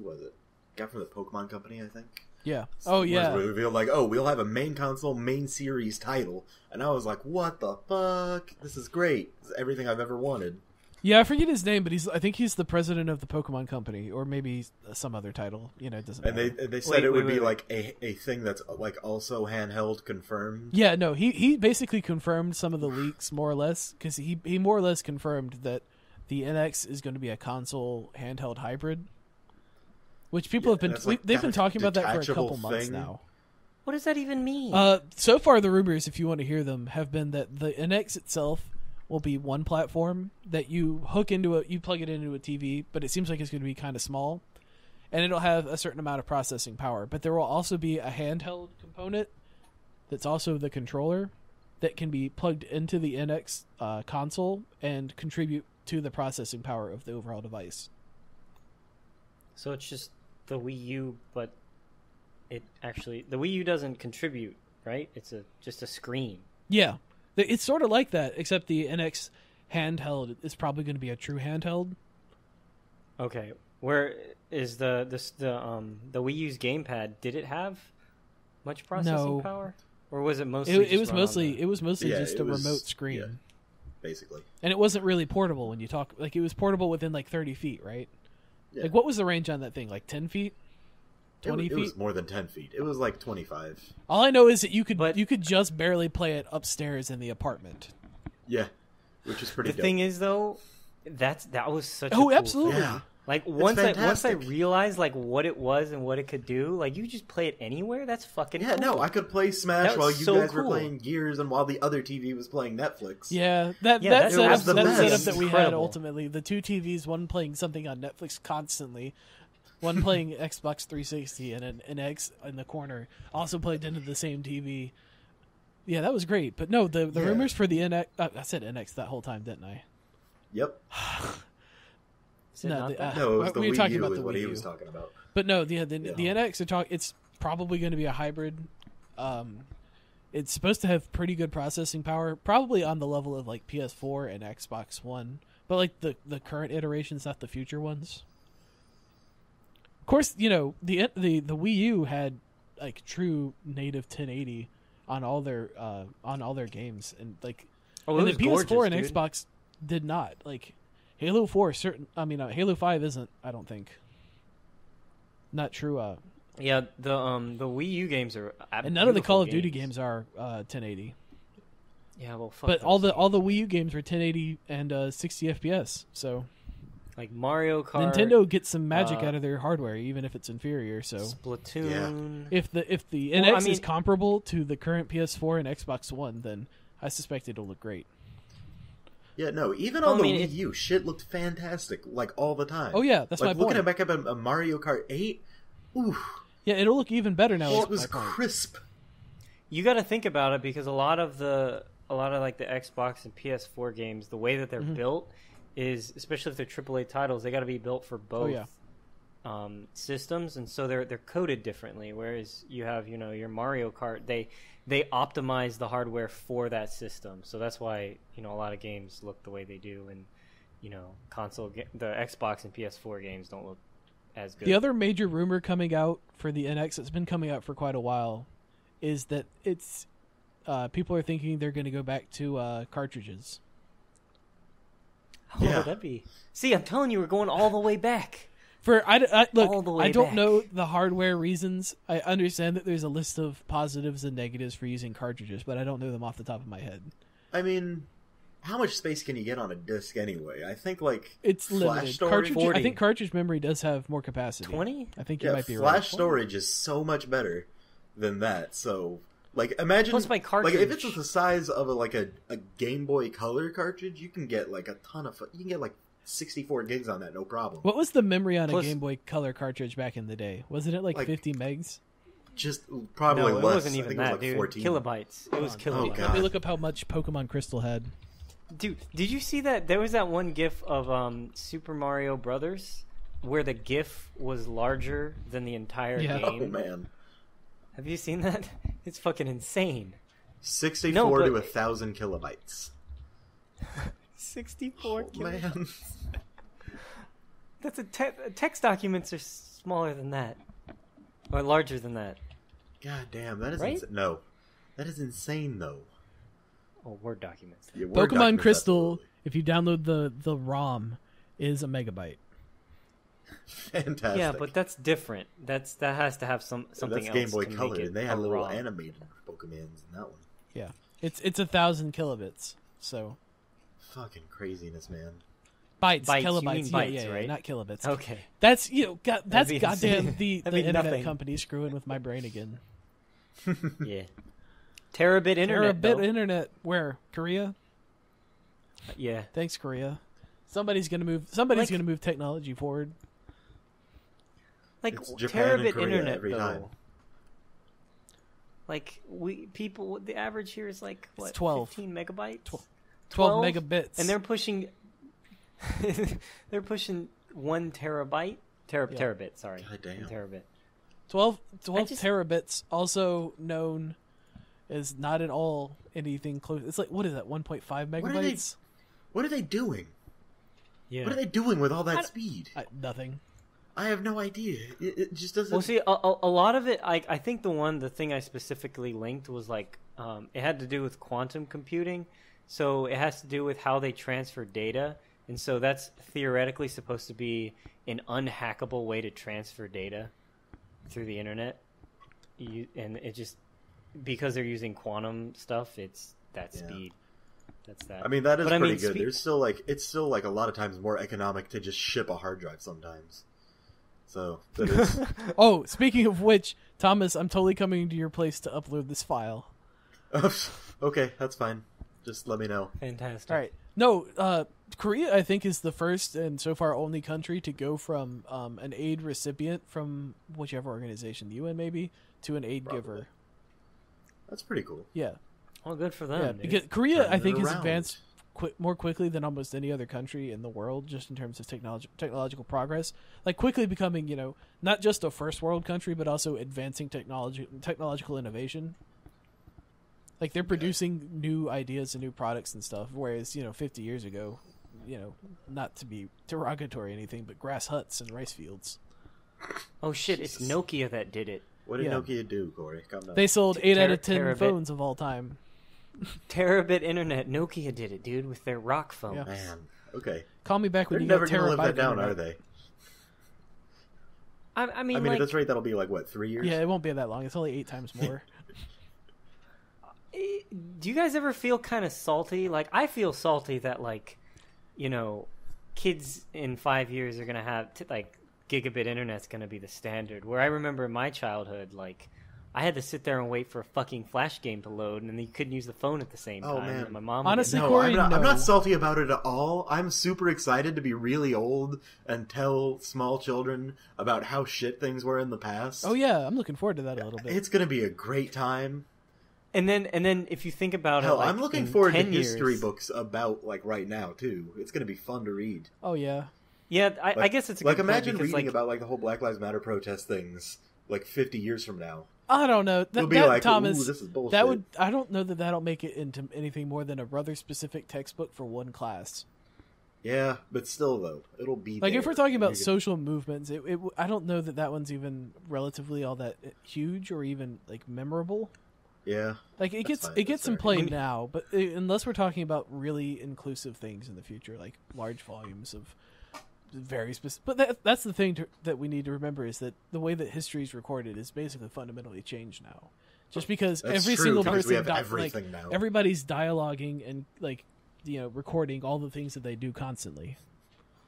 was it? Guy from the Pokemon Company, I think. Yeah. Oh yeah. Was revealed like, we'll have a main console, main series title, and I was like, what the fuck? This is great. This is everything I've ever wanted. Yeah, I forget his name, but I think he's the president of the Pokemon Company, or maybe some other title. You know, it doesn't matter. And they said it would be like a thing that's like also handheld confirmed. Yeah, no, he basically confirmed some of the leaks more or less, because he more or less confirmed that the NX is going to be a console handheld hybrid, which people have been they've been talking about that for a couple months now. What does that even mean? So far the rumors, if you want to hear them, have been that the NX itself will be one platform that you hook into you plug it into a TV, but it seems like it's going to be kind of small, and it'll have a certain amount of processing power. But there will also be a handheld component that's also the controller that can be plugged into the NX console and contribute to the processing power of the overall device. So it's just the Wii U, but the Wii U doesn't contribute, right? It's just a screen. Yeah. It's sort of like that, except the NX handheld is probably going to be a true handheld. Okay, where is the Wii U's gamepad? Did it have much processing power, or was it mostly? It was mostly just a remote screen, basically. And it wasn't really portable. When you talk, like it was portable within like 30 feet, right? Yeah. Like what was the range on that thing? Like 10 feet? 20 feet? It was more than 10 feet. It was like 25. All I know is that you could just barely play it upstairs in the apartment. Yeah, which is pretty. The thing is, though, that was such. Cool absolutely. Thing. Yeah. Like once I realized like what it was and what it could do, like you just play it anywhere. That's fucking cool. No, I could play Smash while you guys were playing Gears and while the other TV was playing Netflix. Yeah, that setup that we had ultimately, the two TVs, one playing something on Netflix constantly, one playing Xbox 360, and an X in the corner also plugged into the same TV. Yeah, that was great. But no, the rumors for the NX... I said NX that whole time, didn't I? Yep. No, it was the we were Wii talking U about is the what Wii he U. was talking about. But no, the NX, it's probably going to be a hybrid. It's supposed to have pretty good processing power, probably on the level of like PS4 and Xbox One, but like the current iterations, not the future ones. Of course, you know, the Wii U had like true native 1080 on all their games, and like and the PS4 and Xbox did not. Like Halo 4 Halo 5 isn't, I don't think. Not true. Yeah, the Wii U games are and none of the Call of Duty games are 1080. Yeah, well, fuck but all the Wii U games are 1080 and 60 FPS. So like Mario Kart, Nintendo gets some magic out of their hardware, even if it's inferior. So Splatoon. Yeah. If the NX is comparable to the current PS4 and Xbox One, then I suspect it'll look great. Yeah, no, even on the Wii U, shit looked fantastic, like, all the time. Oh, yeah, that's my point. Looking back up at Mario Kart 8, oof. Yeah, it'll look even better now. It was crisp. You got to think about it, because a lot of like the Xbox and PS4 games, the way that they're built is, especially if they're AAA titles, they got to be built for both systems, and so they're coded differently. Whereas you have, your Mario Kart, they optimize the hardware for that system, so that's why a lot of games look the way they do, and the Xbox and PS4 games don't look as good. The other major rumor coming out for the NX, it's been coming out for quite a while, is that it's people are thinking they're going to go back to cartridges. How would that be? See, I'm telling you, we're going all the way back. Look, all the way I don't back. know the hardware reasons. I understand that there's a list of positives and negatives for using cartridges, but I don't know them off the top of my head. I mean, how much space can you get on a disc anyway? I think it's flash limited. storage. I think cartridge memory does have more capacity. 20? I think you might be right. Flash storage is so much better than that. So, imagine plus my cartridge. if it's the size of a Game Boy Color cartridge, you can get a ton of. You can get 64 gigs on that, no problem. What was the memory on a Game Boy Color cartridge back in the day? Wasn't it 50 megs? Just probably less. It wasn't even I think that, it was dude. 14. Kilobytes. It was kilobytes. God. Let me look up how much Pokemon Crystal had. Dude, did you see that? There was that one GIF of Super Mario Brothers where the GIF was larger than the entire game. Oh man, have you seen that? It's fucking insane. 64 to 1,000 kilobytes. 64 kilobytes. Man, That's text documents are smaller than that, or larger than that. God damn, that is right? No, that is insane though. Oh, Word documents. Yeah, Word Pokemon documents, Crystal, absolutely. if you download the ROM, is a megabyte. Fantastic. Yeah, but that's different. That has to have something that's else. Game Boy to Color, make it and they had a little ROM. animated Pokemons in that one. Yeah, it's 1,000 kilobits. So Fucking craziness, man. bytes, Bytes, you kilobytes, mean yeah, bytes, yeah, right? not kilobits. Okay. That's that's be goddamn insane. the That'd be internet nothing. company screwing with my brain again. Yeah. Terabit internet. Terabit though. internet, where Korea? Yeah. Thanks, Korea. Somebody's gonna move technology forward. Like It's Japan and terabit Korea internet every though. time. Like the average here is like what? 12. 15 megabytes. 12 megabits, And they're pushing. They're pushing 1 terabyte. Terabit. Sorry. God damn. 1 terabit. 12 I just- terabits, also known as not at all anything close. It's like, what is that? 1.5 megabytes? What are they doing? Yeah. What are they doing with all that speed? Nothing. I have no idea. It just doesn't. Well, see, a lot of it, I think the thing I specifically linked was like, it had to do with quantum computing. So it has to do with how they transfer data. And so that's theoretically supposed to be an unhackable way to transfer data through the internet. And it just, because they're using quantum stuff, it's that speed. That's that. I mean, that is But pretty good. There's still it's still like a lot of times more economic to just ship a hard drive sometimes. So that is. Oh, speaking of which, Thomas, I'm totally coming to your place to upload this file. Okay, that's fine. Just let me know. Fantastic. All right. No, Korea, I think, is the first and so far only country to go from an aid recipient from whichever organization, the UN maybe, to an aid giver. That's pretty cool. Yeah. Well, good for them. Yeah, dude. because Korea, Turn I it think, has around. advanced more quickly than almost any other country in the world, just in terms of technological progress. Like quickly becoming, not just a first world country, but also advancing technological innovation. Like they're producing new ideas and new products and stuff, whereas 50 years ago, not to be derogatory or anything, but grass huts and rice fields. Oh shit! It's Nokia that did it. What did Yeah. Nokia do, Corey? Calm down. They sold 8 out of 10 Terabit. phones of all time. Terabit internet. Nokia did it, dude, with their rock phones. Yeah. Man, okay. Call me back They're when you never get going to live terabyte that down, internet. are they? I mean, I mean, like, at this rate, that'll be like, what, 3 years? Yeah, it won't be that long. It's only 8 times more. do you guys ever feel kind of salty? Like, I feel salty that, like, kids in 5 years are gonna have gigabit internet's gonna be the standard. Where I remember in my childhood, like, I had to sit there and wait for a fucking flash game to load, and then you couldn't use the phone at the same time. man. And my mom would Honestly, get- No, Corey, I'm no. not salty about it at all. I'm super excited to be really old and tell small children about how shit things were in the past. Oh yeah, I'm looking forward to that a little bit. It's going to be a great time. and then if you think about Hell, it, like, I'm looking in forward to 10 years, history books about, like, right now, too. It's going to be fun to read. Oh yeah. Yeah, I guess it's a like, good point imagine because, reading like, about, like, the whole Black Lives Matter protest things, like, 50 years from now. I don't know. You'll be like, Thomas, ooh, this is bullshit. that would. I don't know that'll make it into anything more than a rather specific textbook for one class. Yeah, but still, though, it'll be Like there. if we're talking about You can- social movements, I don't know that one's even relatively all that huge or even like memorable. Yeah. Like it That's gets fine, it gets that's some fair. play now, but unless we're talking about really inclusive things in the future, like large volumes of very specific. But that's the thing that we need to remember is that the way that history is recorded is basically fundamentally changed now. Just because That's every true, single because we person, have everything now. everybody's dialoguing and recording all the things that they do constantly.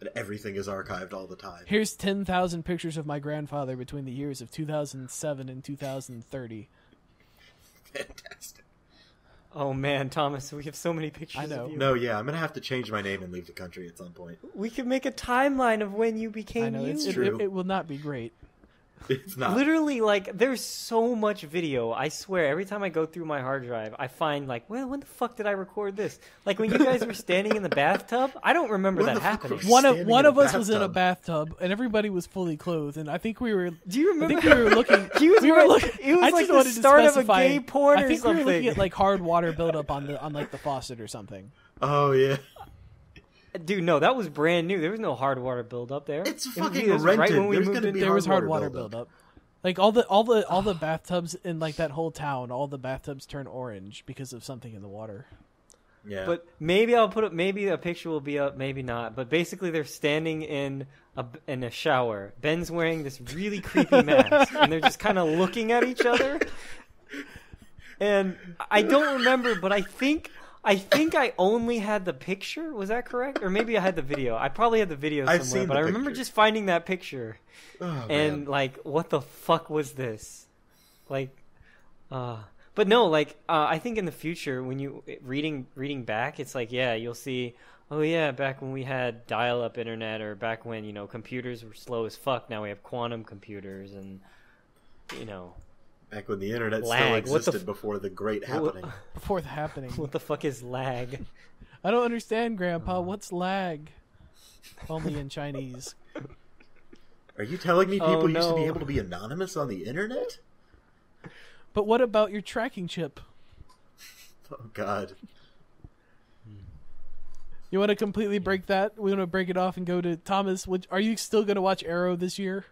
And everything is archived all the time. Here's 10,000 pictures of my grandfather between the years of 2007 and 2030. Fantastic. oh man, Thomas, we have so many pictures. I know. Of you. No, yeah, I'm going to have to change my name and leave the country at some point. We could make a timeline of when you I became know you. it true. will not be great. It's not. Literally, like, there's so much video. I swear, every time I go through my hard drive, I find, like, well, when the fuck did I record this? Like, when you guys were standing in the bathtub, I don't remember that happening. One of us was in a bathtub, and everybody was fully clothed, and I think we were... Do you remember? I think we were looking... It was like the start of a gay porn or something. I think we were looking at, like, hard water buildup on like, the faucet or something. Oh, yeah. Dude, no, that was brand new. There was no hard water buildup there. It's fucking rented. Right when we There's moved in, there was hard water buildup. Like all the bathtubs in like that whole town, all the bathtubs turn orange because of something in the water. Yeah. But maybe I'll put up. Maybe a picture will be up. Maybe not. But basically, they're standing in a shower. Ben's wearing this really creepy mask, and they're just kind of looking at each other. And I don't remember, but I think I only had the picture. Was that correct? Or maybe I had the video. I probably had the video somewhere, but I remember just finding that picture. Oh, and, like, what the fuck was this? Like, but no, like, I think in the future, when you, reading back, it's like, yeah, you'll see, oh yeah, back when we had dial-up internet, or back when, you know, computers were slow as fuck, now we have quantum computers, and, you know. Back when the internet lag. still existed before the great happening. Before the happening. What the fuck is lag? I don't understand, Grandpa. What's lag? Only in Chinese. Are you telling me people used to be able to be anonymous on the internet? But what about your tracking chip? Oh, God. You want to completely break that? We want to break it off and go to Thomas. Are you still going to watch Arrow this year?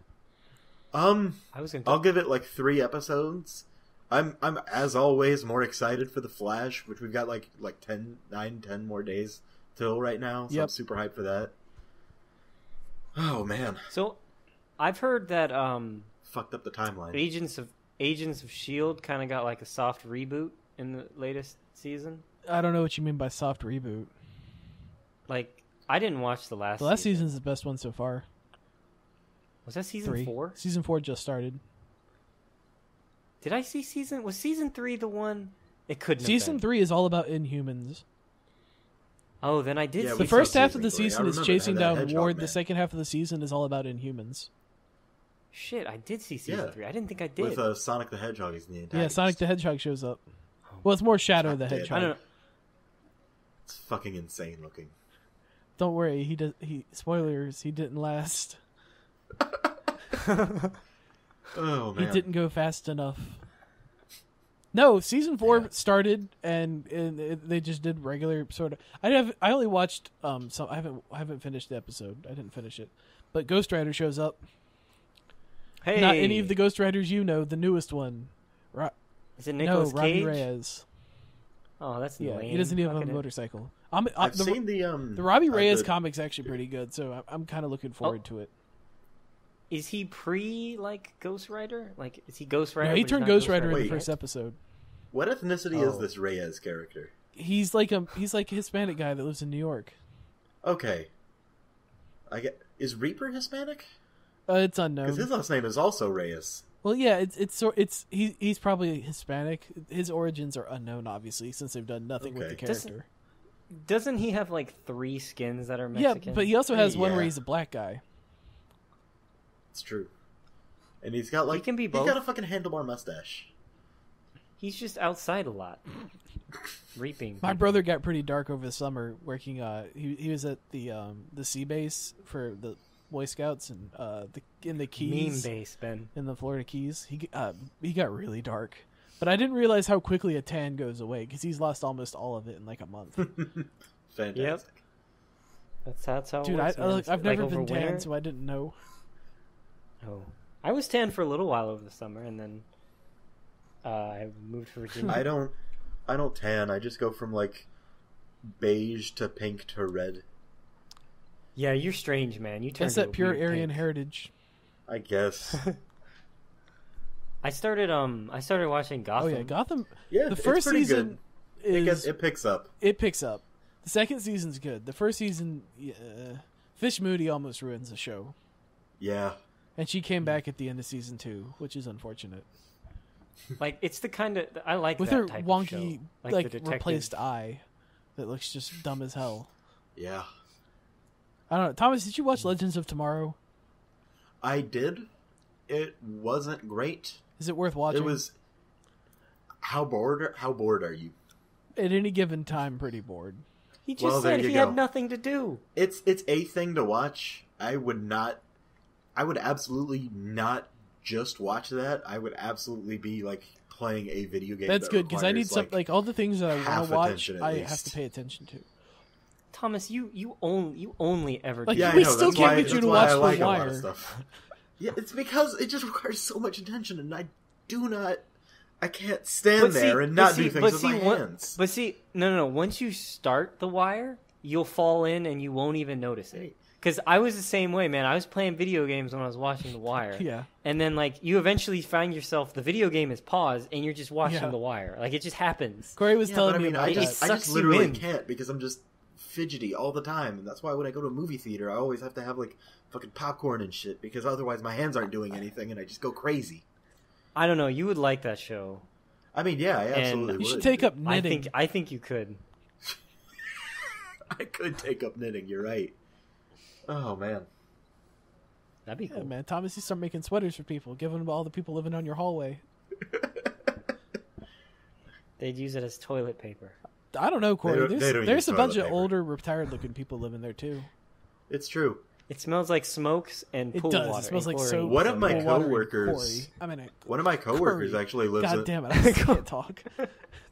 I'll give it like 3 episodes. I'm as always more excited for the Flash, which we've got like 10 more days till right now. So I'm super hyped for that. Oh man. So I've heard that fucked up the timeline. Agents of Shield kind of got like a soft reboot in the latest season. I don't know what you mean by soft reboot. Like, I didn't watch the last. The last season's the best one so far. Was that season 4? Season 4 just started. Did I see was season 3 the one? It couldn't. Season 3 is all about Inhumans. Oh, then I did. The first half of the season is chasing down Ward. The second half of the season is all about Inhumans. Shit, I did see season 3. I didn't think I did. With Sonic the Hedgehog is in the antagonist. Yeah, Sonic the Hedgehog shows up. Well, it's more Shadow the Hedgehog. I don't know. It's fucking insane looking. Don't worry, spoilers, he didn't last. Oh man, he didn't go fast enough. No, season 4 started and they just did regular sort of. I only watched so I haven't finished the episode. I didn't finish it, but Ghost Rider shows up. Hey, not any of the Ghost Riders you know. The newest one. Is it Nicolas Cage? Robbie Reyes. Oh, that's lame. He doesn't even have a motorcycle. I've seen the Robbie Reyes comic's actually pretty good, so I'm kind of looking forward to it. Is he like Ghost Rider? Like, is he Ghost Rider? No, he turned Ghost Rider in the first episode. What ethnicity is this Reyes character? He's like a Hispanic guy that lives in New York. Okay. Is Reaper Hispanic? It's unknown. Because his last name is also Reyes. Well, yeah, he's probably Hispanic. His origins are unknown, obviously, since they've done nothing with the character. Doesn't he have like 3 skins that are Mexican? Yeah, but he also has one where he's a black guy. It's true. And he's got he can be both. He's got a fucking handlebar mustache. He's just outside a lot, reaping. My brother got pretty dark over the summer working. He was at the sea base for the Boy Scouts and in the Keys. Meme base, Ben. In the Florida Keys, he got really dark. But I didn't realize how quickly a tan goes away because he's lost almost all of it in like a month. Fantastic. Yep. That's how. Dude, it works, I've never been winter? tan, so I didn't know. Oh, I was tan for a little while over the summer, and then I moved to Virginia. I don't tan. I just go from like beige to pink to red. Yeah, you're strange, man. You turn. That's that pure Aryan heritage. I guess. I started watching Gotham. Oh yeah, Gotham. Yeah, the first season it picks up. It picks up. The second season's good. The first season, Fish Moody almost ruins the show. Yeah. And she came back at the end of season 2, which is unfortunate. Like, it's the kind of I like with that her type wonky, of show. Like the replaced eye, that looks just dumb as hell. Yeah. I don't know. Thomas, did you watch Legends of Tomorrow? I did. It wasn't great. Is it worth watching? It was. How bored are you? At any given time, pretty bored. He just said he had nothing to do. It's a thing to watch. I would absolutely not just watch that. I would absolutely be like playing a video game. That's good because I need some like all the things that I want to watch. I have to pay attention to. Thomas, you only ever like, do. Yeah, we still can't get you to watch The Wire. Yeah, it's because it just requires so much attention, and I can't stand there and not do things with my hands. But see, no. Once you start The Wire, you'll fall in and you won't even notice it. Because I was the same way, man. I was playing video games when I was watching The Wire. Yeah. And then, like, you eventually find yourself, the video game is paused, and you're just watching The Wire. Like, it just happens. Corey was telling me about I that. just literally can't because I'm just fidgety all the time. And that's why when I go to a movie theater, I always have to have, like, fucking popcorn and shit. Because otherwise my hands aren't doing anything, and I just go crazy. I don't know. You would like that show. I mean, yeah, I absolutely would. You should take up knitting. I think you could. I could take up knitting, you're right. Oh, man. That'd be cool. Yeah, man. Thomas, you start making sweaters for people. Give them to all the people living on your hallway. They'd use it as toilet paper. I don't know, Corey. There's a bunch of paper. older, retired-looking people living there, too. It's true. It smells like smokes and pool water. It smells like soap. One of my coworkers actually lives God damn it, I can't talk.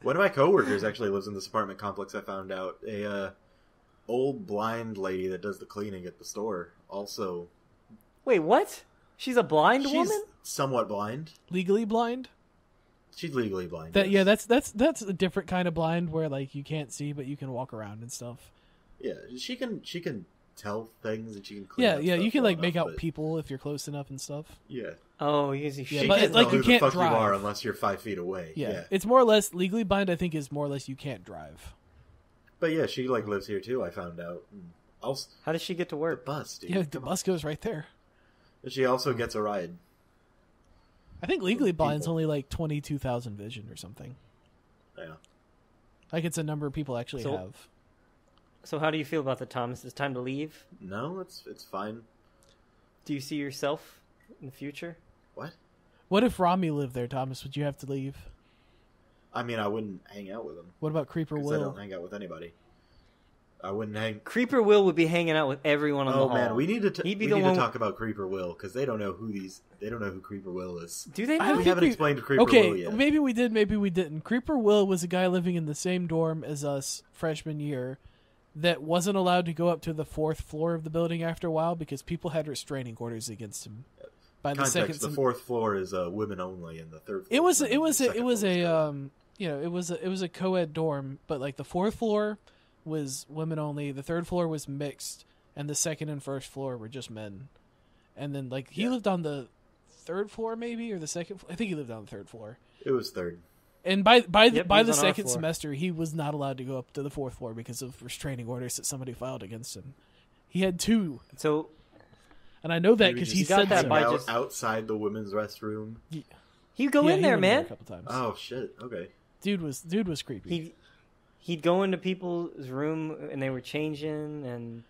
One of my coworkers actually lives in this apartment complex. I found out a old blind lady that does the cleaning at the store. Also, wait, what? She's a blind woman? She's somewhat blind. Legally blind? She's legally blind. Yeah, that's a different kind of blind where like you can't see but you can walk around and stuff. Yeah, she can tell things and she can clean Yeah, you can like make out but... people if you're close enough and stuff. Yeah. Oh, she can't like tell you who can't the fuck drive. you are unless you're 5 feet away. Yeah. It's more or less legally blind. I think is more or less you can't drive. But yeah, she like lives here too. I found out. How does she get to work? The bus, dude. Yeah, the bus goes right there. And she also gets a ride. I think legally blind's only like 22,000 vision or something. Yeah. Like it's a number of people actually have. So how do you feel about that, Thomas? Is it time to leave? No, it's fine. Do you see yourself in the future? What? What if Rami lived there, Thomas? Would you have to leave? I mean, I wouldn't hang out with him. What about Creeper Will? I don't hang out with anybody. I wouldn't hang. Creeper Will would be hanging out with everyone on the hall. Oh man, we need to talk about Creeper Will because they don't know who Creeper Will is. Do they? We haven't explained Creeper Will yet. Maybe we did, maybe we didn't. Creeper Will was a guy living in the same dorm as us freshman year that wasn't allowed to go up to the 4th floor of the building after a while because people had restraining orders against him. By the Context: the 4th floor is women only, and the 3rd floor. It was a co-ed dorm, but like the 4th floor was women only, the 3rd floor was mixed, and the 2nd and 1st floor were just men. And then like he lived on the 3rd floor maybe or the 2nd. I think he lived on the 3rd floor. It was 3rd. And by the 2nd semester, he was not allowed to go up to the 4th floor because of restraining orders that somebody filed against him. He had 2. So, and I know that because he said that by just outside the women's restroom. He'd go in there, man. A couple times. Oh shit! Okay. Dude was creepy. He'd go into people's room and they were changing, and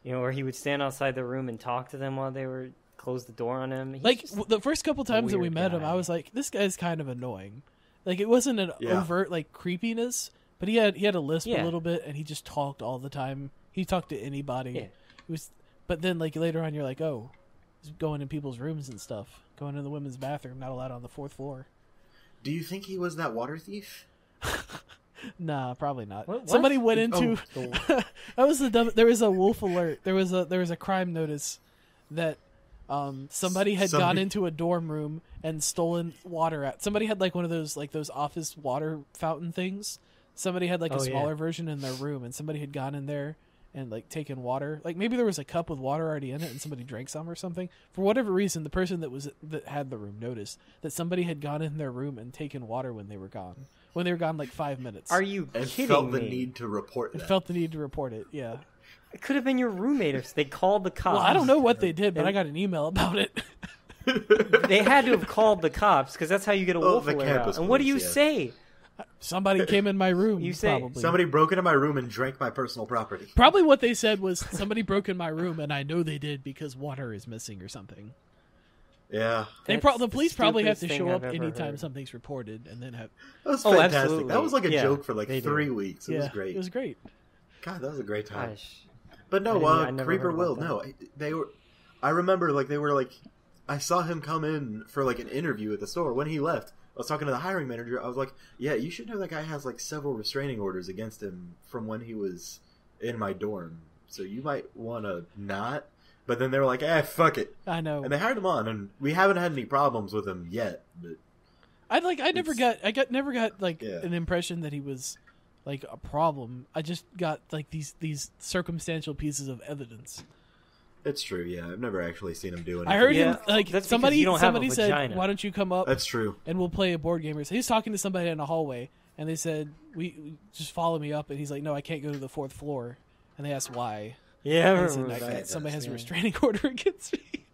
or he would stand outside the room and talk to them while they were close the door on him. The first couple times that we met him, I was like, this guy's kind of annoying. Like it wasn't an overt like creepiness, but he had a lisp a little bit, and he just talked all the time. He talked to anybody. Yeah. But then like later on, you're like, oh, he's going in people's rooms and stuff, going in the women's bathroom, not allowed on the 4th floor. Do you think he was that water thief? Nah, probably not. What? Somebody went into that was the dumb. There was a wolf alert. There was a crime notice that somebody had gone into a dorm room and stolen water out. Somebody had like one of those office water fountain things. Somebody had like a smaller version in their room, and somebody had gone in there and like taken water. Like maybe there was a cup with water already in it, and somebody drank some or something. For whatever reason, the person that had the room noticed that somebody had gone in their room and taken water when they were gone. When they were gone like 5 minutes. Are you kidding me? Felt the need to report that. Felt the need to report it, yeah. It could have been your roommate, or they called the cops. Well, I don't know what they did, but I got an email about it. They had to have called the cops, because that's how you get a wolf alert out. And what do you say? Somebody came in my room, you say, probably. Somebody broke into my room and drank my personal property. Probably what they said was, somebody broke in my room, and I know they did because water is missing or something. Yeah. The police probably have to show up I've ever anytime heard. something's reported, and then have. That was fantastic. absolutely. That was like a Yeah, joke for like they 3 do. weeks. It was great. It was great. God, that was a great time. Gosh. But no, I never Creeper heard Will, about no. They were... I remember, like, they were, like... I saw him come in for, like, an interview at the store. When he left, I was talking to the hiring manager. I was like, yeah, you should know that guy has, like, several restraining orders against him from when he was in my dorm. So you might want to not... But then they were like, fuck it. I know. And they hired him on, and we haven't had any problems with him yet. But I never got an impression that he was like a problem. I just got like these circumstantial pieces of evidence. it's true, yeah. I've never actually seen him do anything. I heard Yeah, him like that's because somebody you don't have a said, vagina. "Why don't you come up That's true. and we'll play a board game?" He was talking to somebody in a hallway, and they said, "We just follow me up." And he's like, "No, I can't go to the 4th floor." And they asked why. Yeah, I And he said, remember "I that. can't. Somebody has a Yeah. restraining order against me."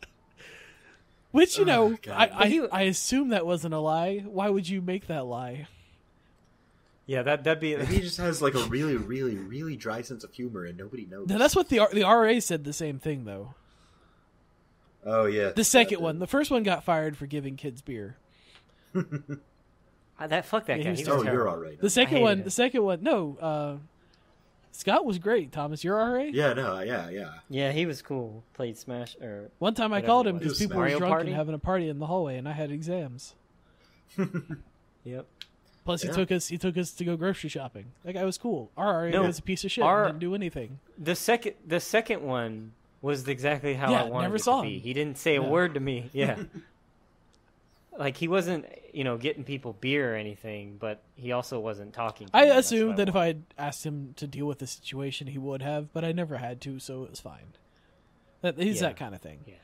Which, God. I assume that wasn't a lie. Why would you make that lie? Yeah, that'd be. Maybe he just has like a really, really, really dry sense of humor, and nobody knows. Now, that's what the RA said the same thing, though. Oh yeah, The second one. The first one got fired for giving kids beer. Fuck that Yeah, guy. he He was was Oh, you're terrible. all right. The second hated one, no, Scott was great. Thomas, you're RA? Yeah, no, yeah. Yeah, he was cool. Played Smash or One time I Whatever called it him was. because people Mario were drunk Party? and having a party in the hallway, and I had exams. Yep. Plus, Yeah. he took us to go grocery shopping. That guy was cool. Our RA No, was a piece of shit. our- And didn't do anything. The second one was exactly how Yeah, I wanted never it saw to be. him. He didn't say a No. word to me. Yeah. Like he wasn't, getting people beer or anything, but he also wasn't talking to I me. That's assumed what that if wanted. I had asked him to deal with the situation, he would have, but I never had to, so it was fine. He's Yeah. that kind of thing. Yeah.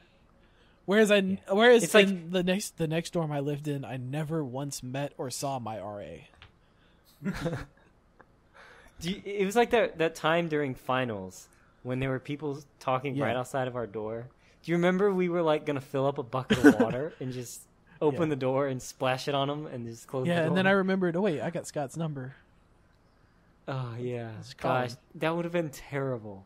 Whereas It's like- in the next dorm I lived in, I never once met or saw my RA. It was like that time during finals when there were people talking Yeah. right outside of our door. Do you remember we were like gonna fill up a bucket of water and just open Yeah. the door and splash it on them and just close the door? Yeah, and then I remembered, oh wait, I got Scott's number. Oh yeah, Just call gosh, him. that would have been terrible.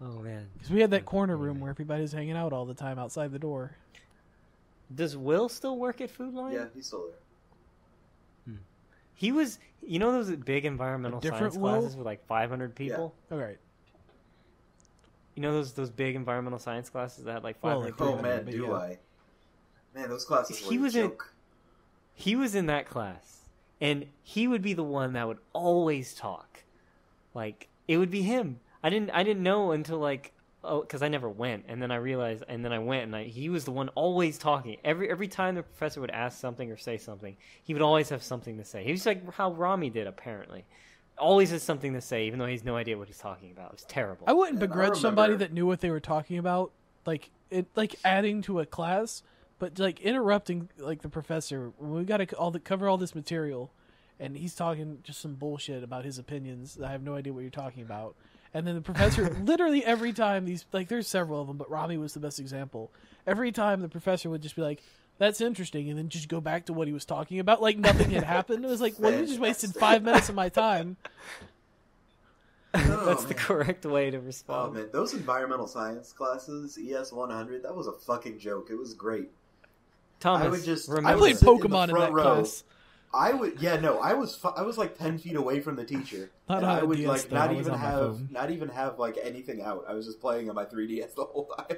Oh man, Because we had that corner room where everybody was hanging out all the time outside the door. does Will still work at Food Lion? Yeah, he's still there. He was, those big environmental A different science Will? classes with like 500 people. All right. You know those big environmental science classes that had like Well, 500 like, people. Oh man, but do yeah. I? Man, those classes were He a was in- joke. He was in that class, and he would be the one that would always talk. Like it would be him. I didn't know until because I never went, and then I realized, and then I went, and he was the one always talking. Every time the professor would ask something or say something, he would always have something to say. He was like how Rami did, apparently. Always has something to say, even though he has no idea what he's talking about. It's terrible. I wouldn't And I begrudge somebody remember- that knew what they were talking about, like adding to a class, but like interrupting like the professor. We got to cover all this material, and he's talking just some bullshit about his opinions. I have no idea what you're talking about. And then the professor, literally every time there's several of them, but Rami was the best example. Every time the professor would just be like, "That's interesting," and then just go back to what he was talking about, like nothing had happened. It was like, well, you just wasted 5 minutes of my time. Oh, That's the man. correct way to Oh respond. man, those environmental science classes, ES 100, that was a fucking joke. It was great. Thomas, I would just- remember, I played sit in the Pokemon in front that row. class. I was like 10 feet away from the teacher. Not and on I a would DS like though, I was on my phone. not even have like anything out. I was just playing on my 3DS the whole time.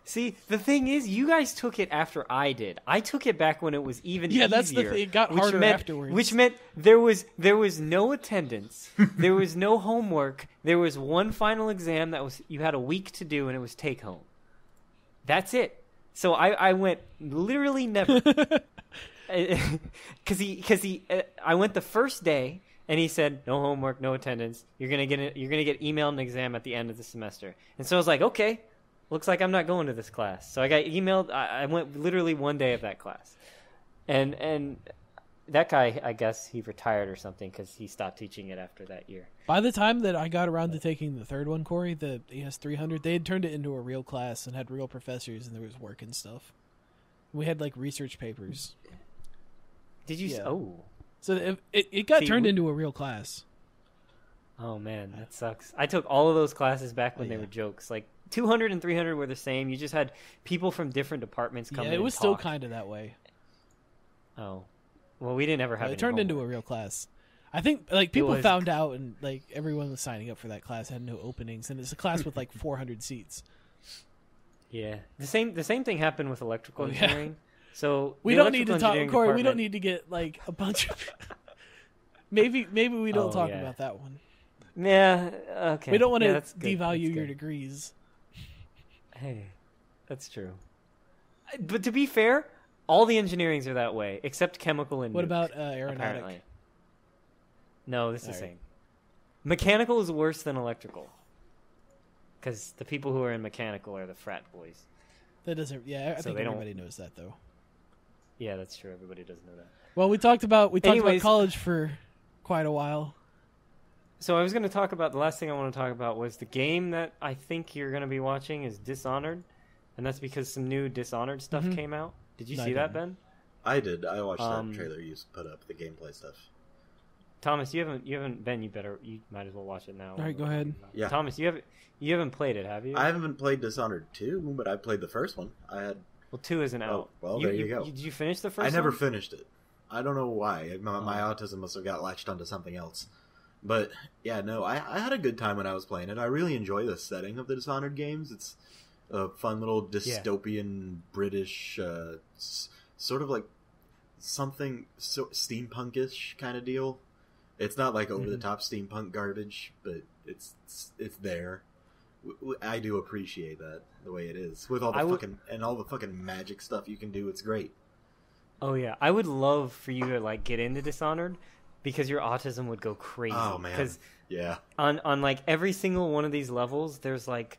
See, the thing is, you guys took it after I did. I took it back when it was even Yeah, easier. that's the thing. It got which harder meant, afterwards. Which meant there was no attendance, there was no homework, there was one final exam that was you had a week to do, and it was take home. That's it. So I went literally never, because I went the first day. And he said, "No homework, no attendance. You're gonna get emailed an exam at the end of the semester." And so I was like, "Okay, looks like I'm not going to this class." So I got emailed. I went literally one day of that class, and that guy, I guess he retired or something because he stopped teaching it after that year. By the time that I got around to taking the third one, Corey, the ES 300, they had turned it into a real class and had real professors, and there was work and stuff. We had like research papers. Did you? Yeah. Oh, So it got See, turned we- into a real class. oh man, that sucks. I took all of those classes back when Oh, they yeah. were jokes. Like 200 and 300 were the same. You just had people from different departments come in. Yeah, it and was talk. still kind of that way. Oh, well, we didn't ever have. It turned into a real class. I think like people found out, and like everyone was signing up for that class had no openings, and it's a class with like 400 seats. Yeah, the same thing happened with electrical engineering. So we don't need to talk, Corey. We don't need to get like a bunch of. maybe we don't talk about that one. Yeah. Okay. We don't want to devalue your degrees. Hey, that's true. But to be fair, all the engineerings are that way, except chemical and. What about aeronautic? Apparently. No, this is the same. Mechanical is worse than electrical. Because the people who are in mechanical are the frat boys. That doesn't. Yeah, I think everybody knows that, though. Yeah, that's true. Everybody does know that. Well, we talked about college for quite a while. So I was going to talk about the last thing I want to talk about was the game that I think you're going to be watching is Dishonored, and that's because some new Dishonored stuff came out. Did you see that, Ben? I did. I watched that trailer you put up, the gameplay stuff. Thomas, you haven't. Ben, you might as well watch it now. All right, go ahead. Yeah. Thomas, you haven't played it, have you? I haven't played Dishonored 2, but I played the first one. Well, 2 isn't out. Oh, well, there you go. Did you finish the first one? I never finished it. I don't know why. My autism must have got latched onto something else. But, yeah, no, I had a good time when I was playing it. I really enjoy the setting of the Dishonored games. It's a fun little dystopian British, sort of like something steampunkish kind of deal. It's not like over-the-top steampunk garbage, but it's there. I do appreciate that, the way it is. With all the fucking magic stuff you can do, it's great. Oh, yeah. I would love for you to, like, get into Dishonored, because your autism would go crazy. Oh, man. Because yeah. on, like, every single one of these levels, there's, like,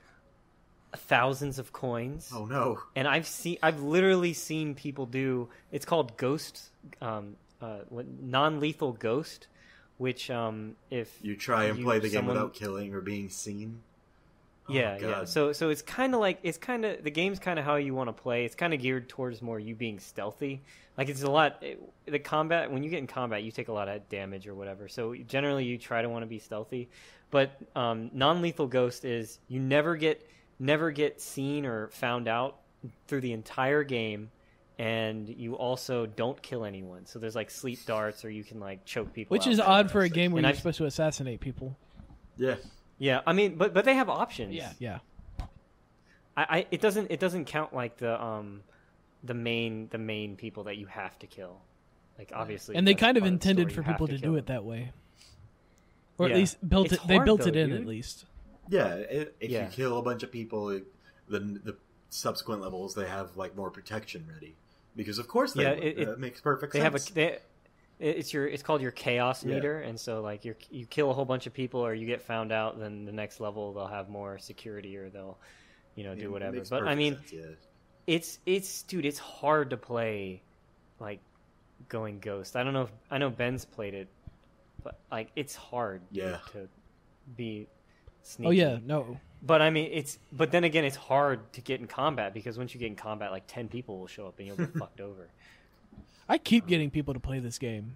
thousands of coins. Oh, no. And I've literally seen people do, it's called Ghost, non-lethal Ghost, which, if you try and play the game without killing or being seen. Yeah, yeah. So it's kind of like the game's kind of how you want to play. It's kind of geared towards more you being stealthy. Like it's a lot. The combat, when you get in combat, you take a lot of damage or whatever. So generally, you try to want to be stealthy. But non-lethal Ghost is you never get seen or found out through the entire game, and you also don't kill anyone. So there's like sleep darts, or you can like choke people. Which is odd for a game where you're supposed to assassinate people. Yeah. Yeah, I mean, but they have options. Yeah. It doesn't count like the main people that you have to kill. Like obviously, and they kind of intended for people to do it that way, or at least built it. They built it in at least. Yeah, if you kill a bunch of people, the subsequent levels they have like more protection ready because of course it makes perfect sense. It's called your chaos meter, and so like you kill a whole bunch of people or you get found out, then the next level they'll have more security or they'll do whatever. But I mean, it's it's hard to play like going Ghost. I don't know I know Ben's played it, but like it's hard to be sneaky. Oh yeah, no. But I mean but then again it's hard to get in combat because once you get in combat like 10 people will show up and you'll get fucked over. I keep getting people to play this game.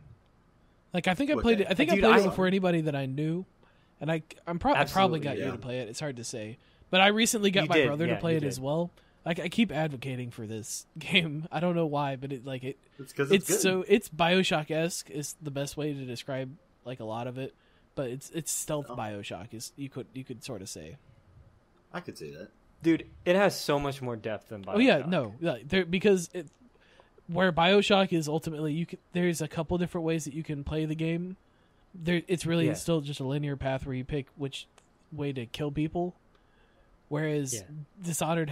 Like I think I played it. I think I played it before anybody that I knew, and I probably got you to play it. It's hard to say, but I recently got my brother to play it as well. Like I keep advocating for this game. I don't know why, but it's BioShock-esque is the best way to describe like a lot of it. But it's stealth BioShock is you could sort of say. I could say that, dude. It has so much more depth than BioShock. Oh yeah, no, because it. Where BioShock is ultimately, there's a couple different ways that you can play the game. It's really still just a linear path where you pick which way to kill people. Whereas Dishonored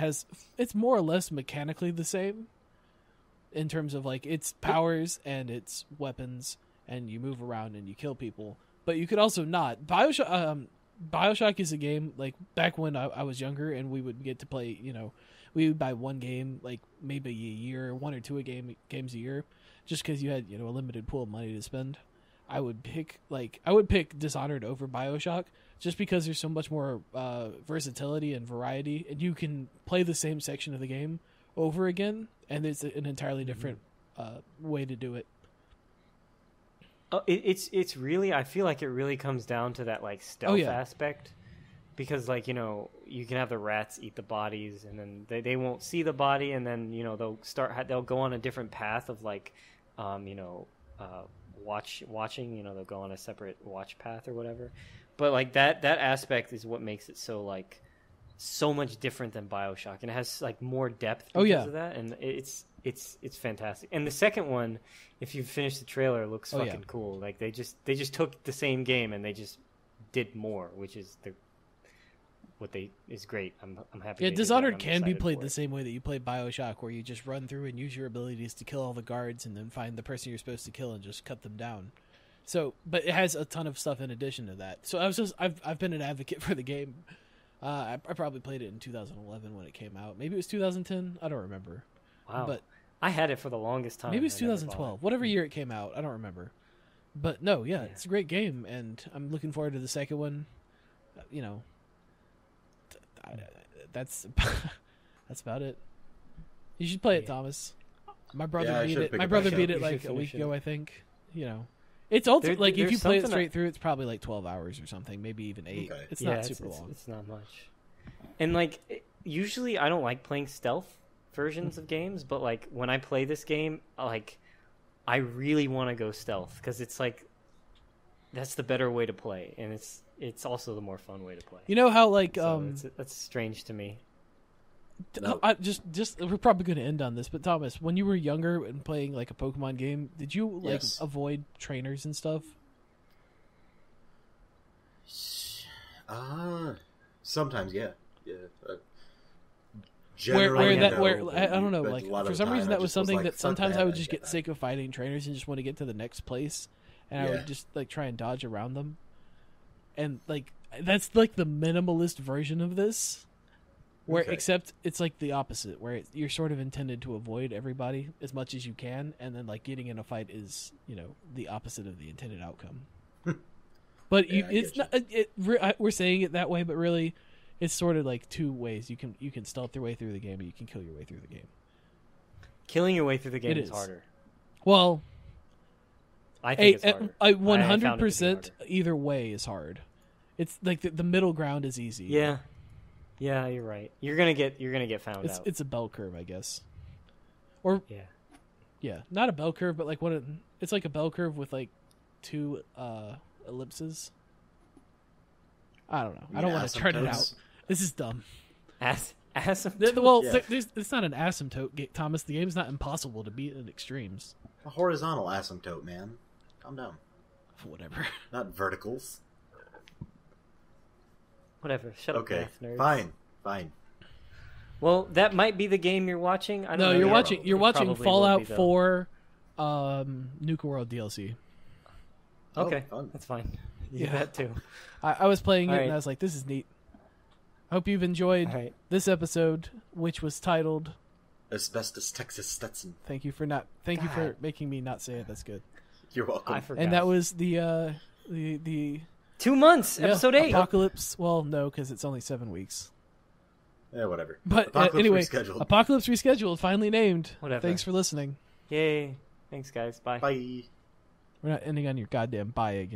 it's more or less mechanically the same in terms of like its powers and its weapons, and you move around and you kill people. But you could also not. BioShock is a game like back when I was younger and we would get to play, we would buy one game, like maybe a year, one or two games a year, just because you had a limited pool of money to spend. I would pick Dishonored over BioShock just because there's so much more versatility and variety, and you can play the same section of the game over again, and it's an entirely different way to do it. It's really I feel like it really comes down to that like stealth aspect. because like, you know, you can have the rats eat the bodies, and then they won't see the body, and then, you know, they'll go on a different path of like, you know, watching, you know, they'll go on a separate watch path or whatever. But like that aspect is what makes it so like so much different than BioShock, and it has like more depth because of that, and it's fantastic. And the second one, if you finish the trailer, looks fucking cool. Like they just took the same game and they just did more, which is is great. I'm happy. Yeah, Dishonored can be played the same way that you play BioShock, where you just run through and use your abilities to kill all the guards, and then find the person you're supposed to kill and just cut them down. So, but it has a ton of stuff in addition to that. So I've been an advocate for the game. I probably played it in 2011 when it came out. Maybe it was 2010. I don't remember. Wow. But I had it for the longest time. Maybe it was 2012. Whatever year it came out, I don't remember. But no, yeah, it's a great game, and I'm looking forward to the second one. You know, that's about it. You should play it, Thomas. My brother beat it. My brother beat it like a week ago, I think. You know. It's also like if you play it straight through, it's probably like 12 hours or something, maybe even 8. Okay. It's not super long. It's not much. And like usually, I don't like playing stealth versions of games, but like when I play this game, like I really want to go stealth because it's like that's the better way to play, and it's also the more fun way to play. You know how like that's strange to me. No. I just we're probably going to end on this, but Thomas, when you were younger and playing like a Pokemon game, did you like avoid trainers and stuff? Sometimes, yeah. I don't know, like for some reason that was something that sometimes I would just get sick of fighting trainers and just want to get to the next place, and I would just like try and dodge around them, and like that's like the minimalist version of this. Where except it's like the opposite, where you're sort of intended to avoid everybody as much as you can, and then like getting in a fight is, you know, the opposite of the intended outcome. But it's not. We're saying it that way, but really, it's sort of like two ways. You can stealth your way through the game, and you can kill your way through the game. Killing your way through the game is harder. Well, I think it's harder. 100% either way is hard. It's like the middle ground is easy. Yeah. Yeah, you're right. You're gonna get found out. It's a bell curve, I guess. Or not a bell curve, but like it's like a bell curve with like 2 ellipses. I don't know. I don't want to turn it out. This is dumb. Asymptote? Well, it's not an asymptote, Thomas. The game's not impossible to beat at extremes. A horizontal asymptote, man. Calm down. Whatever. Not verticals. Whatever. Shut up, math nerds. Fine. Well, that might be the game you're watching. I don't know. You're watching Fallout 4 Nuka World DLC. Okay, that's fine. That too. I was playing it and I was like, this is neat. I hope you've enjoyed this episode, which was titled Asbestos, Texas, Stetson. Thank you for making me not say it. That's good. You're welcome. I forgot. And that was the 2 months, episode 8. Apocalypse. Well, no, because it's only 7 weeks. Yeah, whatever. But anyway, rescheduled. Apocalypse rescheduled, finally named. Whatever. Thanks for listening. Yay. Thanks, guys. Bye. Bye. We're not ending on your goddamn bye again.